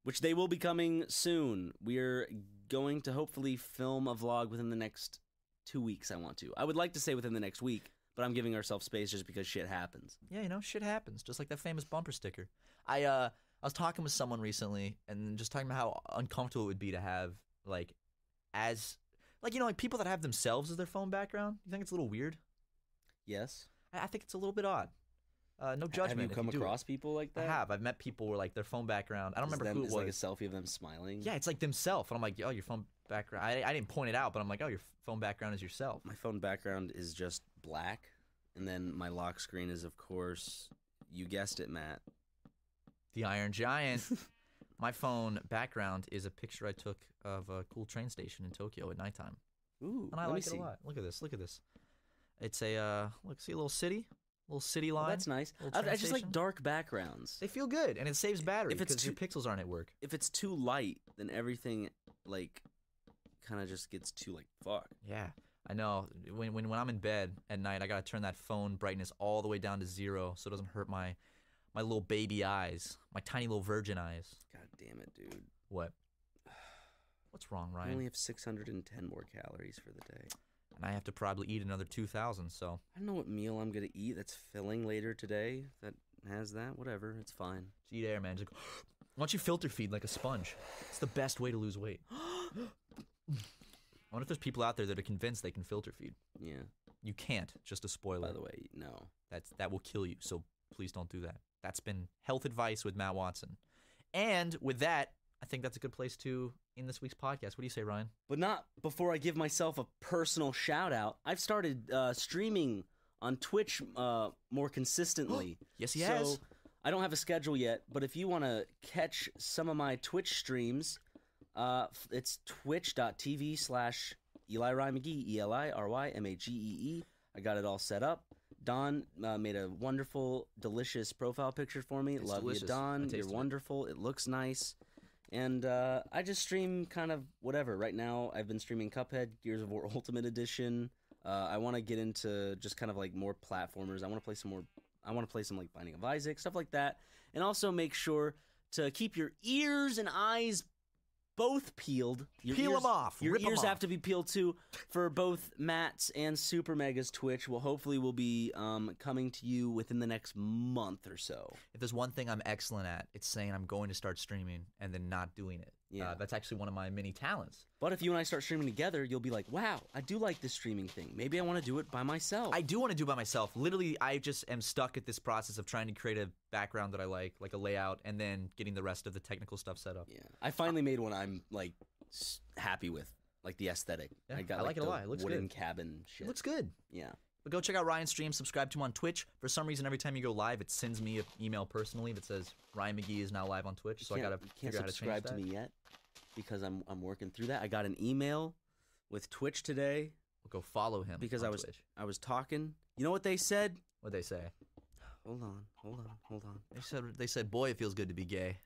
Which they will be coming soon. We're going to hopefully film a vlog within the next 2 weeks. I would like to say within the next week, but I'm giving ourselves space just because shit happens. Yeah, shit happens. Just like that famous bumper sticker. I was talking with someone recently and just talking about how uncomfortable it would be to have like people that have themselves as their phone background. You think it's a little weird? Yes. I think it's a little bit odd. No judgment. Have you if come do it. across people like that? I have. I've met people where like their phone background. I don't remember who it was. Like a selfie of them smiling. Yeah, it's like themselves. And I'm like, oh, your phone background. I didn't point it out, but I'm like, oh, your phone background is yourself. My phone background is just black, and then my lock screen is, of course, you guessed it, Matt. The Iron Giant. My phone background is a picture I took of a cool train station in Tokyo at nighttime. Ooh, And I like it a lot. Look at this. Look at this. It's a see a little city line. Well, that's nice. Little I train just like station. dark backgrounds. They feel good, and it saves battery If it's because your pixels aren't at work. If it's too light, then everything like kind of just gets too like fuck. Yeah, I know. When I'm in bed at night, I gotta turn that phone brightness all the way down to 0 so it doesn't hurt my little baby eyes, my tiny little virgin eyes. God damn it, dude. What? What's wrong, I Ryan? only have 610 more calories for the day. And I have to probably eat another 2,000. So I don't know what meal I'm gonna eat that's filling later today that has that. Whatever, it's fine. just eat air, man. Just like, why don't you filter feed like a sponge? It's the best way to lose weight. I wonder if there's people out there that are convinced they can filter feed. Yeah. You can't. Just a spoiler. By the way, no. That will kill you. So please don't do that. That's been health advice with Matt Watson. And with that, I think that's a good place to end this week's podcast. What do you say, Ryan? But not before I give myself a personal shout out. I've started streaming on Twitch more consistently. Yes, he has. So I don't have a schedule yet, but if you want to catch some of my Twitch streams, it's twitch.tv/EliRyMcGee, EliRymagee. I got it all set up. Don made a wonderful, delicious profile picture for me. It's Love delicious. you, Don. I You're tasted it. wonderful. It looks nice. And I just stream kind of whatever. Right now, I've been streaming Cuphead, Gears of War Ultimate Edition. I want to get into just kind of like more platformers. I want to play some more. I want to play some like Binding of Isaac, stuff like that. And also make sure to keep your ears and eyes both peeled. Peel them off. Your Rip 'em ears off. have to be peeled too for both Matt's and Super Mega's Twitch. Will be coming to you within the next month or so. If there's one thing I'm excellent at, it's saying I'm going to start streaming and then not doing it. Yeah. That's actually one of my mini talents. But if you and I start streaming together, you'll be like, wow, I do like this streaming thing. Maybe I want to do it by myself. I do want to do it by myself. Literally, I just am stuck at this process of trying to create a background that I like a layout, and then getting the rest of the technical stuff set up. Yeah, I finally made one I'm like happy with, like the aesthetic. Yeah, I got I like it a the lot. It looks wooden good. cabin shit. It looks good. Yeah. But go check out Ryan's stream. Subscribe to him on Twitch. For some reason, every time you go live, it sends me an email personally that says Ryan McGee is now live on Twitch. So I gotta you can't figure out how to change subscribe that. to me yet because I'm working through that. I got an email with Twitch today We'll go follow him because on I was Twitch. talking. You know what they said? What'd they say? Hold on. They said, boy, it feels good to be gay.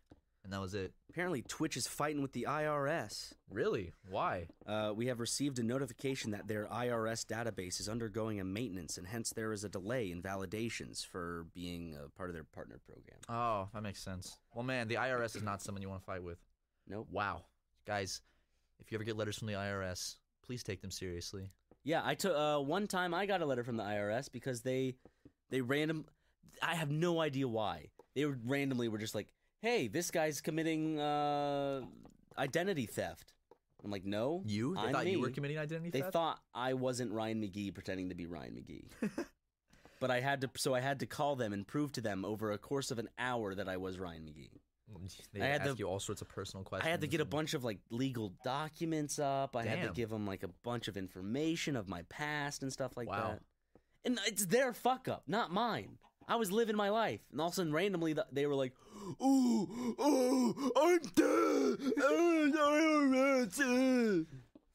And that was it. Apparently, Twitch is fighting with the IRS. Really? Why? We have received a notification that their IRS database is undergoing a maintenance, and hence there is a delay in validations for being a part of their partner program. Oh, that makes sense. Well, man, the IRS is not someone you want to fight with. Nope. Wow. Guys, if you ever get letters from the IRS, please take them seriously. Yeah, I took one time I got a letter from the IRS because they I have no idea why. They randomly were just like, "Hey, this guy's committing identity theft." I'm like, "No, You? They I'm thought me." you were committing identity They theft? thought I wasn't Ryan McGee pretending to be Ryan McGee. But I had to call them and prove to them over a course of an hour that I was Ryan McGee. They I had ask to- you all sorts of personal questions. I had to get a and- bunch of like legal documents up. I had to Damn. give them like a bunch of information of my past and stuff like Wow. that. And it's their fuck up, not mine. I was living my life, and all of a sudden, randomly, they were like, I'm dead.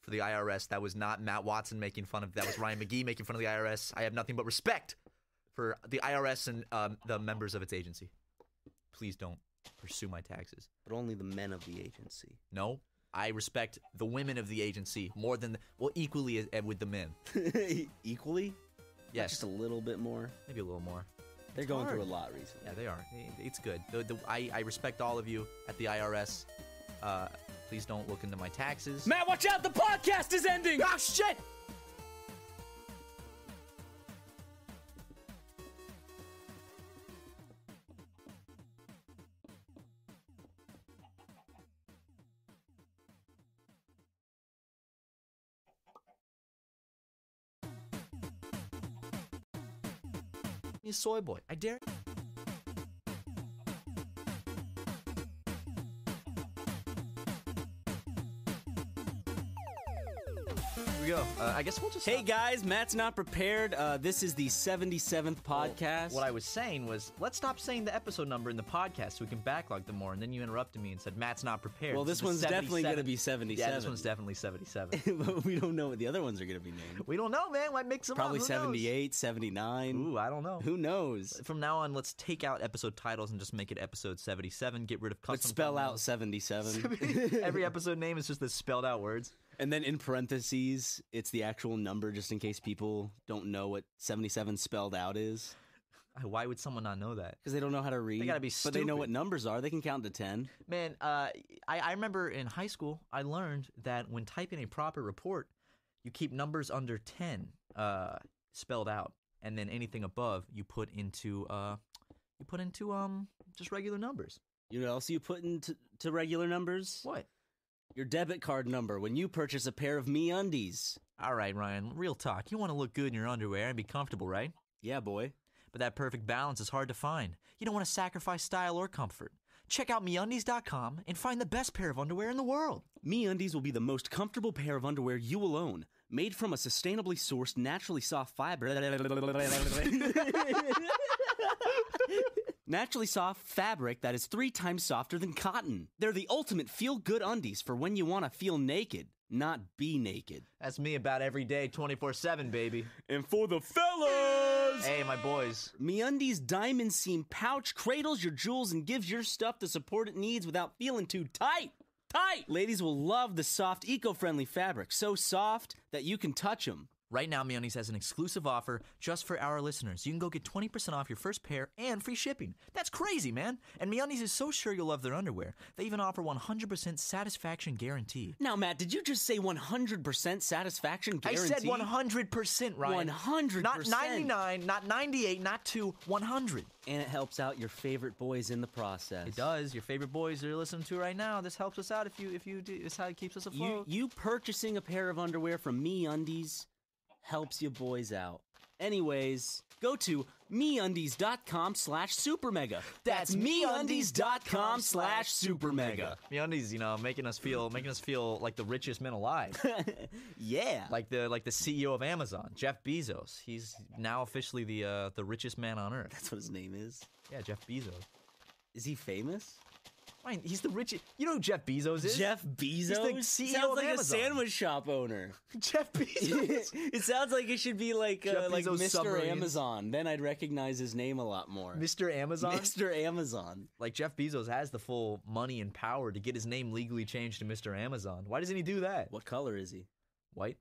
For the IRS, that was not Matt Watson making fun of. That was Ryan McGee making fun of the IRS. I have nothing but respect for the IRS and the members of its agency. Please don't pursue my taxes. But only the men of the agency. No, I respect the women of the agency more than equally with the men. Equally? Yes, Just a little bit more. maybe a little more. They're It's going hard. through a lot recently. Yeah, they are. It's good. I respect all of you at the IRS. Please don't look into my taxes. Matt, watch out! The podcast is ending! Ah, shit! You soy boy. I dare. Here we go. I guess we'll just. Hey guys, Matt's not prepared. This is the 77th podcast. What I was saying was, let's stop saying the episode number in the podcast so we can backlog them more. And then you interrupted me and said, Matt's not prepared. Well, this is one's the definitely going to 77th. be 77. Yeah, this one's definitely 77. But we don't know what the other ones are going to be named. We don't know, man. Might mix them Probably up. Who knows? 78, 79. Ooh, I don't know. Who knows? From now on, let's take out episode titles and just make it episode 77. Get rid of custom. Let's spell out thumbnails. 77. Every episode name is just the spelled out words. And then in parentheses, it's the actual number just in case people don't know what 77 spelled out is. Why would someone not know that? Because they don't know how to read. gotta be But they know stupid. what numbers are. They can count to 10. Man, I remember in high school, I learned that when typing a proper report, you keep numbers under 10 spelled out, and then anything above you put into just regular numbers. You know what else you put into regular numbers? What? Your debit card number when you purchase a pair of MeUndies. All right, Ryan, real talk. You want to look good in your underwear and be comfortable, right? Yeah, boy. But that perfect balance is hard to find. You don't want to sacrifice style or comfort. Check out MeUndies.com and find the best pair of underwear in the world. MeUndies will be the most comfortable pair of underwear you will own. Made from a sustainably sourced, naturally soft fiber. Naturally soft fabric that is 3 times softer than cotton. They're the ultimate feel-good undies for when you want to feel naked. not be naked. That's me about every day, 24/7, baby. And for the fellas, Hey, my boys. MeUndies diamond seam pouch cradles your jewels and gives your stuff the support it needs without feeling too tight. Ladies will love the soft, eco-friendly fabric, so soft that you can touch them. Right now, MeUndies has an exclusive offer just for our listeners. You can go get 20% off your first pair and free shipping. That's crazy, man. And MeUndies is so sure you'll love their underwear. They even offer 100% satisfaction guarantee. Now, Matt, did you just say 100% satisfaction guarantee? I said 100%, Ryan. 100%. Not 99, not 98, not 100. And it helps out your favorite boys in the process. It does. Your favorite boys you're listening to right now. This helps us out if you do. It's how it keeps us afloat. You purchasing a pair of underwear from MeUndies helps you boys out. Anyways, go to MeUndies.com/supermega. That's MeUndies.com/supermega. MeUndies, you know, making us feel like the richest men alive. Yeah. Like the CEO of Amazon, Jeff Bezos. He's now officially the richest man on earth. That's what his name is. Yeah, Jeff Bezos. Is he famous? Fine, he's the richest. You know who Jeff Bezos is? Jeff Bezos? He's the CEO Sounds of like Amazon. a sandwich shop owner. Jeff Bezos. It sounds like it should be like Jeff Bezos Mr. submarines. Amazon. Then I'd recognize his name a lot more. Mr. Amazon? Mr. Amazon. Like, Jeff Bezos has the full money and power to get his name legally changed to Mr. Amazon. Why doesn't he do that? What color is he? White?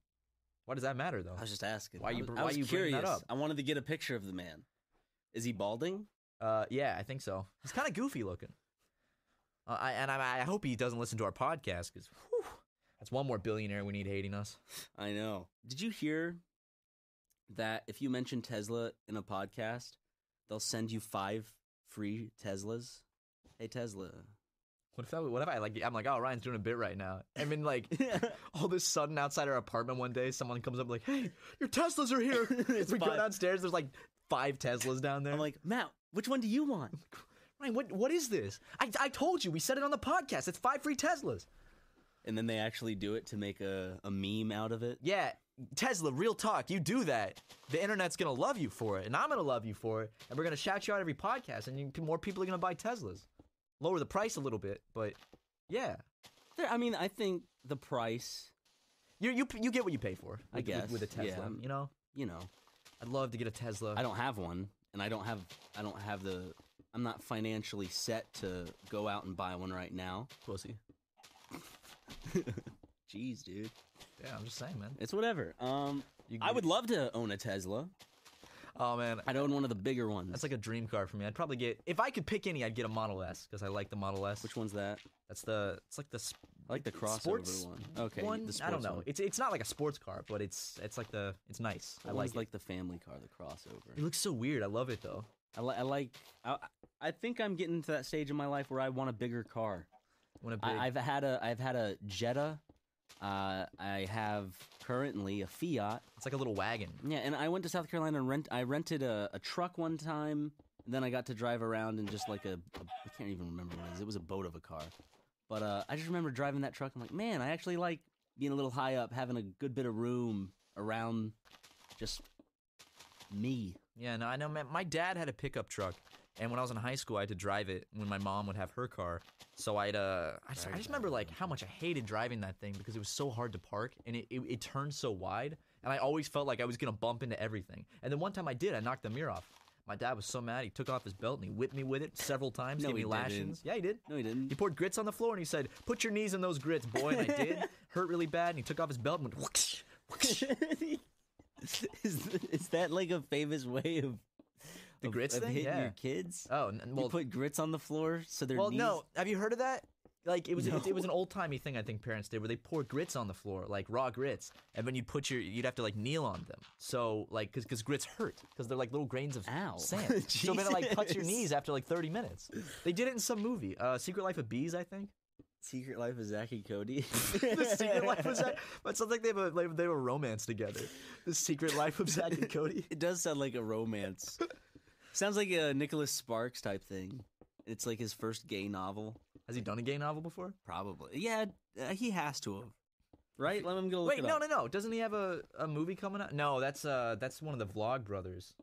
Why does that matter, though? I was just asking. Why you I was bringing curious. that up? I wanted to get a picture of the man. Is he balding? Yeah, I think so. He's kind of goofy looking. I hope he doesn't listen to our podcast, because that's one more billionaire we need hating us. I know. Did you hear that if you mention Tesla in a podcast, they'll send you 5 free Teslas? Hey, Tesla. What if I like? I'm like, oh, Ryan's doing a bit right now. I mean, like, all of a sudden outside our apartment one day, someone comes up like, hey, your Teslas are here. We go downstairs. There's like 5 Teslas down there. I'm like, Matt, which one do you want? Ryan, what is this? I told you. We said it on the podcast. It's 5 free Teslas. And then they actually do it to make a meme out of it. Yeah, Tesla, real talk. You do that, the internet's going to love you for it, and I'm going to love you for it, and we're going to shout you out every podcast, and more people are going to buy Teslas. Lower the price a little bit, but yeah. I mean, I think the price... You get what you pay for, I guess. with a Tesla, yeah. you know? You know. I'd love to get a Tesla. I don't have one, and I don't have the... I'm not financially set to go out and buy one right now. Pussy. Jeez, dude. Yeah, I'm just saying, man. It's whatever. I would love to own a Tesla. Oh, man. I'd own one of the bigger ones. That's like a dream car for me. I'd probably get... If I could pick any, I'd get a Model S, because I like the Model S. Which one's that? It's like the... I like the crossover sports one. Okay, one? the sports I don't know. one. It's not like a sports car, but it's nice. I like the family car, the crossover. It looks so weird. I love it, though. I think I'm getting to that stage in my life where I want a bigger car. I've had a Jetta. I have currently a Fiat. It's like a little wagon. Yeah, and I went to South Carolina and I rented a truck one time. And then I got to drive around in just like I can't even remember what it is. It was a boat of a car. But I just remember driving that truck. I'm like, man, I actually like being a little high up, having a good bit of room around just me. Yeah, no, I know, man. My dad had a pickup truck, and when I was in high school, I had to drive it when my mom would have her car. So I just remember like how much I hated driving that thing because it was so hard to park, and it turned so wide, and I always felt like I was gonna bump into everything. And then one time I did, I knocked the mirror off. My dad was so mad, he took off his belt and he whipped me with it several times, No, gave me he lashings. didn't. Yeah, he did. No, he didn't. He poured grits on the floor and he said, "Put your knees in those grits, boy." And I did. Hurt really bad, and he took off his belt and went whoosh, whoosh. Is that like a famous way of The grits of thing? hitting Yeah. your kids? Oh, well, You put grits on the floor so their well, knees... no. Have you heard of that? Like, it was No. it was an old-timey thing I think parents did where they pour grits on the floor, like raw grits, and then you'd have to like kneel on them. So like, cause grits hurt, cause they're like little grains of Ow. sand. So then it like cuts your Jesus. knees after like 30 minutes. They did it in some movie, Secret Life of Bees, I think. Secret Life of Zach and Cody. The Secret Life of Zach, but it sounds like they have a romance together. The Secret Life of Zach and Cody. It does sound like a romance. Sounds like a Nicholas Sparks type thing. It's like his first gay novel. Has he done a gay novel before? Probably. Yeah, he has to have. Right? Let him go look Wait, it no, up. no. Doesn't he have a movie coming out? No, that's one of the Vlog brothers.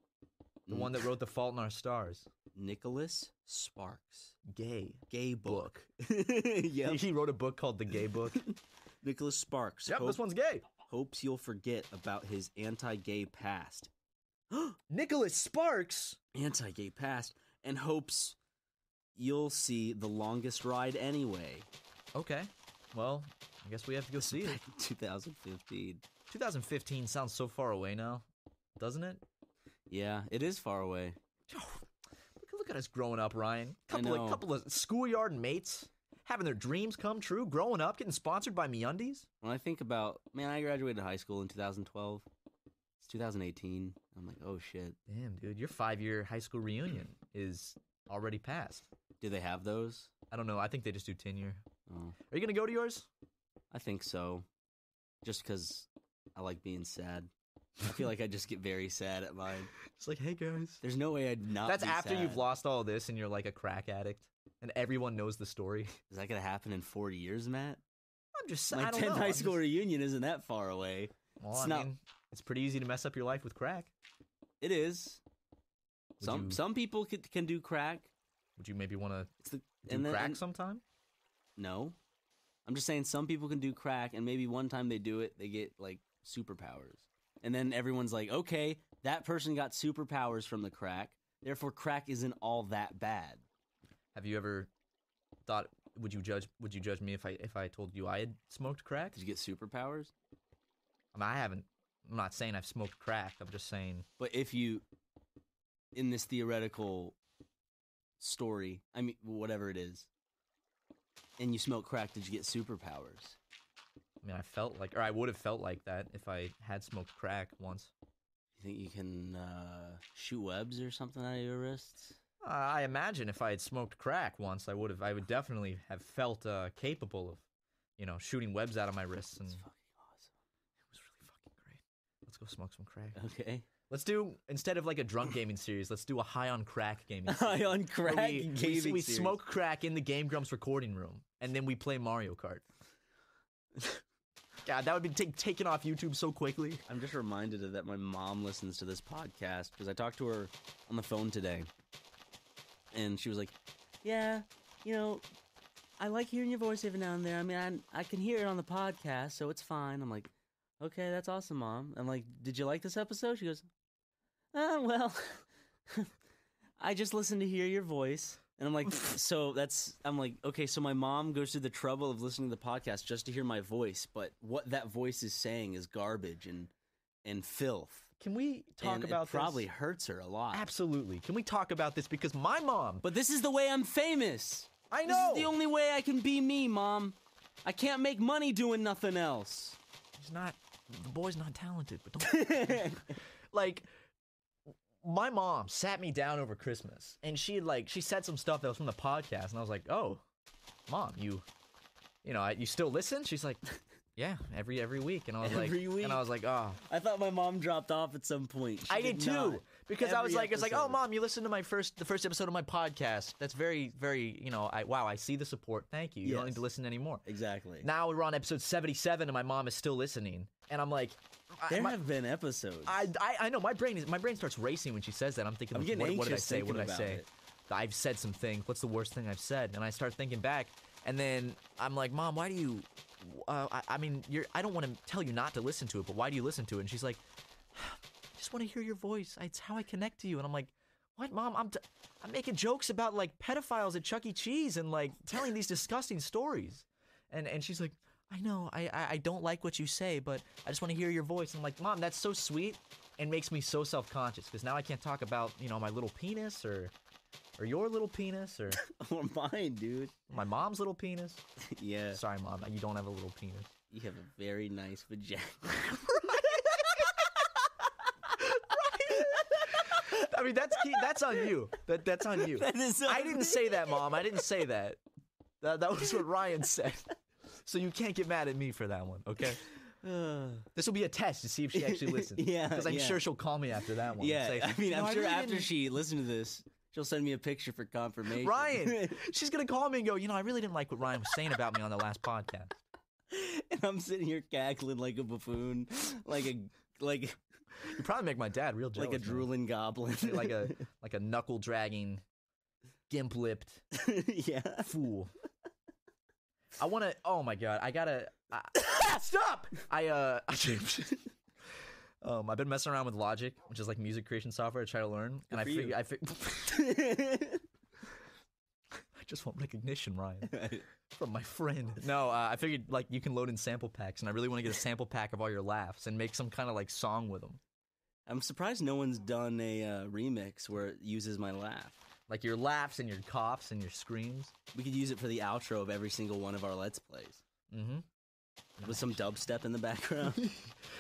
The one that wrote The Fault in Our Stars. Nicholas Sparks. Gay Gay book. Yeah, Yep. he wrote a book called The Gay Book. Nicholas Sparks. Yep, this one's gay. Hopes you'll forget about his anti-gay past. Nicholas Sparks? Anti-gay past. And hopes you'll see The Longest Ride anyway. Okay. Well, I guess we have to go see it. Back in 2015. 2015 sounds so far away now, doesn't it? Yeah, it is far away. Look at us growing up, Ryan. I know. Couple of schoolyard mates having their dreams come true, growing up, getting sponsored by MeUndies. When I think about, man, I graduated high school in 2012. It's 2018. I'm like, oh shit. Damn, dude, your 5-year high school reunion is already passed. Do they have those? I don't know. I think they just do 10-year. Oh, Are you going to go to yours? I think so. Just because I like being sad. I feel like I just get very sad at mine. It's like, hey, guys. There's no way I'd not That's be after sad. you've lost all this and you're like a crack addict and everyone knows the story. Is that going to happen in 4 years, Matt? I'm just My I don't 10th know. high I'm school just- reunion isn't that far away. Well, It's I not- mean, it's pretty easy to mess up your life with crack. It is. Would Some you- people can do crack. Would you maybe want to It's the do and then- crack and- sometime? No. I'm just saying some people can do crack, and maybe one time they do it, they get, like, superpowers. And then everyone's like, okay, that person got superpowers from the crack, therefore crack isn't all that bad. Have you ever thought, would you judge me if I told you I had smoked crack? Did you get superpowers? I mean, I haven't. I'm not saying I've smoked crack. I'm just saying. But if you, in this theoretical story, I mean, whatever it is, and you smoke crack, did you get superpowers? I mean, I felt like, or I would have felt like that if I had smoked crack once. You think you can shoot webs or something out of your wrists? I imagine if I had smoked crack once, I would definitely have felt capable of, shooting webs out of my wrists, and That's it fucking awesome. was really fucking great. Let's go smoke some crack. Okay. Let's do, instead of like a drunk gaming series, let's do a high on crack gaming series. High on Where crack we gaming series. smoke crack in the Game Grumps recording room, and then we play Mario Kart. God, that would be taken off YouTube so quickly. I'm just reminded of that my mom listens to this podcast because I talked to her on the phone today. And she was like, yeah, I like hearing your voice every now and then. I mean, I can hear it on the podcast, so it's fine. I'm like, okay, that's awesome, Mom. I'm like, did you like this episode? She goes, well, I just listened to hear your voice. And I'm like, I'm like, okay, so my mom goes through the trouble of listening to the podcast just to hear my voice, but what that voice is saying is garbage and filth. Can we talk And about it probably this? hurts her a lot. Absolutely. Can we talk about this? Because my mom... But this is the way I'm famous. I know! This is the only way I can be me, Mom. I can't make money doing nothing else. The boy's not talented, but don't... Like, my mom sat me down over Christmas, and she said some stuff that was from the podcast, and I was like, oh, Mom, you still listen? She's like... Yeah, every week, and I was Every like, week? and I was like, oh, I thought my mom dropped off at some point. She I did too, not. because I was Every like, it's like, oh, episode. Mom, you listened to the first episode of my podcast. That's very, very, wow, I see the support. Thank you. You don't Yes. need to listen anymore. Exactly. Now we're on episode 77, and my mom is still listening, and I'm like, There have been episodes. I know my brain starts racing when she says that. I'm thinking, I'm getting what did I anxious say? What thinking did I about say? it. I've said some things. What's the worst thing I've said? And I start thinking back, and then I'm like, Mom, why do you? I mean, I don't want to tell you not to listen to it, but why do you listen to it? And she's like, I just want to hear your voice. It's how I connect to you. And I'm like, what, Mom? I'm making jokes about like pedophiles at Chuck E. Cheese and like telling these disgusting stories. And she's like, I know, I don't like what you say, but I just want to hear your voice. And I'm like, Mom, that's so sweet and makes me so self-conscious because now I can't talk about, my little penis or your little penis or Or mine, dude. my mom's little penis. Yeah. Sorry, Mom, you don't have a little penis. You have a very nice vagina. I mean, that's on you. That's on you. That is I on didn't me. say that, Mom. I didn't say that. That was what Ryan said. So you can't get mad at me for that one, okay? This will be a test to see if she actually listens. Yeah, Because I'm yeah. sure she'll call me after that one. Yeah, and say, I mean, I'm sure really after didn't- she listened to this, she'll send me a picture for confirmation. Ryan, she's going to call me and go, I really didn't like what Ryan was saying about me on the last podcast. And I'm sitting here cackling like a buffoon, like You probably make my dad real jealous. a man. drooling goblin, like a knuckle dragging, gimp lipped yeah. fool. I want to. Oh my god! I gotta. Stop! I've been messing around with Logic, which is like music creation software to try to learn, and I just want recognition, Ryan, from my friend. No, I figured like you can load in sample packs, and I really want to get a sample pack of all your laughs and make some kind of like song with them. I'm surprised no one's done a remix where it uses my laugh. Like your laughs and your coughs and your screams. We could use it for the outro of every single one of our Let's Plays. Mm-hmm. With some dubstep in the background.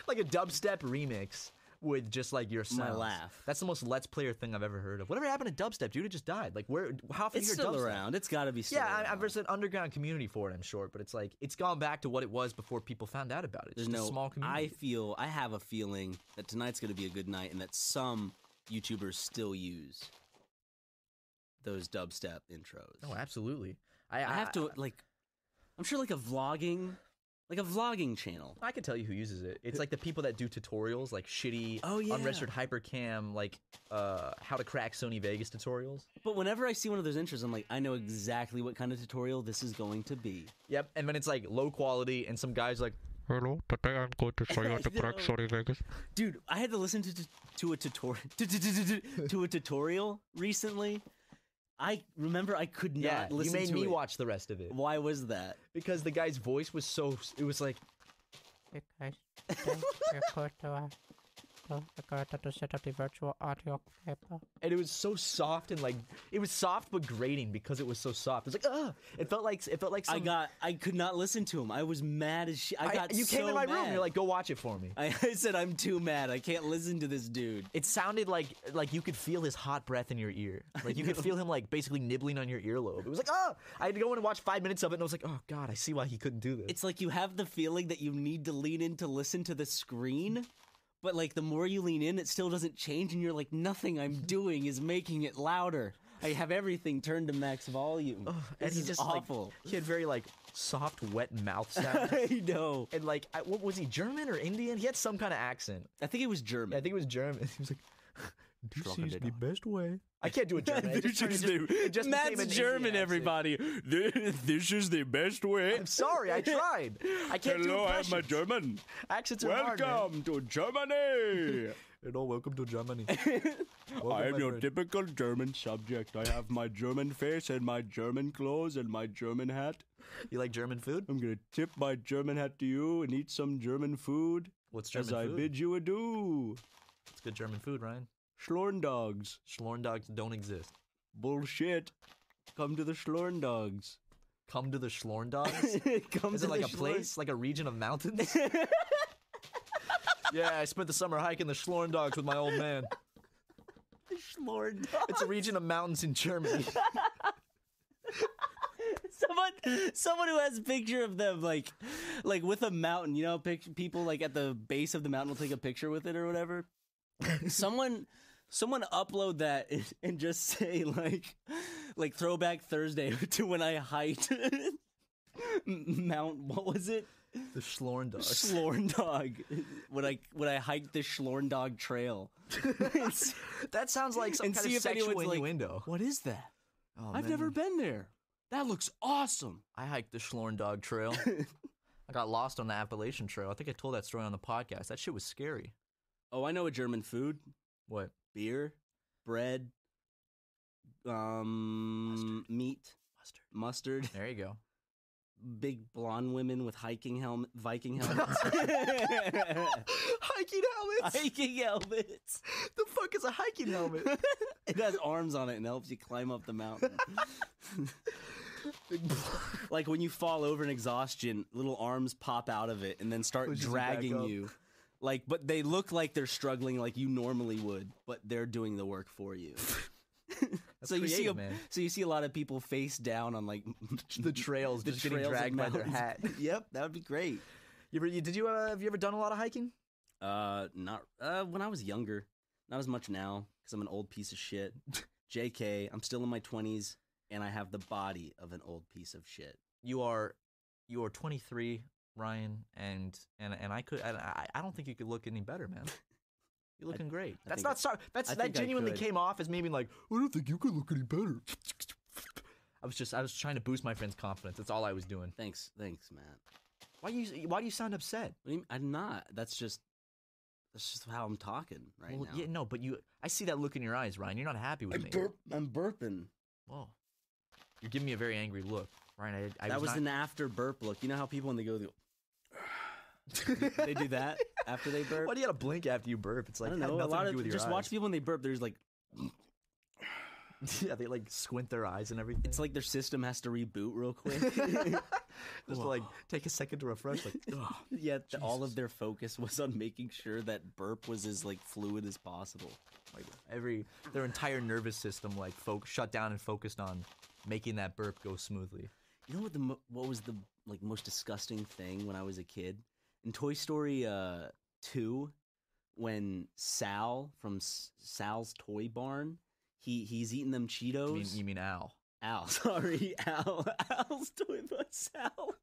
Like a dubstep remix with just like your sounds. My laugh. That's the most Let's Player thing I've ever heard of. Whatever happened to dubstep, dude? It just died. Like how often It's you hear still dubstep? around. It's got to be still around. Yeah, there's an underground community for it, I'm sure, but it's like it's gone back to what it was before people found out about it. It's just a small community. I have a feeling that tonight's going to be a good night and that some YouTubers still use those dubstep intros. Oh, absolutely. I have to I'm sure like a vlogging channel. I can tell you who uses it. It's like the people that do tutorials, like shitty, unregistered hypercam, like how to crack Sony Vegas tutorials. But whenever I see one of those intros, I'm like, I know exactly what kind of tutorial this is going to be. Yep, and then it's like low quality, and some guy's like, hello, today I'm going to show you how to crack Sony Vegas. Dude, I had to listen to a tutorial recently. I remember I could not listen to it. You made me watch the rest of it. Why was that? Because the guy's voice was so... It was like... Hey guys, today we're going to set up the virtual audio paper. And it was so soft and like... It was soft but grating because it was so soft. It was like, ugh! It felt like some... I could not listen to him. I was mad as shit. You came in my room and you're like, go watch it for me. I said, I'm too mad. I can't listen to this dude. It sounded like you could feel his hot breath in your ear. Like you could feel him like basically nibbling on your earlobe. It was like, oh! I had to go in and watch 5 minutes of it and I was like, oh God, I see why he couldn't do this. It's like you have the feeling that you need to lean in to listen to the screen, but like the more you lean in, it still doesn't change and you're like, nothing I'm doing is making it louder. I have everything turned to max volume. And this is just awful. Like, he had very like soft, wet mouth sounds. I know. And like, what was he, German or Indian? He had some kind of accent. I think it was German. Yeah, I think it was German. He was like, this is the best way. I can't do a German. Matt's German, everybody. This is the best way. I'm sorry, I tried. I can't do impressions. Hello, I'm a German. Accents are hard, man. Welcome to Germany. Hello, welcome to Germany. I am your typical German subject. I have my German face and my German clothes and my German hat. You like German food? I'm going to tip my German hat to you and eat some German food. What's German food? As I bid you adieu. It's good German food, Ryan. Schlorn dogs. Schlorn dogs don't exist. Bullshit. Come to the Schlorn dogs. Come to the Schlorn dogs? Is it like a place? Like a region of mountains? Yeah, I spent the summer hiking the Schlorn dogs with my old man. The Schlorn dogs? It's a region of mountains in Germany. Someone who has a picture of them like with a mountain, you know, people like at the base of the mountain will take a picture with it or whatever. Someone upload that and just say like Throwback Thursday to when I hiked Mount, what was it? The Schlorn dog. Schlorn dog. When I hiked the Schlorn dog trail. That sounds like some kind of sexual innuendo. Like, what is that? Oh, I've never been there. That looks awesome. I hiked the Schlorn dog trail. I got lost on the Appalachian Trail. I think I told that story on the podcast. That shit was scary. Oh, I know a German food. What? Beer, bread, meat, mustard. There you go. Big blonde women with Viking helmets. Hiking helmets? Hiking helmets. The fuck is a hiking helmet? It has arms on it and helps you climb up the mountain. Like when you fall over in exhaustion, little arms pop out of it and then start dragging you. Like, but they look like they're struggling like you normally would, but they're doing the work for you. So you see, so you see a lot of people face down on like the trails, just getting dragged by their hat. Yep, that would be great. Have you ever done a lot of hiking? Not when I was younger. Not as much now because I'm an old piece of shit. JK, I'm still in my 20s and I have the body of an old piece of shit. You are 23, Ryan, and I don't think you could look any better, man. You're looking great. That genuinely came off as maybe like, I don't think you could look any better. I was trying to boost my friend's confidence. That's all I was doing. Thanks, Matt. Why do you sound upset? What do you mean? I'm not. That's just how I'm talking right now. Yeah, no, but I see that look in your eyes, Ryan. You're not happy with me. I'm burping. Whoa. You're giving me a very angry look. Ryan, that was an after burp look. You know how people when they go, they do that after they burp? Why do you gotta blink after you burp? It's like, I don't know. A lot of just watch people when they burp. There's like, yeah, they like squint their eyes and everything. It's like their system has to reboot real quick. Just to, like take a second to refresh. Like, oh, yeah, all of their focus was on making sure that burp was as like fluid as possible. Like their entire nervous system like shut down and focused on making that burp go smoothly. You know what was the like most disgusting thing when I was a kid? In Toy Story 2, when Sal from Sal's Toy Barn, he's eating them Cheetos. You mean Al? Al, sorry, Al. Al's Toy Barn, Sal.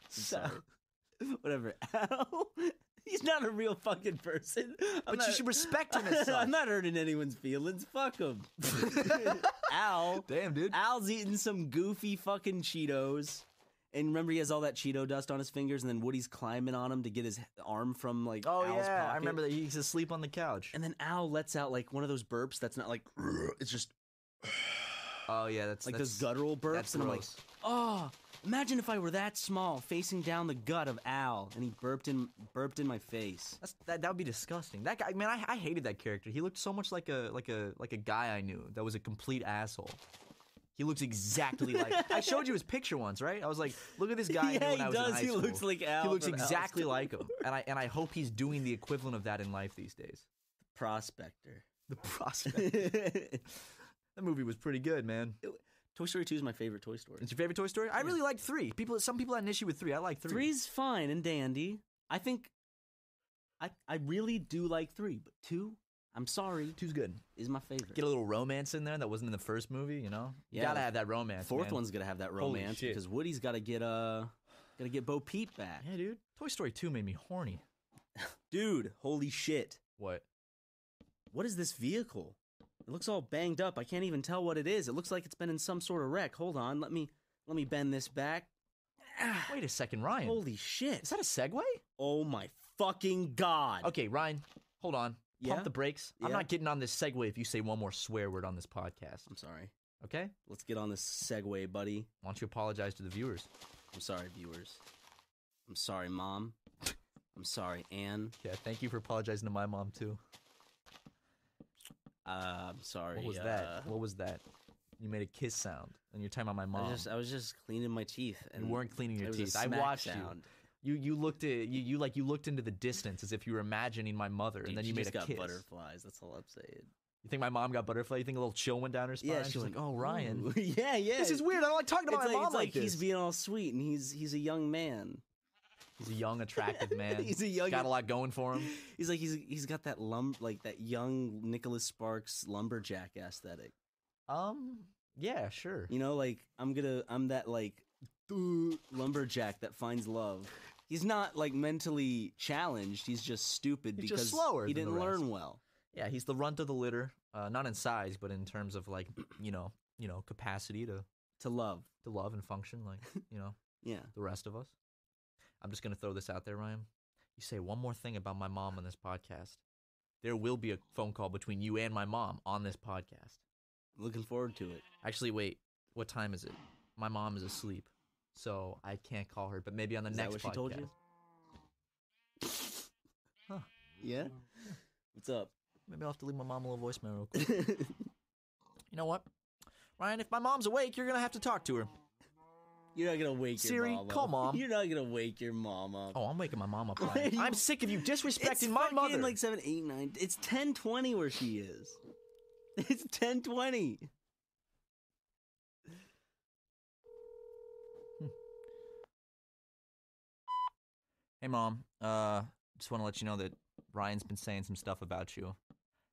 Sal. Whatever, Al. He's not a real fucking person. But you should respect him as such. I'm not hurting anyone's feelings. Fuck him. Al. Damn, dude. Al's eating some goofy fucking Cheetos. And remember, he has all that Cheeto dust on his fingers, and then Woody's climbing on him to get his arm from, like, Al's pocket. I remember that. He's asleep on the couch. And then Al lets out, like, one of those burps that's not, like, it's just... Oh, yeah, that's... Like those guttural burps. That's and gross. I'm like, oh, imagine if I were that small, facing down the gut of Al, and he burped in my face. That would be disgusting. That guy, man, I hated that character. He looked so much like a guy I knew that was a complete asshole. He looks exactly like... I showed you his picture once, right? I was like, look at this guy when I was in high school. He looks like Al. He looks exactly like him. And I hope he's doing the equivalent of that in life these days. Prospector. The Prospector. That movie was pretty good, man. Toy Story 2 is my favorite Toy Story. It's your favorite Toy Story? I really like 3. Some people had an issue with 3. I like 3. 3's fine and dandy. I think... I really do like 3, but 2... I'm sorry. 2's good. Is my favorite. Get a little romance in there that wasn't in the first movie, you know? You gotta have that romance, Fourth man. one's gonna have that romance because Woody's gotta get Bo Peep back. Yeah, dude. Toy Story 2 made me horny. Dude, holy shit. What? What is this vehicle? It looks all banged up. I can't even tell what it is. It looks like it's been in some sort of wreck. Hold on. Let me bend this back. Wait a second, Ryan. Holy shit. Is that a Segway? Oh my fucking God. Okay, Ryan, hold on. Pump the brakes. Yeah? I'm not getting on this Segway if you say one more swear word on this podcast. I'm sorry. Okay? Let's get on this Segway, buddy. Why don't you apologize to the viewers? I'm sorry, viewers. I'm sorry, Mom. I'm sorry, Ann. Yeah, thank you for apologizing to my mom, too. I'm sorry. What was that? What was that? You made a kiss sound, and you're talking about my mom. I was just cleaning my teeth. And you weren't cleaning your teeth. I watched you. You looked into the distance as if you were imagining my mother, and then you made a kiss. She just got butterflies. That's all I'm saying. You think my mom got butterfly? You think a little chill went down her spine? Yeah, she's like, "Oh, Ryan." Yeah. This is weird. I don't like talking about my mom like this. He's being all sweet, and he's a young man. He's a young, attractive man. He's got a lot going for him. He's got that that young Nicholas Sparks lumberjack aesthetic. Yeah, sure. You know, like I'm that like lumberjack that finds love. He's not like mentally challenged. He's just stupid because just slower he than didn't the rest. learn well. Yeah, he's the runt of the litter. Not in size, but in terms of like you know capacity to love and function, like yeah, the rest of us. I'm just gonna throw this out there, Ryan. You say one more thing about my mom on this podcast, there will be a phone call between you and my mom on this podcast. Looking forward to it. Actually, wait. What time is it? My mom is asleep, so I can't call her. But maybe on the next podcast. Is that what she told you? Huh? Yeah. What's up? Maybe I'll have to leave my mom a little voicemail real quick. You know what, Ryan? If my mom's awake, you're gonna have to talk to her. You're not gonna wake Siri, your mom up. call Mom. You're not gonna wake your mom up. Oh, I'm waking my mom up. Ryan. I'm sick of you disrespecting it's my mother. Like 7, 8, 9. It's 10:20 where she is. It's 10:20. Hey, Mom. Just want to let you know that Ryan's been saying some stuff about you,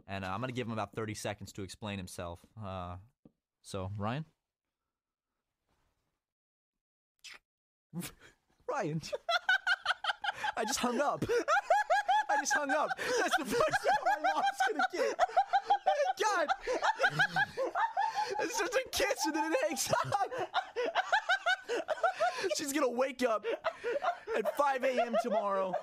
and I'm gonna give him about 30 seconds to explain himself. So, Ryan. Ryan. I just hung up. That's the first time my mom's gonna get. God. It's just a kiss and then it hangs up. She's gonna wake up at 5 a.m. tomorrow,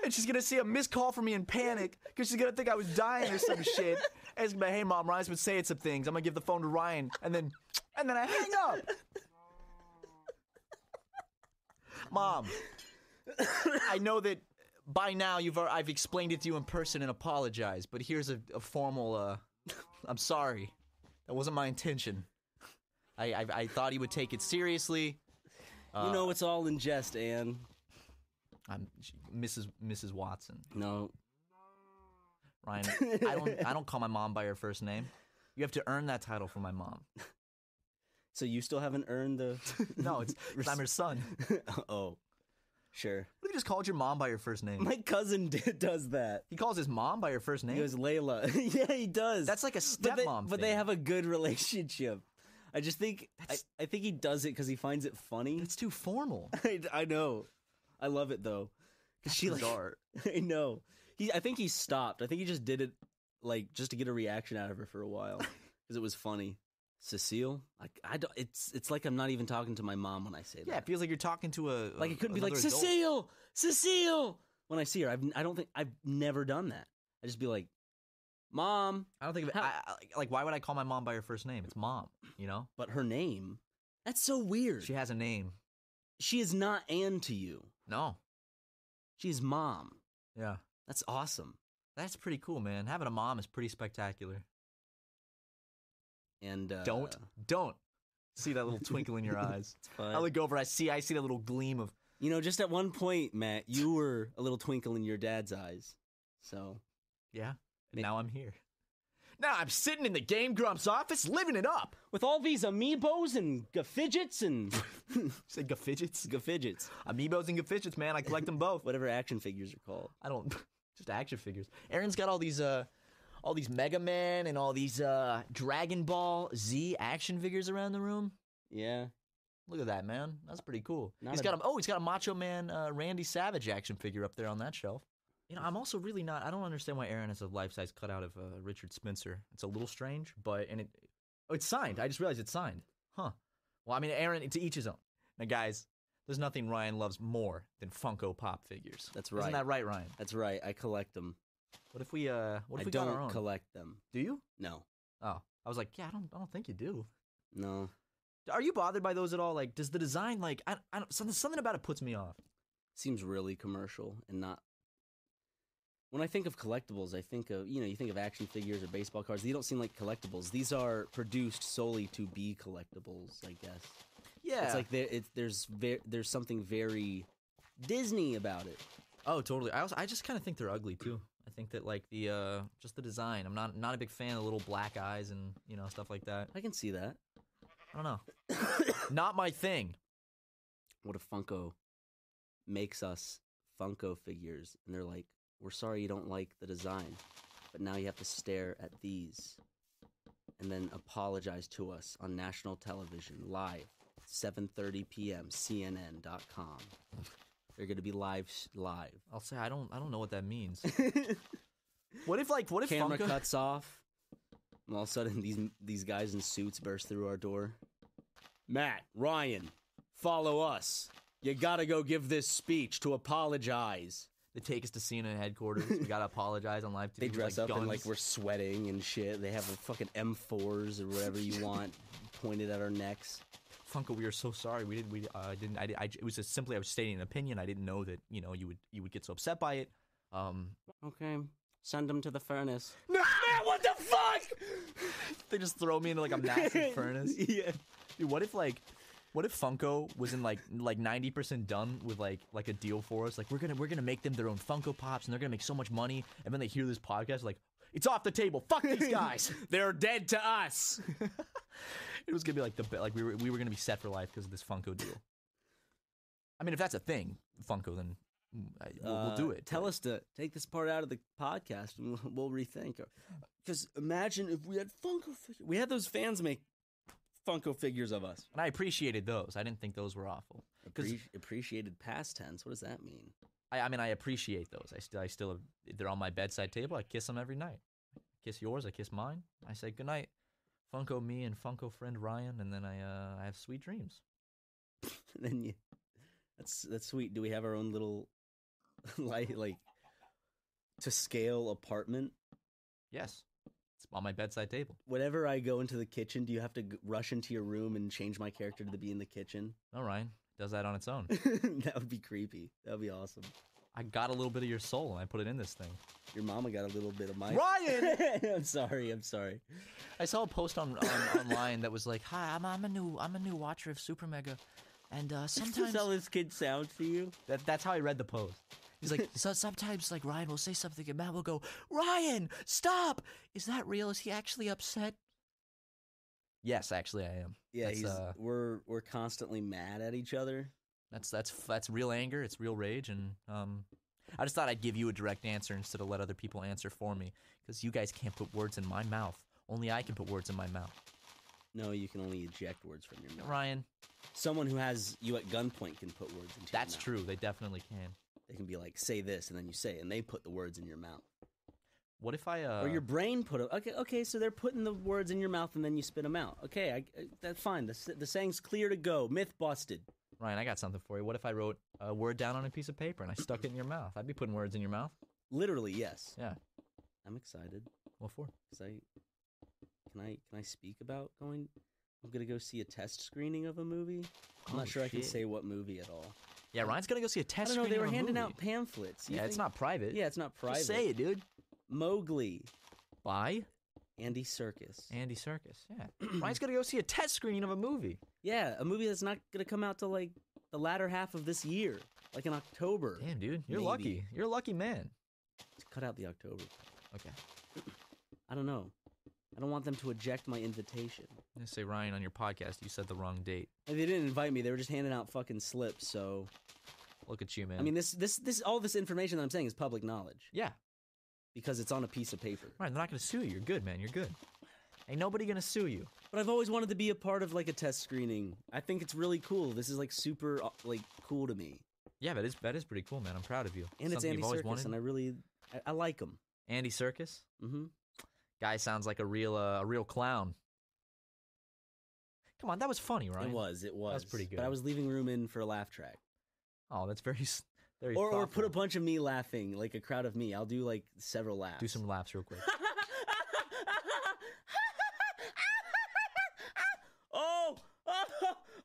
and she's gonna see a missed call from me in panic because she's gonna think I was dying or some shit. And it's gonna be, hey mom, Ryan's been saying some things. I'm gonna give the phone to Ryan, and then I hang up. Mom, I know that by now I've explained it to you in person and apologized, but here's a formal. I'm sorry. That wasn't my intention. I thought he would take it seriously. You know it's all in jest, Anne. I'm Mrs. Watson. No. Ryan, I don't call my mom by her first name. You have to earn that title from my mom. So you still haven't earned the... No, it's I'm her son. Oh, sure. What if you just called your mom by her first name? My cousin does that. He calls his mom by her first name? He goes Layla. Yeah, he does. That's like a stepmom But they have a good relationship. I just think... I think he does it because he finds it funny. It's too formal. I know. I love it, though. That's bizarre. I know. I think he stopped. I think he just did it, like, just to get a reaction out of her for a while. Because it was funny. Cecile? I don't. It's like I'm not even talking to my mom when I say that. Yeah, it feels like you're talking to a like it couldn't be like adult. Cecile. When I see her, I don't think I've never done that. I just be like, Mom. I don't think of it. Like, why would I call my mom by her first name? It's Mom, you know. But her name, that's so weird. She has a name. She is not Anne to you. No, she's Mom. Yeah, that's awesome. That's pretty cool, man. Having a mom is pretty spectacular. And don't see that little twinkle in your eyes. It's fine. I look over, I see that little gleam of. You know, just at one point, Matt, you were a little twinkle in your dad's eyes. So, yeah. And now I'm here. Now I'm sitting in the Game Grumps office, living it up with all these amiibos and gaffidgets and. Say gaffidgets? Gaffidgets. Amiibos and gaffidgets, man. I collect them both. Whatever action figures are called. I don't. Just action figures. Aaron's got all these Mega Man and all these Dragon Ball Z action figures around the room. Yeah. Look at that, man. That's pretty cool. He's got a Macho Man Randy Savage action figure up there on that shelf. You know, I'm also really not. I don't understand why Aaron has a life-size cutout of Richard Spencer. It's a little strange, but it's signed. I just realized it's signed. Huh. Well, I mean, Aaron, to each his own. Now, guys, there's nothing Ryan loves more than Funko Pop figures. That's right. Isn't that right, Ryan? That's right. I collect them. What if we got our own? I don't collect them. Do you? No. Oh, I was like, yeah, I don't think you do. No. Are you bothered by those at all? Like, does the design, like, I don't, something about it puts me off. Seems really commercial and not. When I think of collectibles, I think of, you think of action figures or baseball cards. They don't seem like collectibles. These are produced solely to be collectibles, I guess. Yeah. It's like there's something very Disney about it. Oh, totally. I just kind of think they're ugly too. I think that like the just the design. I'm not a big fan of the little black eyes and stuff like that. I can see that. I don't know. Not my thing. What if Funko makes us Funko figures and they're like, we're sorry you don't like the design, but now you have to stare at these and then apologize to us on national television live, 7:30 p.m. CNN.com. They're gonna be live. I'll say I don't know what that means. What if camera Funko cuts off, and all of a sudden these guys in suits burst through our door? Matt, Ryan, follow us. You gotta go give this speech to apologize. They take us to CNN headquarters. We gotta apologize on live TV. They dress like up guns. and like we're sweating and shit. They have a fucking M4s or whatever you want pointed at our necks. Funko, we are so sorry. It was just simply I was stating an opinion. I didn't know that you would get so upset by it. Okay, send them to the furnace. Man, what the fuck? They just throw me into like a massive furnace. Yeah. Dude, what if Funko was in like 90% done with like a deal for us? Like we're gonna make them their own Funko Pops and they're gonna make so much money, and then they hear this podcast like it's off the table. Fuck these guys. They're dead to us. It was gonna be like we were gonna be set for life because of this Funko deal. I mean, if that's a thing, Funko, then we'll do it. Tell us to take this part out of the podcast and we'll rethink. Because imagine if we had Funko figures. We had those fans make Funko figures of us. And I appreciated those. I didn't think those were awful. Appreciated past tense. What does that mean? I mean, I appreciate those. I still they're on my bedside table. I kiss them every night. I kiss yours. I kiss mine. I say goodnight, Funko me and Funko friend Ryan, and then I have sweet dreams. Then you. That's sweet. Do we have our own little, like to scale apartment? Yes. It's on my bedside table. Whenever I go into the kitchen, do you have to rush into your room and change my character to be in the kitchen? No, Ryan does that on its own. That would be creepy. That would be awesome. I got a little bit of your soul and I put it in this thing. Your mama got a little bit of my. Ryan! I'm sorry. I saw a post online that was like, "Hi, I'm a new watcher of Super Mega, and sometimes how this kid sounds to you." That's how I read the post. He's like, so sometimes like Ryan will say something and Matt will go, "Ryan, stop! Is that real? Is he actually upset?" Yes, actually, I am. Yeah, we're constantly mad at each other. That's real anger. It's real rage, and I just thought I'd give you a direct answer instead of let other people answer for me, because you guys can't put words in my mouth. Only I can put words in my mouth. No, you can only eject words from your mouth. Ryan, someone who has you at gunpoint can put words into your mouth. That's true. They definitely can. They can be like, say this, and then you say it, and they put the words in your mouth. What if I or your brain put it? Okay, so they're putting the words in your mouth, and then you spit them out. Okay, that's fine. The saying's clear to go. Myth busted. Ryan, I got something for you. What if I wrote a word down on a piece of paper and I stuck it in your mouth? I'd be putting words in your mouth. Literally, yes. Yeah. I'm excited. What for? Can I speak about going? I'm gonna go see a test screening of a movie. I'm not sure I can say what movie at all. Yeah, Ryan's gonna go see a test screening. screening. They were handing movie. out pamphlets. Yeah, it's not private. Yeah, it's not private. Just say it, dude. Mowgli. By Andy Serkis. Andy Serkis. Yeah. Ryan's gonna go see a test screening of a movie. Yeah, a movie that's not gonna come out till like the latter half of this year, like in October. Damn, dude, you're maybe. lucky. You're a lucky man. Just cut out the October. Okay. I don't know. I don't want them to eject my invitation. I'm gonna say, Ryan, on your podcast, you said the wrong date. They didn't invite me. They were just handing out fucking slips. So, look at you, man. I mean, all this information that I'm saying is public knowledge. Yeah. Because it's on a piece of paper. Ryan, they're not gonna sue you. You're good, man. You're good. Ain't nobody gonna sue you. But I've always wanted to be a part of like a test screening. I think it's really cool. This is like super like cool to me. Yeah, that is pretty cool, man. I'm proud of you. And it's Andy Serkis, and I like him. Andy Serkis? Mm-hmm. Guy sounds like a real clown. Come on, that was funny, right? It was. That was pretty good. But I was leaving room in for a laugh track. Oh, that's very or put a bunch of me laughing, like a crowd of me. I'll do like several laughs. Do some laughs real quick.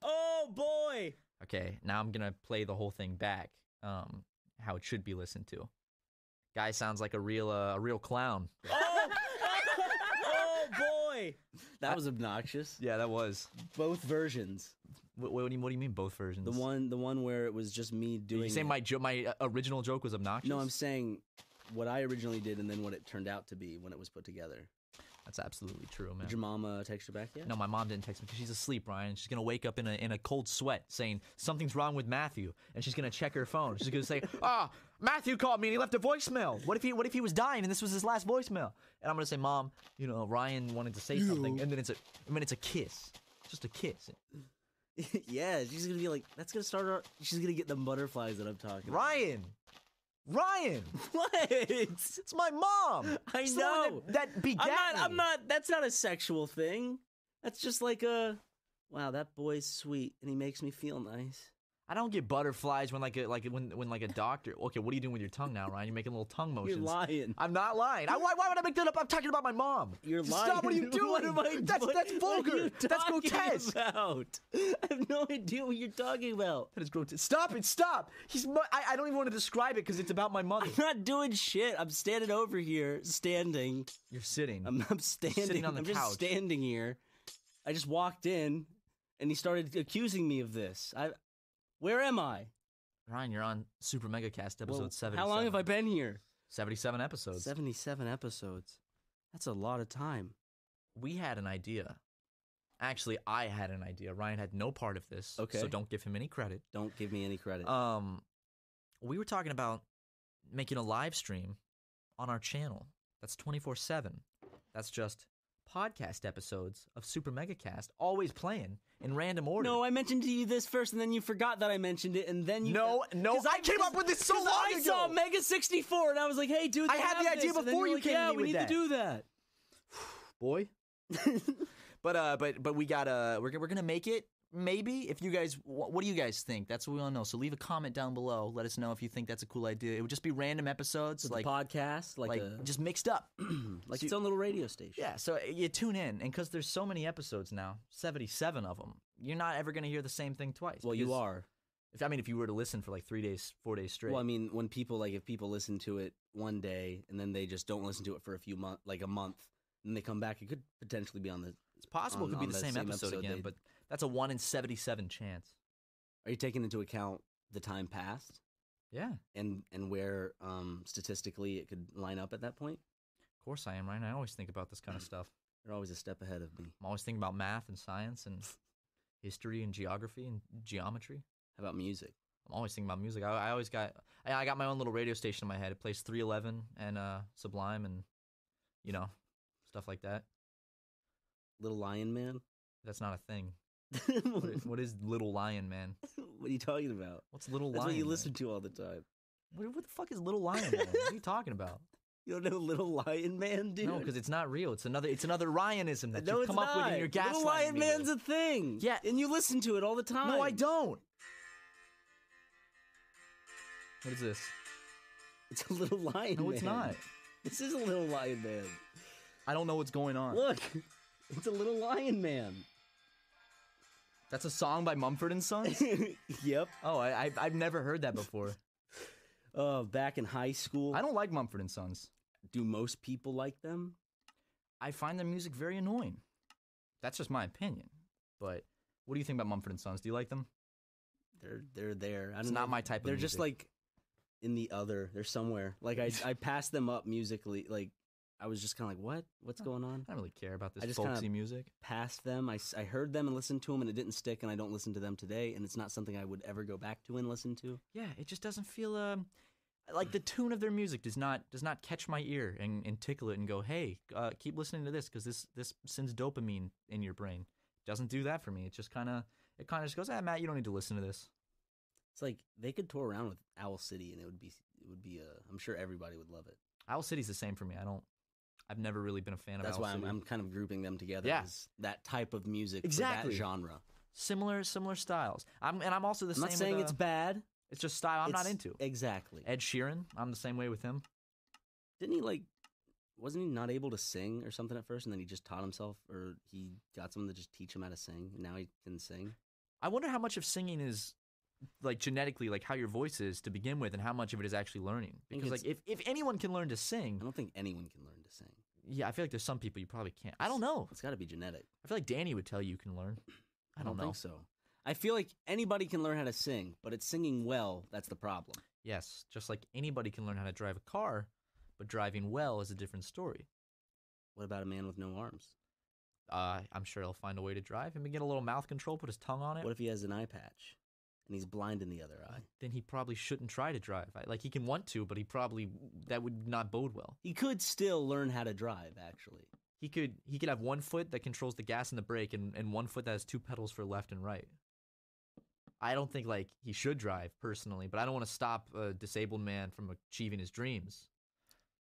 Oh boy. Okay, now I'm gonna play the whole thing back, how it should be listened to. Guy sounds like a real clown. Oh boy. That was obnoxious. Yeah, that was. Both versions. What do you mean both versions? The one where it was just me doing. You say my original joke was obnoxious? No, I'm saying what I originally did and then what it turned out to be when it was put together. That's absolutely true, man. Did your mama text you back yet? No, my mom didn't text me because she's asleep, Ryan. She's gonna wake up in a cold sweat saying something's wrong with Matthew, and she's gonna check her phone. She's gonna say, Matthew called me and he left a voicemail. What if he was dying and this was his last voicemail? And I'm gonna say, Mom, Ryan wanted to say something, and then it's a kiss, just a kiss. Yeah, she's gonna be like, that's gonna start. She's gonna get the butterflies that I'm talking. Ryan! What? It's my mom! I know! That begat me. I'm not, that's not a sexual thing. That's just like wow, that boy's sweet, and he makes me feel nice. I don't get butterflies when a doctor. Okay, what are you doing with your tongue now, Ryan? You're making little tongue motions. You're lying. I'm not lying. Why would I make that up? I'm talking about my mom. You're lying. Stop! What are you doing? What am I doing? That's vulgar. That's grotesque. About? I have no idea what you're talking about. That is grotesque. Stop it! Stop! I don't even want to describe it because it's about my mother. I'm not doing shit. I'm standing over here, standing. You're sitting. I'm standing. You're sitting on the couch. I'm just standing here. I just walked in, and he started accusing me of this. Where am I? Ryan, you're on Super Mega Cast episode 77. How long have I been here? 77 episodes. 77 episodes. That's a lot of time. We had an idea. Actually, I had an idea. Ryan had no part of this. Okay. So don't give him any credit. Don't give me any credit. We were talking about making a live stream on our channel. That's 24/7. That's just podcast episodes of Super Mega Cast, always playing in random order. No, I mentioned to you this first, and then you forgot that I mentioned it, and then you... No, I came up with this so long ago! I saw Mega 64, and I was like, hey, dude, I had the idea before you came to me with that. Yeah, we need to do that. Boy. But we gotta... We're gonna make it maybe if you guys, what do you guys think? That's what we want to know. So leave a comment down below. Let us know if you think that's a cool idea. It would just be random episodes, Like podcast, like a, just mixed up, like So its own little radio station. yeah. So you tune in, and because there's so many episodes now, 77 of them, you're not ever gonna hear the same thing twice. Well, you because are. if you were to listen for like 3 days, 4 days straight. Well, I mean, when people if people listen to it one day and then they just don't listen to it for a few months, like a month, and they come back, it could potentially be on the. It's possible it could be on the the same same episode episode again, they- but that's a 1 in 77 chance. Are you taking into account the time passed Yeah, and where statistically it could line up at that point? of course I am, right? I always think about this kind of stuff. You're always a step ahead of me. I'm always thinking about math and science and history and geography and geometry. How about music? I'm always thinking about music. I got my own little radio station in my head. It plays 311 and Sublime and stuff like that. Little Lion Man? That's not a thing. what What is Little Lion Man? are you talking about? What's Little That's Lion? what you Man? listen to all the time. What the fuck is Little Lion Man? What are you talking about? You don't know Little Lion Man, dude? No, because it's not real. It's another Ryanism that No, you it's come up with in not. your gaslighting Little Lion me Man's with. a thing. Yeah. And you listen to it all the time. No, I don't. What is this? It's a Little Lion Man. No, it's not. This is a Little Lion Man. I don't know what's going on. Look, it's a Little Lion Man. That's a song by Mumford & Sons? Yep. Oh, I've never heard that before. Back in high school. I don't like Mumford & Sons. Do most people like them? I find their music very annoying. That's just my opinion. But what do you think about Mumford & Sons? Do you like them? They're there. I don't It's know. not my type of They're music. just like in the other. They're somewhere. Like I passed them up musically. Like I was just kind of like, what's going on? I don't really care about I this just kinda- folksy music. Passed them. I heard them and listened to them, and it didn't stick. And I don't listen to them today. And it's not something I would ever go back to and listen to. Yeah, it just doesn't feel like the tune of their music does not catch my ear and tickle it and go, hey, keep listening to this because this sends dopamine in your brain. It doesn't do that for me. It just kind of just goes, Matt, you don't need to listen to this. It's like they could tour around with Owl City, and it would be. I'm sure everybody would love it. Owl City's the same for me. I've never really been a fan of That's Owl why City. I'm kind of grouping them together. Yeah. As that type of music Exactly. for that genre. Similar styles. I'm also the I'm same. not saying with, it's bad. It's just style I'm not It's- into. Exactly. Ed Sheeran, I'm the same way with him. Didn't he wasn't he not able to sing or something at first, and then he just taught himself, or he got someone to just teach him how to sing, and now he can sing? I wonder how much of singing is like genetically, like how your voice is to begin with, and how much of it is actually learning. think Because like if anyone can learn to sing, I don't think anyone can learn to sing. yeah, I feel like there's some people you probably can't. I don't know. It's got to be genetic. I feel like Danny would tell you can learn. I don't know. think so. I feel like anybody can learn how to sing, but it's singing well that's the problem. Yes, just like anybody can learn how to drive a car, but driving well is a different story. What about a man with no arms? I'm sure he'll find a way to drive him and get a little mouth control, put his tongue on it. What if he has an eye patch and he's blind in the other eye? Then he probably shouldn't try to drive. Like he can want to, but that would not bode well. He could still learn how to drive, actually. He could have one foot that controls the gas and the brake, and one foot that has two pedals for left and right. I don't think like he should drive personally, but I don't want to stop a disabled man from achieving his dreams.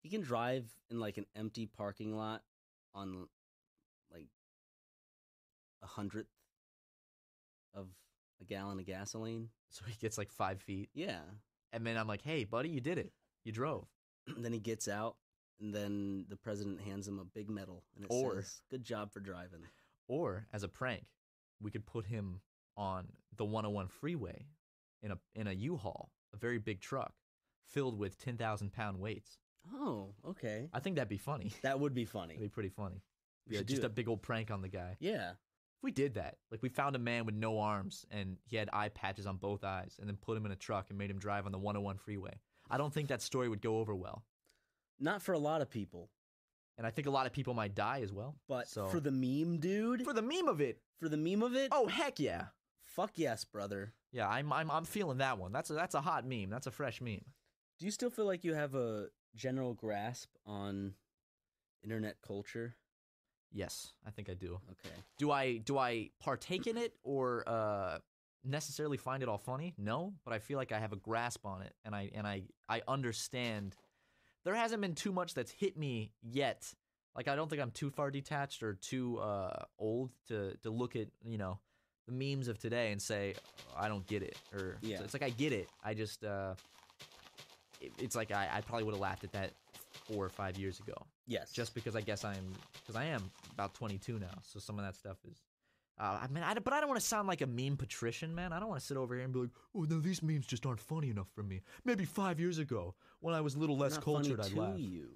He can drive in like an empty parking lot on like 100th of a gallon of gasoline. So he gets like 5 feet, Yeah. and then I'm like, "Hey, buddy, you did it. You drove." Then he gets out, and then the president hands him a big medal, and it Or- says, "Good job for driving." Or as a prank, we could put him on the 101 freeway in a U-Haul, a very big truck filled with 10,000-pound weights. Oh, okay. I think that'd be funny. That would be funny. That'd be pretty funny. We Yeah, should just do a it. big old prank on the guy. Yeah. If we did that, like we found a man with no arms and he had eye patches on both eyes, and then put him in a truck and made him drive on the 101 freeway, I don't think that story would go over well. Not for a lot of people, And I think a lot of people might die as well. but So- for the meme, dude. For the meme of it. For the meme of it. Oh heck yeah. Fuck yes, brother. Yeah, I'm feeling that one. That's a hot meme. That's a fresh meme. Do you still feel like you have a general grasp on internet culture? Yes, I think I do. Okay. Do I partake in it or necessarily find it all funny? No, but I feel like I have a grasp on it, and I understand. There hasn't been too much that's hit me yet. Like I don't think I'm too far detached or too old to look at the memes of today and say, I don't get it. Or Yeah. it's like, I get it. I just, it's like I probably would have laughed at that 4 or 5 years ago. Yes. Just because because I am about 22 now. So some of that stuff is, but I don't want to sound like a meme patrician, man. I don't want to sit over here and be like, oh, no, these memes just aren't funny enough for me. Maybe 5 years ago when I was a little less Not cultured, funny I'd to laugh. you.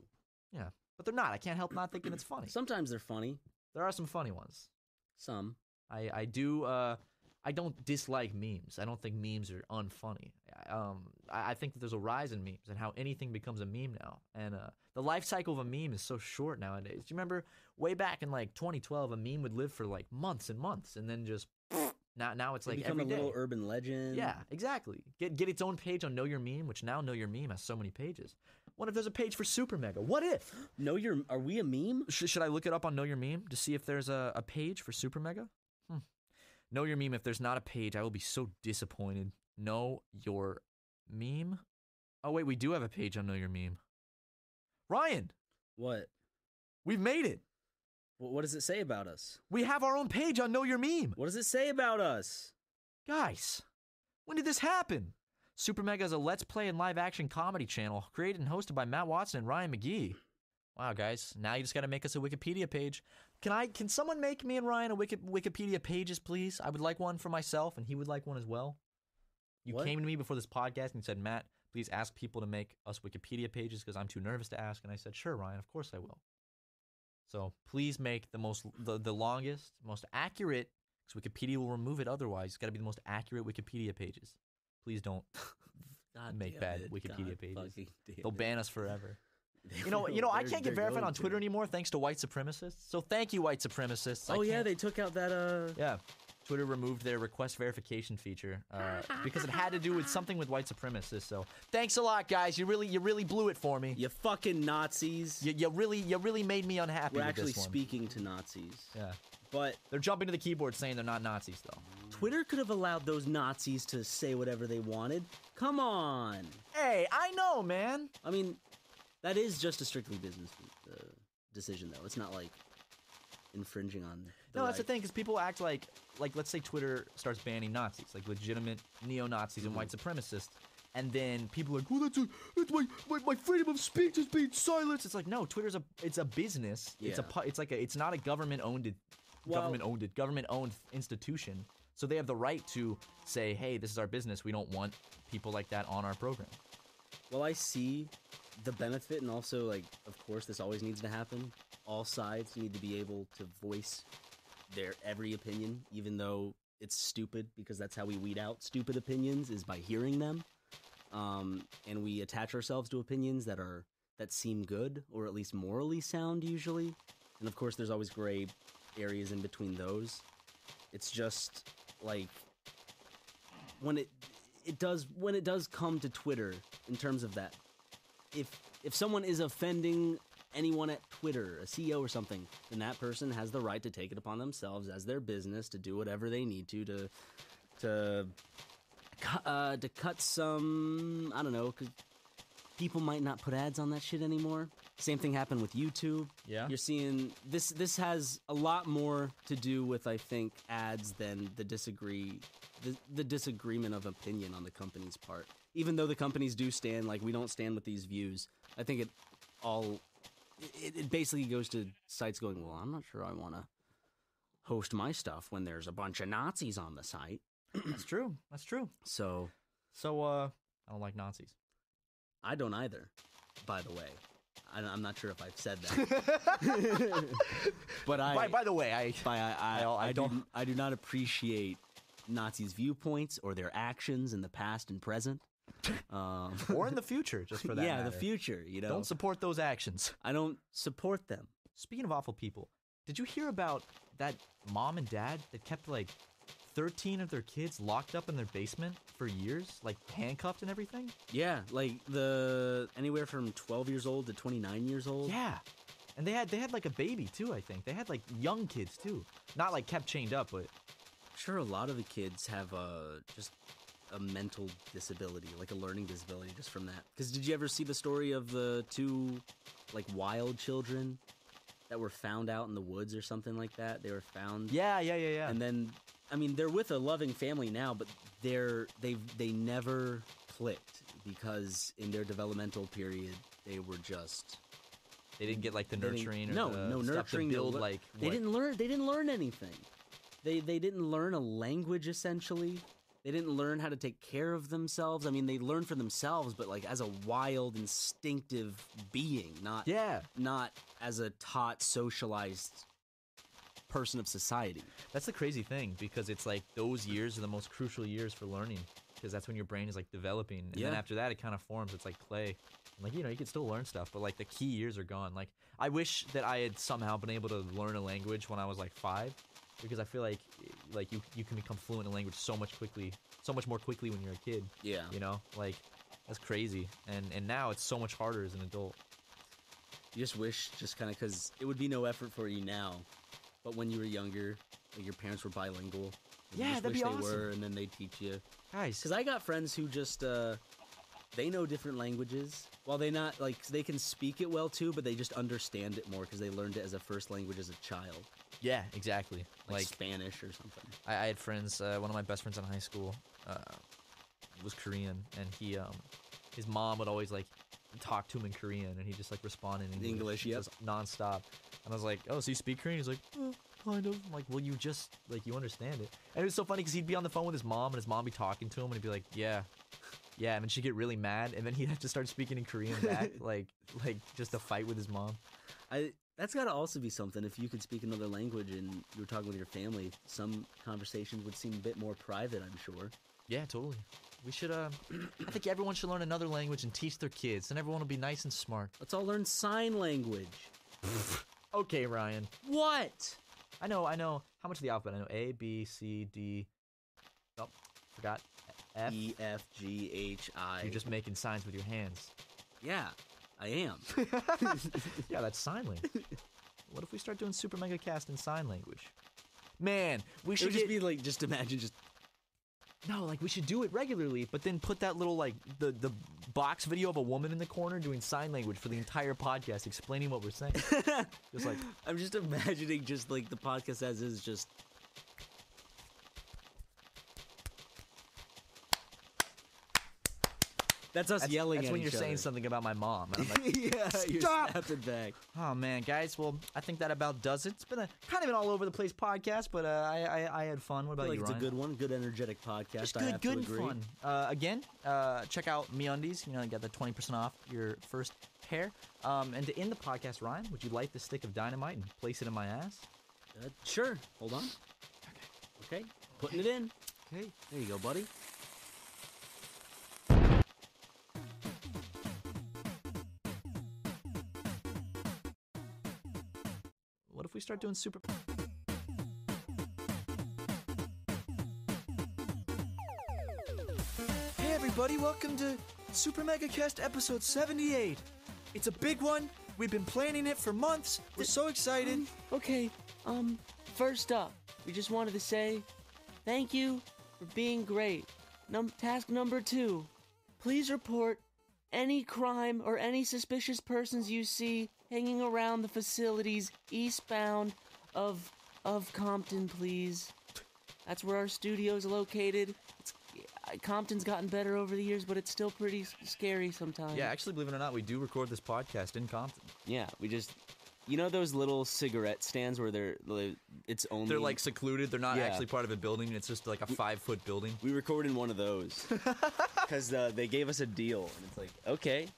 Yeah, but they're not. I can't help not thinking it's funny. Sometimes they're funny. There are some funny ones. Some. I do. I don't dislike memes. I don't think memes are unfunny. I think that there's a rise in memes and how anything becomes a meme now. And the life cycle of a meme is so short nowadays. Do you remember way back in like 2012, a meme would live for like months and months, and then just now it's like become every a little day. urban legend. Yeah, exactly. Get its own page on Know Your Meme, which now Know Your Meme has so many pages. What if there's a page for Super Mega? What if? Are we a meme? Should I look it up on Know Your Meme to see if there's a page for Super Mega? Know Your Meme. If there's not a page, I will be so disappointed. Know Your Meme? Oh, wait, we do have a page on Know Your Meme. Ryan, What? we've made it. What does it say about us? We have our own page on Know Your Meme. What does it say about us? Guys, when did this happen? Super Mega is a Let's Play and live-action comedy channel created and hosted by Matt Watson and Ryan McGee. Wow, guys, now you just got to make us a Wikipedia page. Can someone make me and Ryan a Wikipedia pages, please? I would like one for myself, and he would like one as well. You What? came to me before this podcast and said, Matt, please ask people to make us Wikipedia pages because I'm too nervous to ask. And I said, sure, Ryan, of course I will. So please make the longest, most accurate, because Wikipedia will remove it otherwise. It's got to be the most accurate Wikipedia pages. Please don't make bad Wikipedia pages. They'll ban us forever. You know, I can't get verified on Twitter anymore thanks to white supremacists. So thank you, white supremacists. Oh yeah, they took out that Yeah. Twitter removed their request verification feature because it had to do with something with white supremacists. So thanks a lot, guys. You really blew it for me. You fucking Nazis. You really made me unhappy. We're with actually this one. speaking to Nazis. Yeah, But they're jumping to the keyboard saying they're not Nazis though. Twitter could have allowed those Nazis to say whatever they wanted. Come on. Hey, I know, man. I mean, that is just a strictly business decision, though. It's not like infringing on. No, that's the thing, because people act like let's say Twitter starts banning Nazis, like legitimate neo-Nazis and white supremacists, and then people are like, oh, that's my freedom of speech is being silenced. It's like, no, Twitter's a business. Yeah. It's not a government-owned institution, so they have the right to say, hey, this is our business. We don't want people like that on our program. Well, I see the benefit, and also, like, of course, this always needs to happen. All sides need to be able to voice their every opinion, even though it's stupid, because that's how we weed out stupid opinions, is by hearing them. And we attach ourselves to opinions that seem good, or at least morally sound, usually. And of course, there's always gray areas in between those. It's just like when it does come to Twitter in terms of that. If someone is offending anyone at Twitter, a CEO or something, then that person has the right to take it upon themselves as their business to do whatever they need to cut some, I don't know, because people might not put ads on that shit anymore. Same thing happened with YouTube. Yeah. You're seeing this has a lot more to do with, I think, ads than the disagreement of opinion on the company's part. Even though the companies do stand, like, we don't stand with these views, I think it basically goes to sites going, well, I'm not sure I want to host my stuff when there's a bunch of Nazis on the site. That's true. So I don't like Nazis. I don't either, by the way. I'm not sure if I've said that. But By the way, I do not appreciate Nazis' viewpoints or their actions in the past and present. Or in the future, just for that yeah, matter. the future, you know. Don't support those actions. I don't support them. Speaking of awful people, did you hear about that mom and dad that kept like 13 of their kids locked up in their basement for years, like handcuffed and everything? Yeah, like anywhere from 12 years old to 29 years old. Yeah. And they had like a baby too, I think. They had like young kids too. Not like kept chained up, but I'm sure a lot of the kids have just a mental disability, like a learning disability just from that. Because did you ever see the story of the two, like, wild children that were found out in the woods or something like that? They were found. Yeah. And then I mean, they're with a loving family now, but they never clicked because in their developmental period they were just They didn't get like the nurturing or no the stuff nurturing to build no, like they didn't learn anything. They didn't learn a language essentially. They didn't learn how to take care of themselves. I mean, they learned for themselves, but like as a wild, instinctive being, not as a taught, socialized person of society. That's the crazy thing, because it's like those years are the most crucial years for learning, because that's when your brain is like developing, and then after that it kind of forms. It's like clay. And, like, you know, you can still learn stuff, but like the key years are gone. Like, I wish that I had somehow been able to learn a language when I was like 5, because I feel like you can become fluent in a language so much more quickly when you're a kid. Yeah. You know, like, that's crazy. And now it's so much harder as an adult. You just wish, just kind of, because it would be no effort for you now, but when you were younger, like your parents were bilingual. And you just that'd wish be they awesome. were, and then they'd teach you. Guys, Because I got friends who just, they know different languages. While they not, like, they can speak it well too, but they just understand it more because they learned it as a first language as a child. yeah, exactly. Like Spanish or something. I had friends, one of my best friends in high school was Korean, and his mom would always like talk to him in Korean, and he just like respond in English, yep. just nonstop. And I was like, oh, so you speak Korean? He's like, kind of. I'm like, well, you just, like, you understand it. And it was so funny because he'd be on the phone with his mom, and his mom would be talking to him, and he'd be like, yeah, and then she'd get really mad, and then he'd have to start speaking in Korean back, like just a fight with his mom. That's got to also be something. If you could speak another language and you were talking with your family, some conversations would seem a bit more private, I'm sure. Yeah, totally. We should, I think everyone should learn another language and teach their kids, and everyone will be nice and smart. Let's all learn sign language. Okay, Ryan. What? I know. How much of the alphabet? I know A, B, C, D. Oh, forgot. F. E, F, G, H, I. You're just making signs with your hands. Yeah, I am. Yeah, that's sign language. What if we start doing Super Mega Cast in sign language? Man, we It should would just be like, just imagine just... No, like, we should do it regularly, but then put that little, like, the box video of a woman in the corner doing sign language for the entire podcast, explaining what we're saying. Just like... I'm just imagining just, like, the podcast as is just... That's us yelling That's at when each you're saying other. something about my mom. And I'm like, Yeah, you're Stop! snapping back. oh, man, guys. Well, I think that about does it. It's been a kind of an all-over-the-place podcast, but I had fun. What I about feel like you, it's Ryan? a good one, good energetic podcast. Just I good, have good to and agree. fun. Again, check out MeUndies. You know, you got the 20% off your first pair. And to end the podcast, Ryan, would you light the stick of dynamite and place it in my ass? Sure. Hold on. Okay. Putting it in. Okay. There you go, buddy. What if we start doing super... Hey everybody, welcome to Super Mega Cast episode 78. It's a big one. We've been planning it for months. We're so excited. Okay, first up, we just wanted to say thank you for being great. Task number 2, please report any crime or any suspicious persons you see hanging around the facilities eastbound of Compton, please. That's where our studio's located. Compton's gotten better over the years, but it's still pretty scary sometimes. Yeah, actually, believe it or not, we do record this podcast in Compton. Yeah, we just... You know those little cigarette stands where it's only... They're like secluded. They're not Yeah. actually part of a building. It's just like a 5-foot building. We recorded in one of those. Because they gave us a deal. And it's like, okay,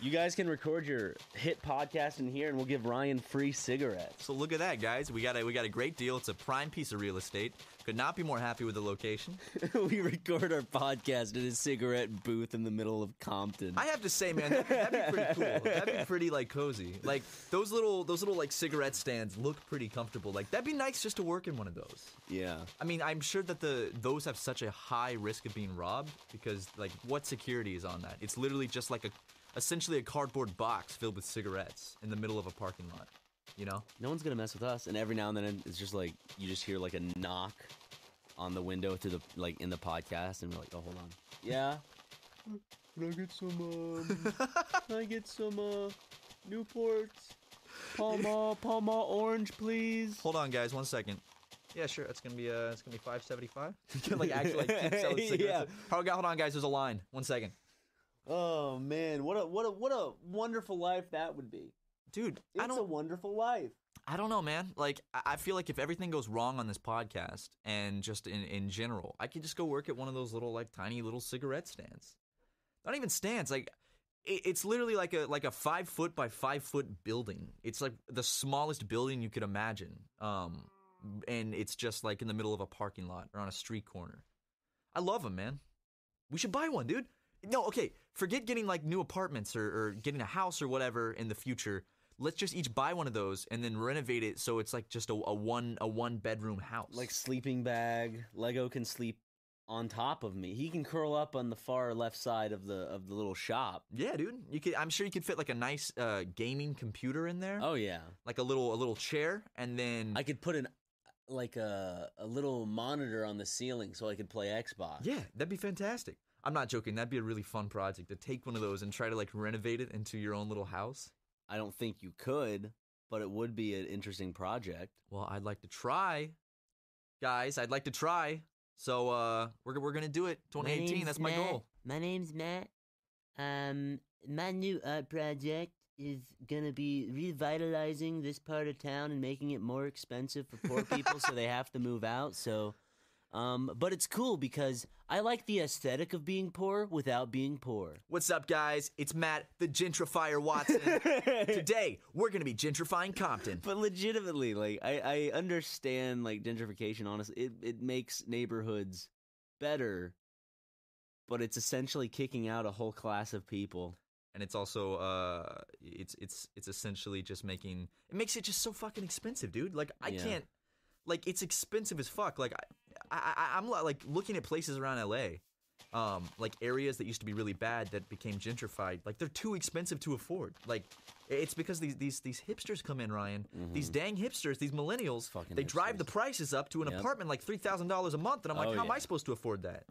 you guys can record your hit podcast in here and we'll give Ryan free cigarettes. So look at that, guys. We got a great deal. It's a prime piece of real estate. Could not be more happy with the location. We record our podcast in a cigarette booth in the middle of Compton. I have to say, man, that'd be pretty cool. That'd be pretty like cozy. Like those little like cigarette stands look pretty comfortable. Like that'd be nice just to work in one of those. Yeah. I mean, I'm sure that those have such a high risk of being robbed because like what security is on that? It's literally just like essentially a cardboard box filled with cigarettes in the middle of a parking lot. You know? No one's gonna mess with us. And every now and then it's just like you just hear like a knock on the window through the in the podcast, and we're like, oh, hold on. Yeah. Can I get some Newports? Palma orange, please. Hold on, guys, 1 second. Yeah, sure. It's gonna be $5.75. You can like actually like keep selling cigarettes. Yeah. Hold on, guys. There's a line. 1 second. Oh man, what a wonderful life that would be, dude. It's a wonderful life. I don't know, man. Like, I feel like if everything goes wrong on this podcast and just in general, I could just go work at one of those little, like, tiny little cigarette stands. Not even stands. Like, it's literally like a 5 foot by 5 foot building. It's like the smallest building you could imagine. And it's just like in the middle of a parking lot or on a street corner. I love them, man. We should buy one, dude. No, okay. Forget getting like new apartments or getting a house or whatever in the future. Let's just each buy one of those and then renovate it so it's like just a one bedroom house. Like sleeping bag. Lego can sleep on top of me. He can curl up on the far left side of the little shop. Yeah, dude. I'm sure you could fit like a nice gaming computer in there. Oh yeah. Like a little chair, and then I could put a little monitor on the ceiling so I could play Xbox. Yeah, that'd be fantastic. I'm not joking. That'd be a really fun project to take one of those and try to like renovate it into your own little house. I don't think you could, but it would be an interesting project. Well, I'd like to try. Guys, I'd like to try. So we're going to do it 2018. That's my goal. My name's Matt. My new art project is going to be revitalizing this part of town and making it more expensive for poor people so they have to move out. So but it's cool because I like the aesthetic of being poor without being poor. What's up, guys? It's Matt, the gentrifier Watson. Today, we're going to be gentrifying Compton. But legitimately, like, I understand, like, gentrification, honestly. It makes neighborhoods better, but it's essentially kicking out a whole class of people. And it's also, it's essentially just it makes it just so fucking expensive, dude. Like, I can't, like, it's expensive as fuck. Like, I'm like looking at places around LA, like areas that used to be really bad that became gentrified. Like, they're too expensive to afford. Like, it's because these hipsters come in, Ryan. Mm-hmm. These dang hipsters, these millennials, they drive the prices up to an apartment like $3,000 a month, and I'm like, how am I supposed to afford that?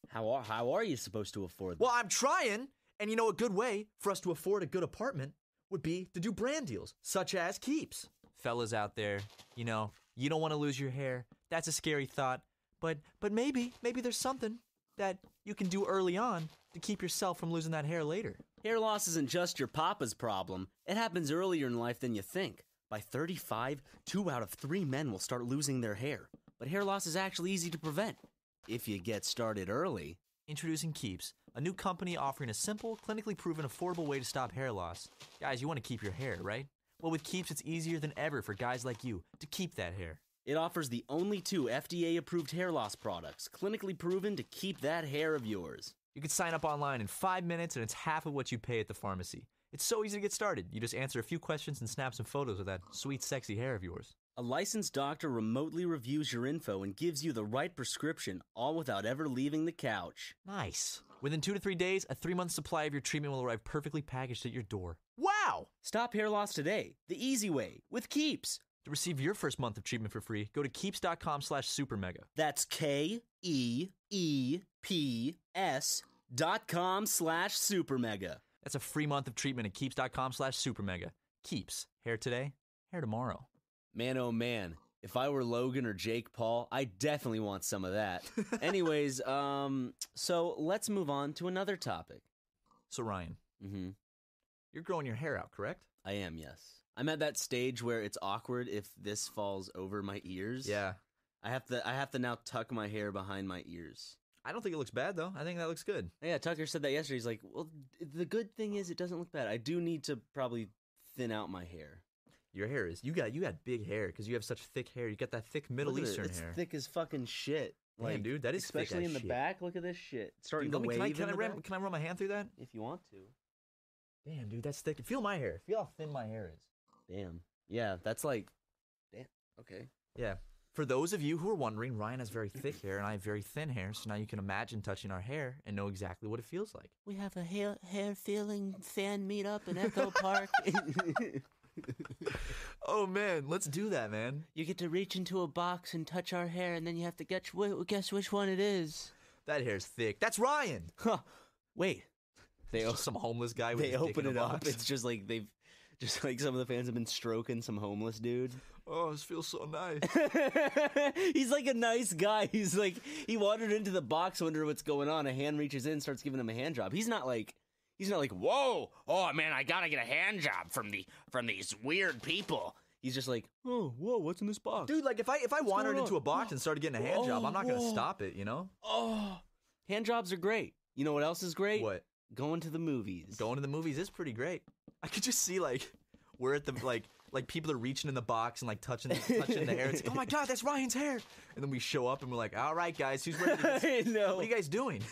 How are you supposed to afford that? Well, I'm trying, and you know, a good way for us to afford a good apartment would be to do brand deals, such as Keeps. Fellas out there, you know, you don't want to lose your hair. That's a scary thought, but maybe there's something that you can do early on to keep yourself from losing that hair later. Hair loss isn't just your papa's problem. It happens earlier in life than you think. By 35, 2 out of 3 men will start losing their hair. But hair loss is actually easy to prevent if you get started early. Introducing Keeps, a new company offering a simple, clinically proven, affordable way to stop hair loss. Guys, you want to keep your hair, right? Well, with Keeps, it's easier than ever for guys like you to keep that hair. It offers the only 2 FDA-approved hair loss products, clinically proven to keep that hair of yours. You can sign up online in 5 minutes, and it's half of what you pay at the pharmacy. It's so easy to get started. You just answer a few questions and snap some photos of that sweet, sexy hair of yours. A licensed doctor remotely reviews your info and gives you the right prescription, all without ever leaving the couch. Nice. Within 2 to 3 days, a 3-month supply of your treatment will arrive perfectly packaged at your door. Wow! Stop hair loss today, the easy way, with Keeps. To receive your first month of treatment for free, go to keeps.com/supermega. That's KEEPS.com/supermega. That's a free month of treatment at keeps.com/supermega. Keeps. Hair today, hair tomorrow. Man, oh man. If I were Logan or Jake Paul, I definitely want some of that. Anyways, so let's move on to another topic. So Ryan, Mm-hmm. You're growing your hair out, correct? I am, yes. I'm at that stage where it's awkward if this falls over my ears. Yeah. I have to now tuck my hair behind my ears. I don't think it looks bad, though. I think that looks good. Yeah, Tucker said that yesterday. He's like, well, the good thing is it doesn't look bad. I do need to probably thin out my hair. Your hair is... You got big hair because you have such thick hair. You got that thick Middle Eastern hair. It's thick as fucking shit. Damn, dude, that is thick as especially in the shit. back. Look at this shit. It's starting Dude, to wave can I run my hand through that? If you want to. Damn, dude, that's thick. Feel my hair. Feel how thin my hair is. Damn. Yeah, that's like... Damn. Okay. Yeah. For those of you who are wondering, Ryan has very thick hair and I have very thin hair, so now you can imagine touching our hair and know exactly what it feels like. We have a hair-feeling fan meetup in Echo Park. Oh, man, let's do that, man. You get to reach into a box and touch our hair, and then you have to guess which one it is. That hair's thick. That's Ryan. Huh. Wait. Some homeless guy with They his dick open in a it up. box. It's just like they've Just like some of the fans have been stroking some homeless dude. Oh, this feels so nice. He's like a nice guy. He's like, he wandered into the box, wondering what's going on. A hand reaches in, starts giving him a hand job. He's not like, whoa, oh man, I gotta get a hand job from these weird people. He's just like, oh, whoa, what's in this box? Dude, like if I wandered into a box and started getting a hand job, I'm not gonna stop it, you know? Oh, hand jobs are great. You know what else is great? What? Going to the movies. Going to the movies is pretty great. I could just see like we're at the like people are reaching in the box and like touching the hair. It's like, oh my god, that's Ryan's hair. And then we show up and we're like, all right, guys, who's ready? I know. What are you guys doing?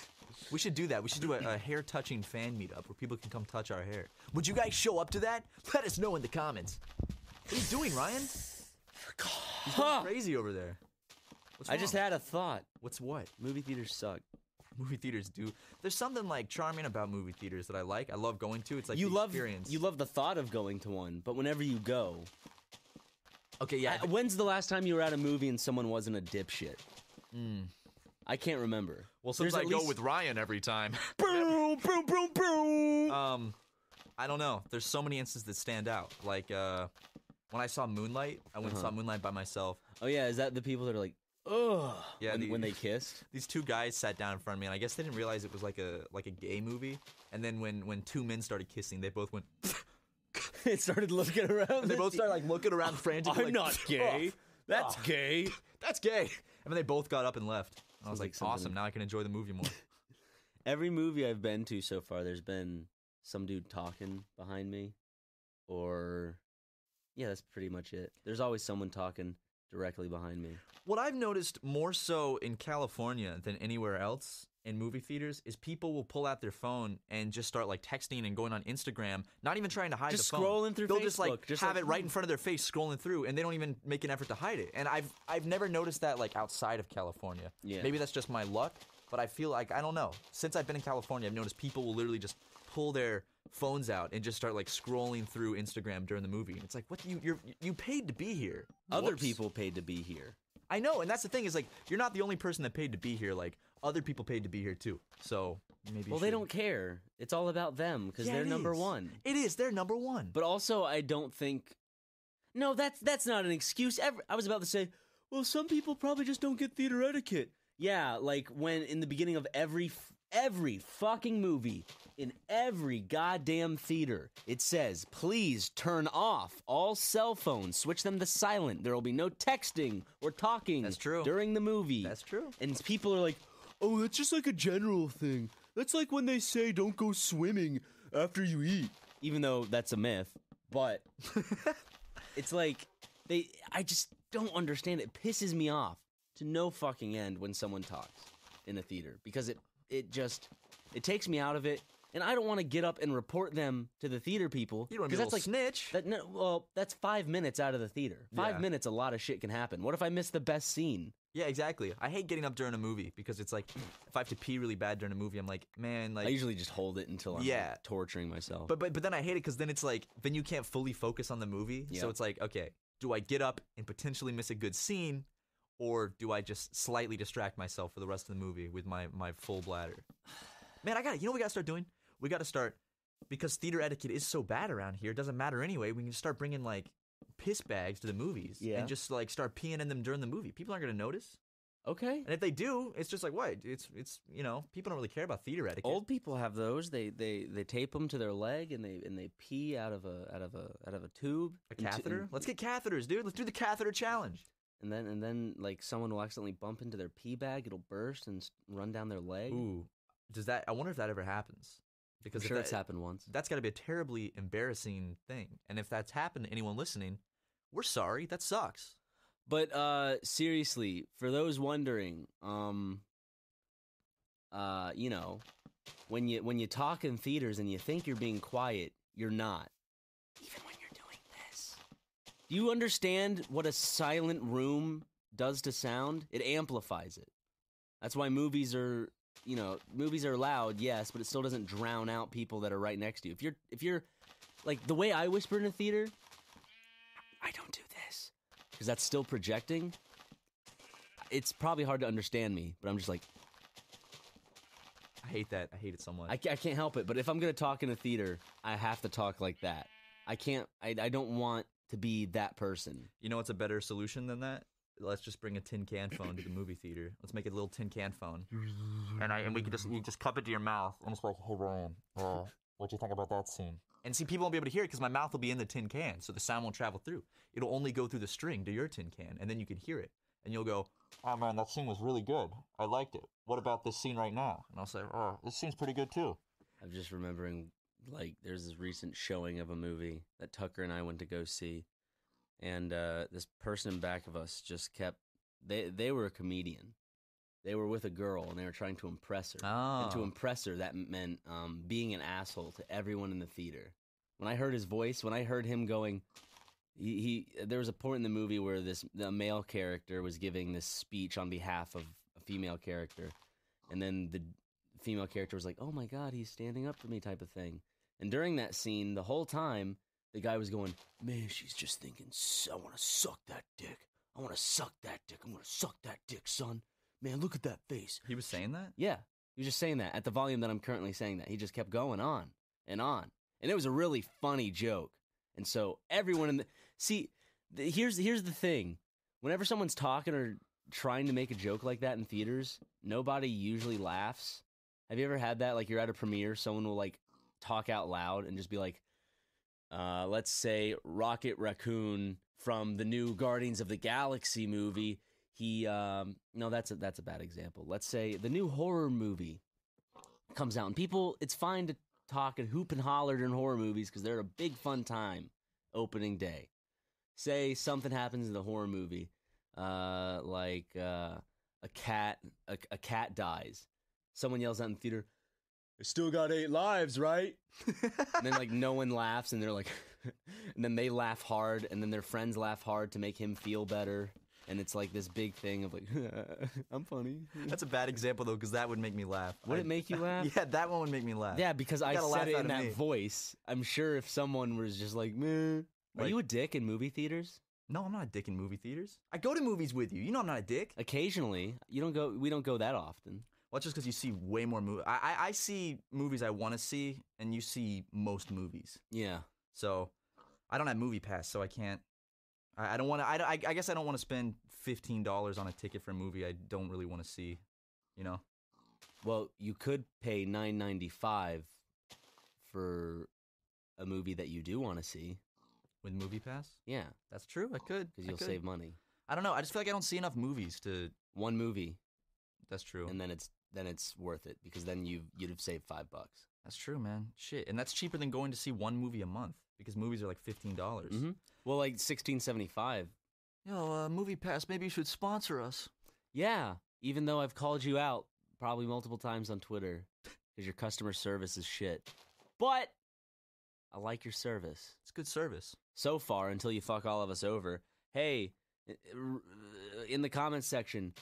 We should do that. We should do a hair touching fan meetup where people can come touch our hair. Would you guys show up to that? Let us know in the comments. What are you doing, Ryan? He's going crazy over there. What's wrong? I just had a thought. What's what? Movie theaters suck. Movie theaters do. There's something like charming about movie theaters that I like. I love going to. It's like You the love experience. you love the thought of going to one, but whenever you go, Okay, yeah. when's the last time you were at a movie and someone wasn't a dipshit? I can't remember. Well, since I go with Ryan every time. Boom, boom, boom, boom. I don't know. There's so many instances that stand out. Like when I saw Moonlight, I went and saw Moonlight by myself. Oh yeah, is that the people that are like, ugh, Yeah, when they kissed? These two guys sat down in front of me, and I guess they didn't realize it was like a gay movie. And then when two men started kissing, they both went. It started looking around. And they both started like looking around frantically. I'm like, not gay. That's gay. That's gay. And then they both got up and left. And I was Sounds like, like something- awesome. Now I can enjoy the movie more. Every movie I've been to so far, there's been some dude talking behind me, or yeah, that's pretty much it. There's always someone talking directly behind me. What I've noticed more so in California than anywhere else in movie theaters is people will pull out their phone and just start like texting and going on Instagram, not even trying to hide Just the phone. scrolling through They'll just like Facebook, just have like, it right in front of their face, scrolling through, and they don't even make an effort to hide it. And I've never noticed that like outside of California. Yeah. Maybe that's just my luck, but I feel like I don't know. Since I've been in California, I've noticed people will literally just pull their phones out and just start like scrolling through Instagram during the movie. And it's like, what? You paid to be here. Other Whoops. people paid to be here. I know, and that's the thing is like you're not the only person that paid to be here. Like other people paid to be here too. So maybe. Well, they don't care. It's all about them because they're number one. It is. They're number one. But also, I don't think. No, that's not an excuse. I was about to say, well, some people probably just don't get theater etiquette. Yeah, like when in the beginning of every fucking movie, in every goddamn theater, it says, please turn off all cell phones, switch them to silent. There will be no texting or talking That's true. during the movie. That's true. And people are like, oh, that's just like a general thing. That's like when they say don't go swimming after you eat. Even though that's a myth. But it's like, I just don't understand. It pisses me off to no fucking end when someone talks in a theater. Because it takes me out of it. And I don't want to get up and report them to the theater people. You don't want to be a little snitch. Well, that's 5 minutes out of the theater. 5 minutes, a lot of shit can happen. What if I miss the best scene? Yeah, exactly. I hate getting up during a movie because it's like if I have to pee really bad during a movie, I'm like, man, like I usually just hold it until I'm like, torturing myself. But then I hate it because then it's like then you can't fully focus on the movie. Yeah. So it's like, okay, do I get up and potentially miss a good scene, or do I just slightly distract myself for the rest of the movie with my full bladder? Man, you know what we gotta start doing? We gotta start, because theater etiquette is so bad around here. It doesn't matter anyway. We can start bringing like piss bags to the movies and just like start peeing in them during the movie. People aren't gonna notice. Okay. And if they do, it's just like what? It's you know, people don't really care about theater etiquette. Old people have those. They tape them to their leg and they pee out of a tube. A catheter? Let's get catheters, dude. Let's do the catheter challenge. And then like someone will accidentally bump into their pee bag. It'll burst and run down their leg. Ooh, I wonder if that ever happens. Because I'm sure it's happened once. That's got to be a terribly embarrassing thing. And if that's happened to anyone listening, we're sorry. That sucks. But seriously, for those wondering, you know, when you talk in theaters and you think you're being quiet, you're not. Even when you're doing this. Do you understand what a silent room does to sound? It amplifies it. That's why movies are loud, yes, but it still doesn't drown out people that are right next to you. If you're like the way I whisper in a theater, I don't do this because that's still projecting. It's probably hard to understand me, but I'm just like, I hate that. I hate it so much. I can't help it. But if I'm gonna talk in a theater, I have to talk like that. I can't. I don't want to be that person. You know what's a better solution than that? Let's just bring a tin can phone to the movie theater. Let's make it a little tin can phone, and we could you just cup it to your mouth and it's like, hey Ryan, what'd you think about that scene? And see, people won't be able to hear it because my mouth will be in the tin can, so the sound won't travel through. It'll only go through the string to your tin can, and then you can hear it, and you'll go, oh man, that scene was really good. I liked it. What about this scene right now? And I'll say, oh, this scene's pretty good too. I'm just remembering, like, there's this recent showing of a movie that Tucker and I went to go see. And this person in back of us just kept, they were a comedian. They were with a girl, and they were trying to impress her. Oh. And to impress her, that meant being an asshole to everyone in the theater. When I heard his voice, when I heard him going, there was a point in the movie where the male character was giving this speech on behalf of a female character. And then the female character was like, oh my God, he's standing up for me type of thing. And during that scene, the whole time, the guy was going, man, she's just thinking, I want to suck that dick. I want to suck that dick. I'm going to suck that dick, son. Man, look at that face. He was saying that? Yeah, he was just saying that at the volume that I'm currently saying that. He just kept going on and on. And it was a really funny joke. And so everyone here's the thing. Whenever someone's talking or trying to make a joke like that in theaters, nobody usually laughs. Have you ever had that? Like, you're at a premiere, someone will, like, talk out loud and just be like, let's say Rocket Raccoon from the new Guardians of the Galaxy movie. No, that's a bad example. Let's say the new horror movie comes out, and people, it's fine to talk and hoop and holler during horror movies because they're a big fun time opening day. Say something happens in the horror movie, like a cat dies. Someone yells out in the theater, "I still got 8 lives, right?" And then, like, no one laughs, and they're like, and then they laugh hard, and then their friends laugh hard to make him feel better. And it's like this big thing of like, I'm funny. That's a bad example, though, because that would make me laugh. Would it make you laugh? Yeah, that one would make me laugh. Yeah, because I said it in that voice. I'm sure if someone was just like, meh. Are you a dick in movie theaters? No, I'm not a dick in movie theaters. I go to movies with you. You know I'm not a dick. Occasionally. We don't go that often. Well, it's just because you see way more movies. I see movies I want to see, and you see most movies. Yeah. So I don't have Movie Pass, so I can't. I don't want to. I guess I don't want to spend $15 on a ticket for a movie I don't really want to see. You know. Well, you could pay $9.95 for a movie that you do want to see with Movie Pass. Yeah, that's true. I could because you'll save money. I don't know. I just feel like I don't see enough movies to one movie. That's true. And then it's worth it because then you'd have saved $5. That's true, man. Shit, and that's cheaper than going to see one movie a month because movies are like $15. Mm-hmm. Well, like $16.75. Yo, Movie Pass, maybe you should sponsor us. Yeah, even though I've called you out probably multiple times on Twitter because your customer service is shit. But I like your service. It's good service. So far, until you fuck all of us over. Hey, in the comments section,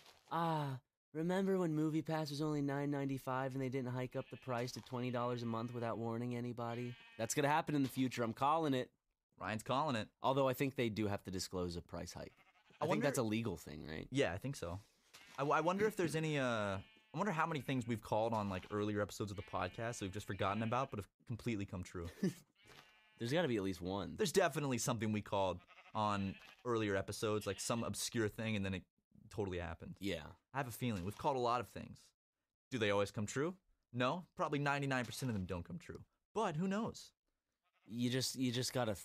remember when Movie Pass was only $9.95 and they didn't hike up the price to $20 a month without warning anybody? That's going to happen in the future. I'm calling it. Ryan's calling it. Although I think they do have to disclose a price hike. I think that's a legal thing, right? Yeah, I think so. I wonder if there's any, I wonder how many things we've called on like earlier episodes of the podcast that we've just forgotten about but have completely come true. There's got to be at least one. There's definitely something we called on earlier episodes, like some obscure thing, and then it totally happened. Yeah. I have a feeling. We've called a lot of things. Do they always come true? No. Probably 99% of them don't come true. But who knows? You just got to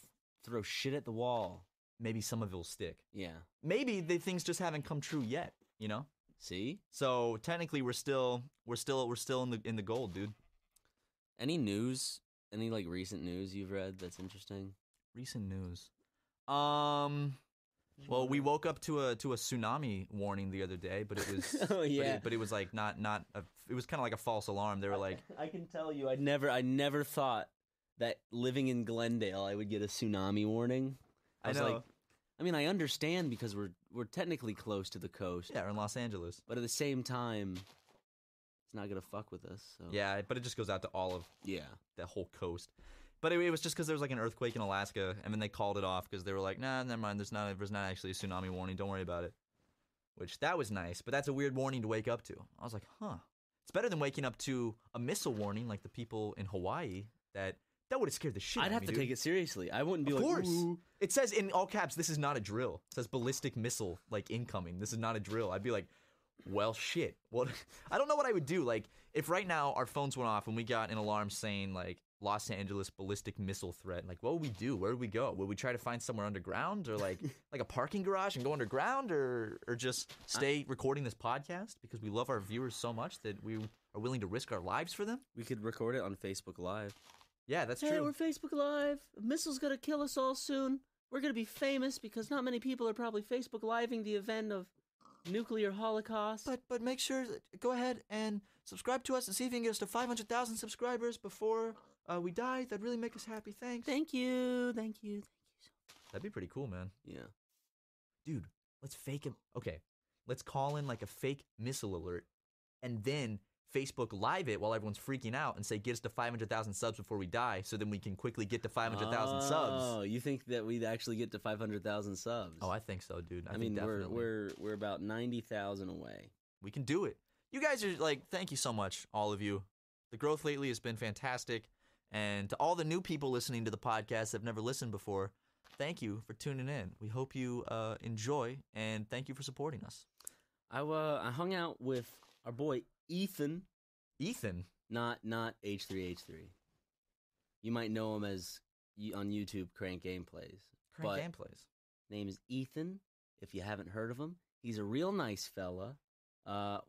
throw shit at the wall. Maybe some of it will stick. Yeah. Maybe the things just haven't come true yet, you know? See? So technically we're still in the gold, dude. Any news? Any like recent news you've read that's interesting? Recent news. Well, we woke up to a tsunami warning the other day, but it was oh yeah, but it was like not it was kind of like a false alarm. They were like, I can tell you, I never thought that living in Glendale I would get a tsunami warning. I was know. like, I mean, I understand because we're technically close to the coast. Yeah, we're in Los Angeles, but at the same time, it's not gonna fuck with us. So. Yeah, but it just goes out to all of that whole coast. But it was just because there was like an earthquake in Alaska, and then they called it off because they were like, nah, never mind, there's not actually a tsunami warning, don't worry about it. Which, that was nice, but that's a weird warning to wake up to. I was like, huh. It's better than waking up to a missile warning like the people in Hawaii that That would have scared the shit out I'd of have me, to dude. take it seriously. I wouldn't be Of like, course. "Ooh." It says in all caps, this is not a drill. It says ballistic missile, like, incoming. This is not a drill. I'd be like, well, shit. What? I don't know what I would do. Like, if right now our phones went off and we got an alarm saying, like, Los Angeles ballistic missile threat, like, what would we do? Where would we go? Would we try to find somewhere underground or, like a parking garage and go underground or just stay recording this podcast because we love our viewers so much that we are willing to risk our lives for them? We could record it on Facebook Live. Yeah, that's Hey, true. we're Facebook Live. A missile's gonna kill us all soon. We're gonna be famous because not many people are probably Facebook Living the event of nuclear holocaust. But make sure, go ahead and subscribe to us and see if you can get us to 500,000 subscribers before we die. That'd really make us happy. Thanks. Thank you. That'd be pretty cool, man. Yeah. Dude, let's fake him. Okay, let's call in like a fake missile alert and then Facebook Live it while everyone's freaking out and say, get us to 500,000 subs before we die so then we can quickly get to 500,000 subs. Oh, you think that we'd actually get to 500,000 subs? Oh, I think so, dude. I think mean, definitely. we're about 90,000 away. We can do it. You guys are like, thank you so much, all of you. The growth lately has been fantastic. And to all the new people listening to the podcast that have never listened before, thank you for tuning in. We hope you enjoy, and thank you for supporting us. I hung out with our boy Ethan. Ethan? Not H3H3. You might know him as on YouTube Crank Gameplays. Crank Gameplays. Name is Ethan. If you haven't heard of him, he's a real nice fella.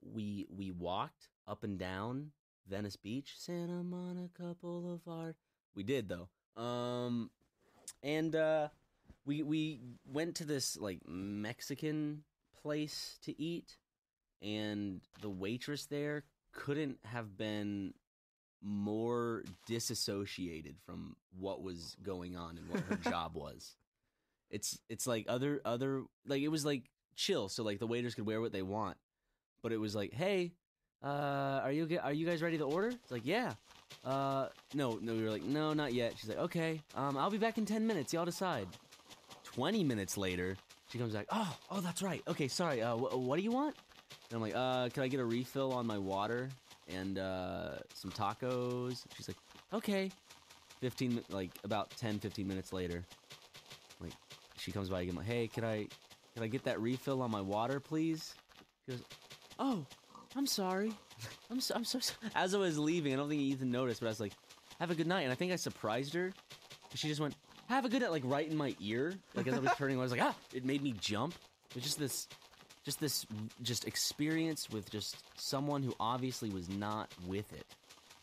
We walked up and down Venice Beach, Santa Monica, couple of our. We did though. And we went to this like Mexican place to eat, and the waitress there couldn't have been more disassociated from what was going on and what her job was. It's like other like it was like chill, so like the waiters could wear what they want, but it was like, hey, are you guys ready to order? It's like, yeah. No, we were like, no, not yet. She's like, okay, I'll be back in 10 minutes. Y'all decide. 20 minutes later, she comes back. Oh, that's right. Okay, sorry. What do you want? And I'm like, can I get a refill on my water and some tacos? She's like, okay. About 10, 15 minutes later, like, she comes by again. Like, hey, can I get that refill on my water, please? She goes, oh, I'm sorry. I'm so sorry. As I was leaving, I don't think Ethan noticed, but I was like, have a good night. And I think I surprised her. She just went, have a good night, like right in my ear. Like as I was turning, I was like, it made me jump. It was just this experience with just someone who obviously was not with it.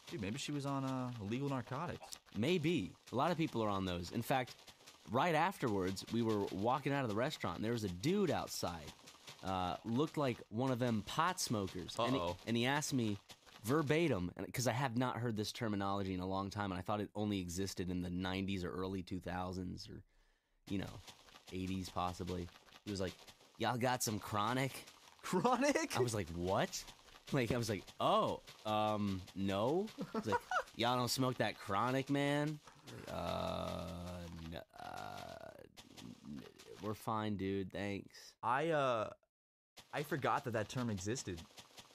Dude, maybe she was on illegal narcotics. Maybe. A lot of people are on those. In fact, right afterwards, we were walking out of the restaurant, and there was a dude outside. Looked like one of them pot smokers. And he asked me verbatim, because I have not heard this terminology in a long time, and I thought it only existed in the 90s or early 2000s or, 80s possibly. He was like, y'all got some chronic? Chronic? I was like, what? I was like, no. I was like, y'all don't smoke that chronic, man? No, we're fine, dude. Thanks. I forgot that term existed.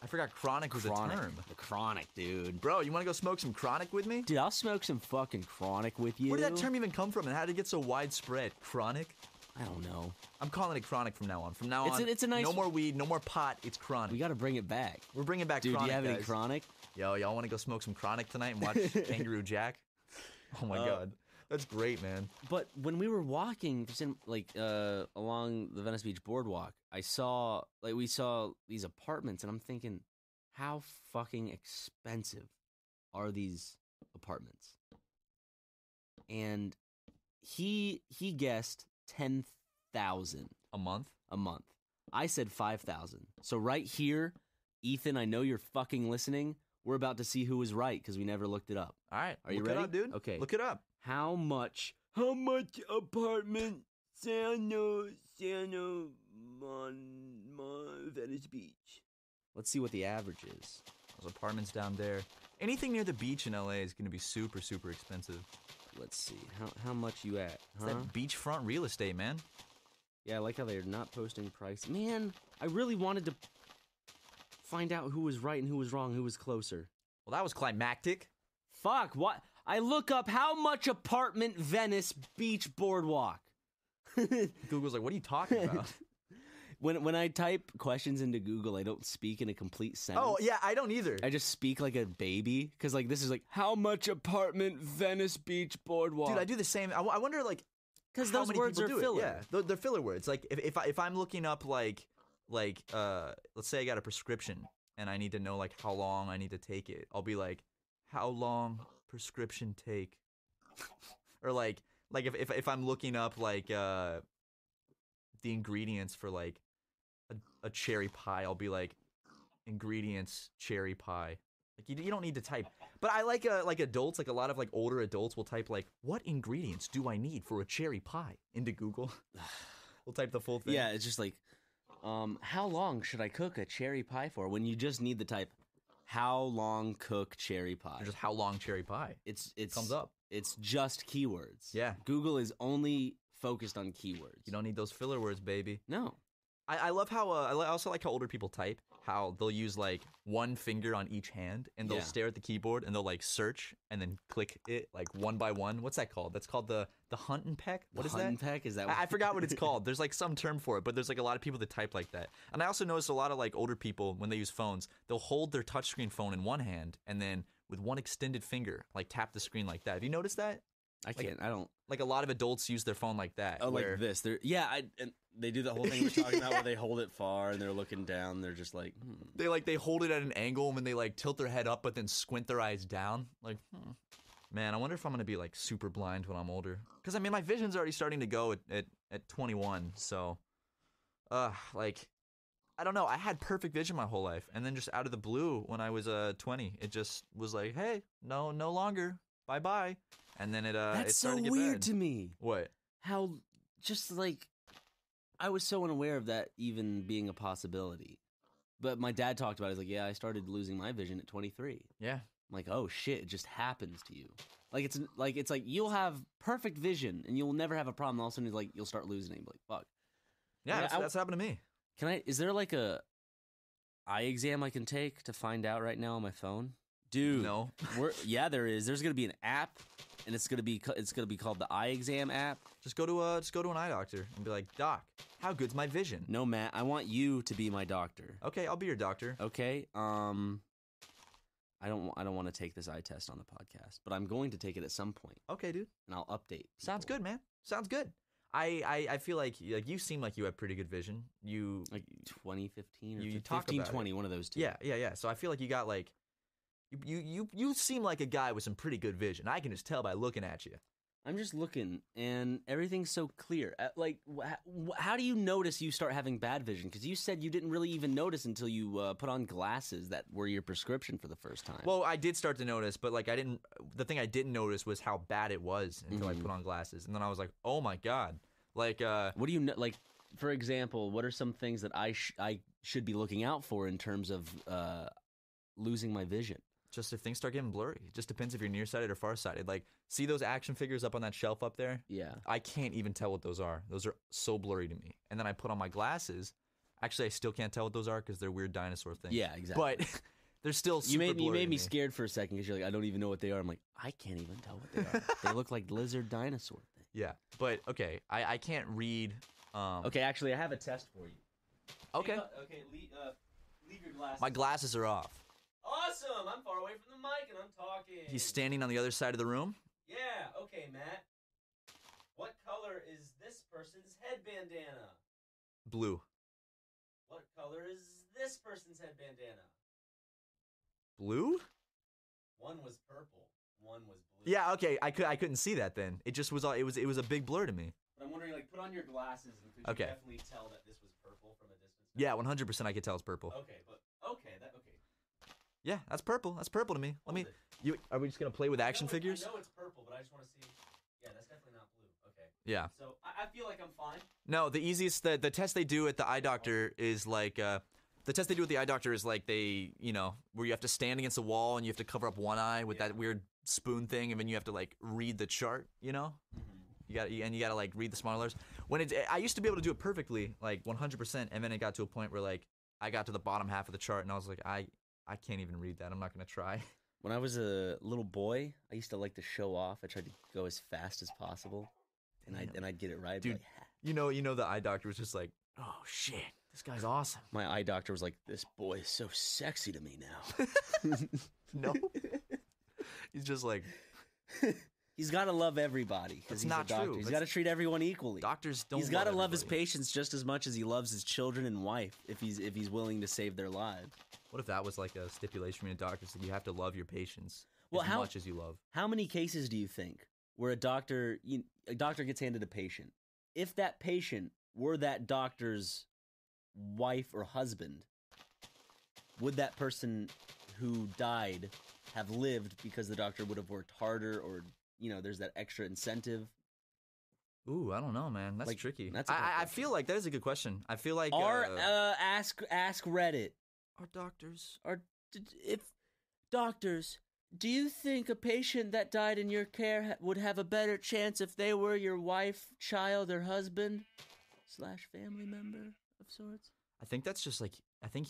I forgot chronic was a term. The chronic, dude. Bro, you want to go smoke some chronic with me? Dude, I'll smoke some fucking chronic with you. Where did that term even come from and how did it get so widespread? Chronic? I don't know. I'm calling it chronic from now on. From now on, it's a nice... no more weed, no more pot, it's chronic. We got to bring it back. We're bringing back dude, chronic, do you have guys. any chronic? Yo, y'all want to go smoke some chronic tonight and watch Kangaroo Jack? Oh my God. That's great, man. But when we were walking, along the Venice Beach boardwalk, we saw these apartments, and I'm thinking, how fucking expensive are these apartments? And he guessed 10,000 a month. I said 5,000. So right here, Ethan, I know you're fucking listening. We're about to see who was right because we never looked it up. All right, are you ready? Look it up, dude. Okay, look it up. How much apartment Santa Venice Beach? Let's see what the average is. Those apartments down there. Anything near the beach in LA is going to be super, super expensive. Let's see. How much you at? It's that beachfront real estate, man. Yeah, I like how they're not posting price. Man, I really wanted to find out who was right and who was wrong, who was closer. Well, that was climactic. Fuck, what? I look up how much apartment Venice Beach Boardwalk. Google's like, what are you talking about? When I type questions into Google, I don't speak in a complete sentence. Oh, yeah, I don't either. I just speak like a baby, because like this is like, how much apartment Venice Beach Boardwalk? Dude, I do the same. I wonder, like, because how those many words people are do filler. it. Yeah, they're filler words. Like, if I'm looking up, like, let's say I got a prescription, and I need to know, like, how long I need to take it. I'll be like, how long prescription take? Or, like if I'm looking up, like, the ingredients for, like, a cherry pie, I'll be like, ingredients cherry pie. Like you don't need to type. But I like adults, like a lot of like older adults will type like, what ingredients do I need for a cherry pie into Google? We'll type the full thing. Yeah, it's just like, how long should I cook a cherry pie for? When you just need the type, how long cook cherry pie? Or just how long cherry pie. It's comes up. It's just keywords. Yeah. Google is only focused on keywords. You don't need those filler words, baby. No. I love how I also like how older people type. How they'll use like one finger on each hand and they'll stare at the keyboard and they'll like search and then click it like one by one. What's that called? That's called the hunt and peck. What is that? Hunt and peck? Is that? I forgot what it's called. There's like some term for it, but there's like a lot of people that type like that. And I also noticed a lot of like older people when they use phones, they'll hold their touchscreen phone in one hand and then with one extended finger like tap the screen like that. Have you noticed that? I can't. I don't. Like a lot of adults use their phone like that. Oh, like this. And they do the whole thing we're talking about where they hold it far and they're looking down. They're just like, They hold it at an angle and then they like tilt their head up but then squint their eyes down. Like, man, I wonder if I'm gonna be like super blind when I'm older. Because I mean, my vision's already starting to go at 21. So, like, I don't know. I had perfect vision my whole life, and then just out of the blue when I was 20, it just was like, hey, no longer. Bye bye. And then it that's it so started to get weird bad. to me. What? How just like I was so unaware of that even being a possibility. But my dad talked about it. He's like, yeah, I started losing my vision at 23. Yeah. I'm like, oh shit, it just happens to you. Like it's like you'll have perfect vision and you'll never have a problem. All of a sudden, like you'll start losing it. You'll be like, fuck. Yeah, that's happened to me. Is there like a eye exam I can take to find out right now on my phone? Dude, No. Yeah, there is. There's gonna be an app, and it's gonna be called the eye exam app. Just go to an eye doctor and be like, Doc, how good's my vision? No, Matt, I want you to be my doctor. Okay, I'll be your doctor. Okay. I don't want to take this eye test on the podcast, but I'm going to take it at some point, Okay, dude. and I'll update. Sounds people. good, man. Sounds good. I feel like you seem like you have pretty good vision. You Like 2015 or You talk 15, about it. 20, one of those two. yeah. So I feel like you got like you seem like a guy with some pretty good vision. I can just tell by looking at you. I'm just looking, and everything's so clear. Like, how do you notice you start having bad vision? Because you said you didn't really even notice until you put on glasses that were your prescription for the first time. Well, I did start to notice, but like the thing I didn't notice was how bad it was until I put on glasses, and then I was like, oh my god, like what do you know? Like, for example, what are some things that I should be looking out for in terms of losing my vision? just if things start getting blurry. It just depends if you're nearsighted or farsighted. Like, see those action figures up on that shelf up there? Yeah. I can't even tell what those are. Those are so blurry to me. And then I put on my glasses. Actually, I still can't tell what those are because they're weird dinosaur things. Yeah, exactly. But they're still super blurry. You made to me scared for a second because you're like, I don't even know what they are. I'm like, I can't even tell what they are. They look like lizard dinosaur things. Yeah, but okay, I can't read. Okay, actually, I have a test for you. Okay. Leave your glasses. My glasses are off. Awesome! I'm far away from the mic and I'm talking. He's standing on the other side of the room. Yeah, okay, Matt. What color is this person's head bandana? Blue. What color is this person's head bandana? Blue? One was purple, one was blue. Yeah, okay. I couldn't see that then. It just was all. It was a big blur to me. But I'm wondering, like, put on your glasses and could Okay. you definitely tell that this was purple from a distance? Yeah, 100%. I could tell it's purple. Okay, but okay. Yeah, that's purple. That's purple to me. Let me. Are we just gonna play with action figures? I know it's purple, but I just want to see. Yeah, that's definitely not blue. Okay. Yeah. So I feel like I'm fine. No, the easiest the test they do at the eye doctor is like the test they do at the eye doctor is like they, you know, where you have to stand against a wall and you have to cover up one eye with that weird spoon thing, and then you have to like read the chart, you know. You gotta like read the small letters. I used to be able to do it perfectly, like 100%, and then it got to a point where like I got to the bottom half of the chart and I was like, I can't even read that. I'm not gonna try. When I was a little boy, I used to like to show off. I tried to go as fast as possible, and I'd get it right. Dude, like, you know, the eye doctor was just like, oh shit, this guy's awesome. my eye doctor was like, "This boy is so sexy to me now." No, he's just like, He's got to love everybody because That's he's not a doctor. true. He's got to treat everyone equally. doctors don't. He's got to love his everybody. patients just as much as he loves his children and wife. If he's willing to save their lives. What if that was like a stipulation from a doctor that you have to love your patients Well, as much as you love? How many cases do you think where a doctor gets handed a patient? If that patient were that doctor's wife or husband, would that person who died have lived because the doctor would have worked harder, or there's that extra incentive? Ooh, I don't know, man. That's Like, tricky. that's a good I question. feel like that is a good question. I feel like Ask Reddit. are doctors. If doctors, do you think a patient that died in your care would have a better chance if they were your wife, child, or husband / family member of sorts? I think that's just like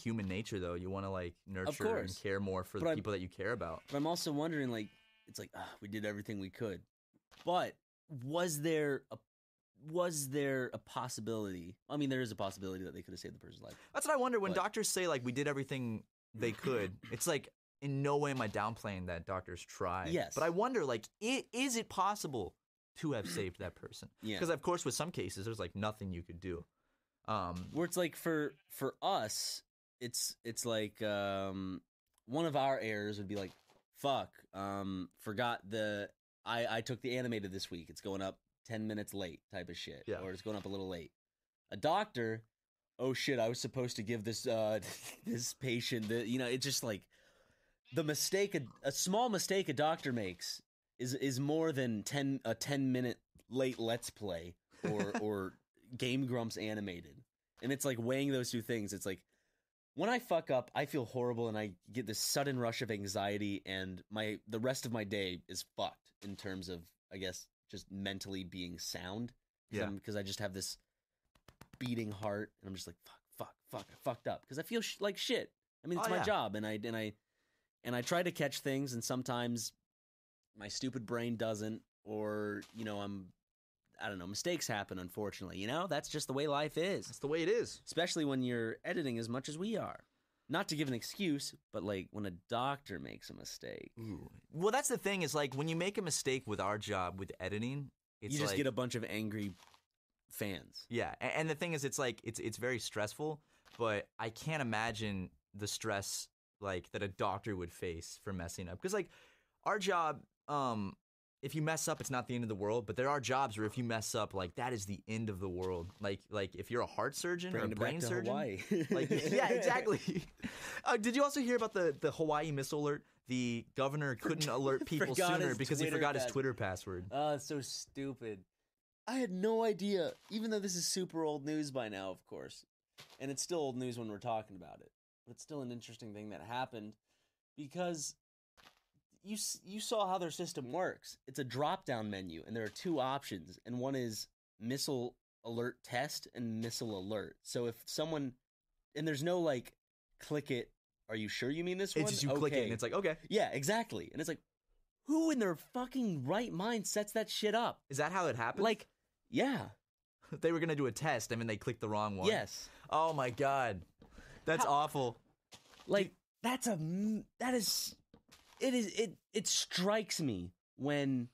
human nature, though. You want to like nurture course. and care more for But the I'm- people that you care about. But I'm also wondering, like, it's like we did everything we could, but was there a possibility? I mean, there is a possibility that they could have saved the person's life. That's what I wonder when But- doctors say like we did everything they could. It's like in no way am I downplaying that doctors tried. Yes. But I wonder like is it possible to have saved that person? Yeah. Because of course with some cases there's like nothing you could do. Where it's like for us, it's like one of our errors would be like, fuck, forgot I took the animated this week. It's going up 10 minutes late type of shit. Yeah. Or it's going up a little late. A doctor, oh shit, I was supposed to give this this patient it's just like the mistake a small mistake a doctor makes is more than a 10-minute late let's play or Game Grumps animated. And it's like weighing those two things. It's like when I fuck up, I feel horrible and I get this sudden rush of anxiety, and the rest of my day is fucked in terms of, I guess, just mentally being sound. Yeah. Because I just have this beating heart, and I'm just like, fuck, I fucked up. Because I feel like shit. I mean, it's my job, and I try to catch things, and sometimes my stupid brain doesn't, or I don't know, mistakes happen, unfortunately. That's just the way life is. That's the way it is. Especially when you're editing as much as we are. Not to give an excuse, but like when a doctor makes a mistake. Ooh. Well, that's the thing is like when you make a mistake with our job with editing, it's You just like, get a bunch of angry fans. Yeah, and the thing is it's like it's very stressful, but I can't imagine the stress like that a doctor would face for messing up. Because like our job, if you mess up, it's not the end of the world. But there are jobs where if you mess up, like that is the end of the world. Like if you're a heart surgeon or a brain surgeon, Hawaii. like yeah, exactly. Did you also hear about the Hawaii missile alert? The governor couldn't alert people forgot sooner his because he Twitter forgot his pass- Twitter password. Oh, it's so stupid. I had no idea, even though this is super old news by now, of course. And it's still old news when we're talking about it. But it's still an interesting thing that happened because you saw how their system works. It's a drop-down menu, and there are two options, and one is missile alert test and missile alert. So if someone, and there's no like, click it, are you sure you mean this one? It's just you click it and it's like, okay. Yeah, exactly. And it's like, who in their fucking right mind sets that shit up? Is that how it happened? Like, yeah. They were going to do a test, and then they clicked the wrong one. Yes. Oh my god. That's awful. Like, it strikes me when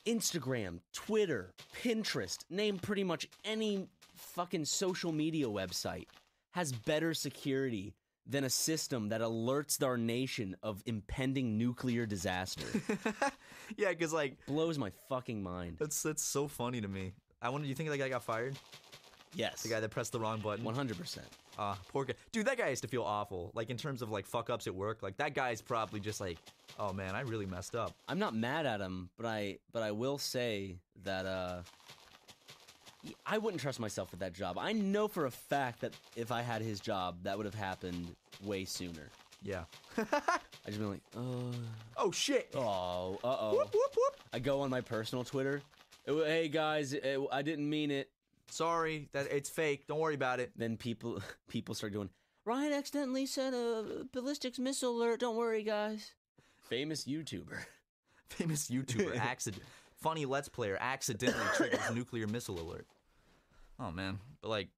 Instagram, Twitter, Pinterest, name pretty much any fucking social media website, has better security than a system that alerts our nation of impending nuclear disaster. Yeah, because like Blows my fucking mind. that's so funny to me. I wonder, you think that guy got fired? Yes. The guy that pressed the wrong button? 100%. Poor guy. Dude, that guy used to feel awful. Like in terms of like fuck ups at work. Like that guy's probably just like, oh man, I really messed up. I'm not mad at him, but I will say that I wouldn't trust myself with that job. I know for a fact that if I had his job, that would have happened way sooner. Yeah. I just been like, Oh shit. oh, Whoop, whoop, whoop. I go on my personal Twitter. Hey guys, I didn't mean it. Sorry, that it's fake. Don't worry about it. Then people start going, Ryan accidentally said a ballistics missile alert. Don't worry, guys. Famous YouTuber. Famous YouTuber, funny Let's Player accidentally triggers nuclear missile alert. Oh, man. But, like,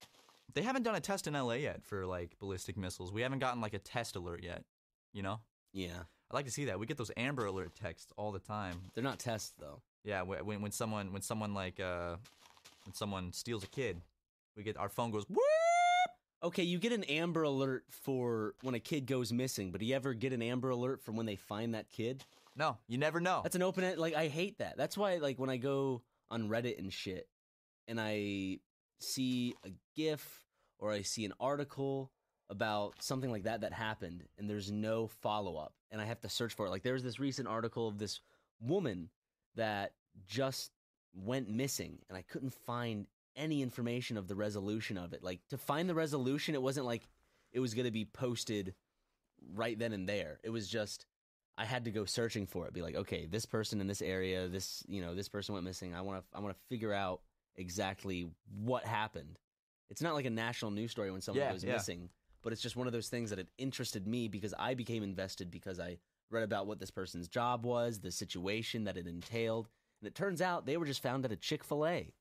they haven't done a test in LA yet for, like, ballistic missiles. We haven't gotten, like, a test alert yet, you know? Yeah. I'd like to see that. We get those Amber Alert texts all the time. They're not tests, though. Yeah, when someone steals a kid, our phone goes, whoop! Okay, you get an Amber Alert for when a kid goes missing, but do you ever get an Amber Alert for when they find that kid? No, you never know. That's an open, like, I hate that. That's why, like, when I go on Reddit and shit, and I see a GIF or I see an article about something like that happened, and there's no follow-up, and I have to search for it. Like, there was this recent article of this woman that just went missing, and I couldn't find any information of the resolution of it. Like, to find the resolution, it wasn't like it was going to be posted right then and there. It was just, I had to go searching for it. Be like, okay, this person in this area, this person went missing. I want to figure out exactly what happened. It's not like a national news story when someone goes missing, but it's just one of those things that it interested me because I became invested because I read about what this person's job was, the situation that it entailed, and it turns out they were just found at a Chick-fil-A.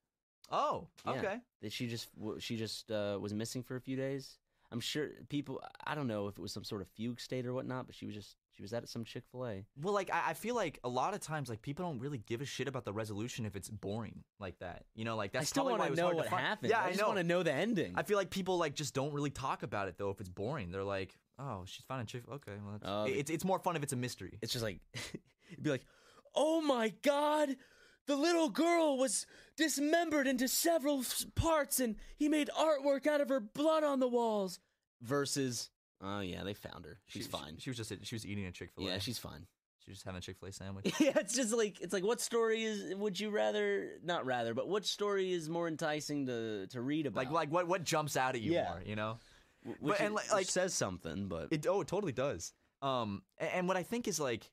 Oh, okay. That she just was missing for a few days. I'm sure people, I don't know if it was some sort of fugue state or whatnot, but she was at some Chick-fil-A. Well, like, I feel like a lot of times, like, people don't really give a shit about the resolution if it's boring like that. You know, like, that's I still probably why it want was to know hard what to find. happened. Yeah, I just want to know the ending. I feel like people, like, just don't really talk about it, though, if it's boring. They're like, oh, she's finding Chick-fil-A. Okay, well, it's more fun if it's a mystery. It's just like, it'd be like, oh my God, the little girl was dismembered into several parts and he made artwork out of her blood on the walls. Versus, oh yeah, they found her. She's fine. She was eating a Chick-fil-A. Yeah, she's fine. She was just having a Chick-fil-A sandwich. Yeah, it's like what story would you not rather, but what story is more enticing to read about? Like what jumps out at you more, you know? Which says something, but it totally does. And what I think is like,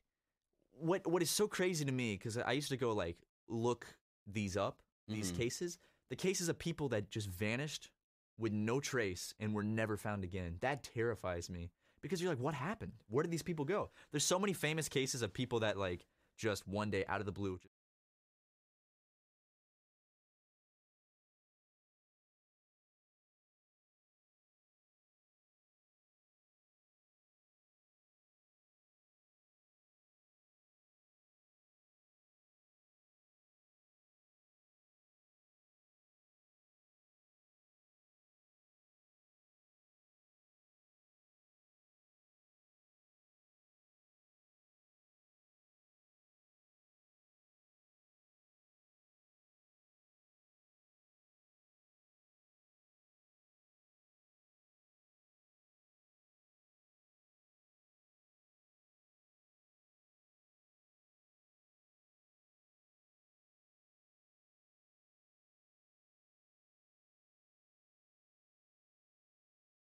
what is so crazy to me, because I used to go like look these up, these cases, the cases of people that just vanished with no trace and were never found again. That terrifies me because you're like, what happened? Where did these people go? There's so many famous cases of people that like just one day out of the blue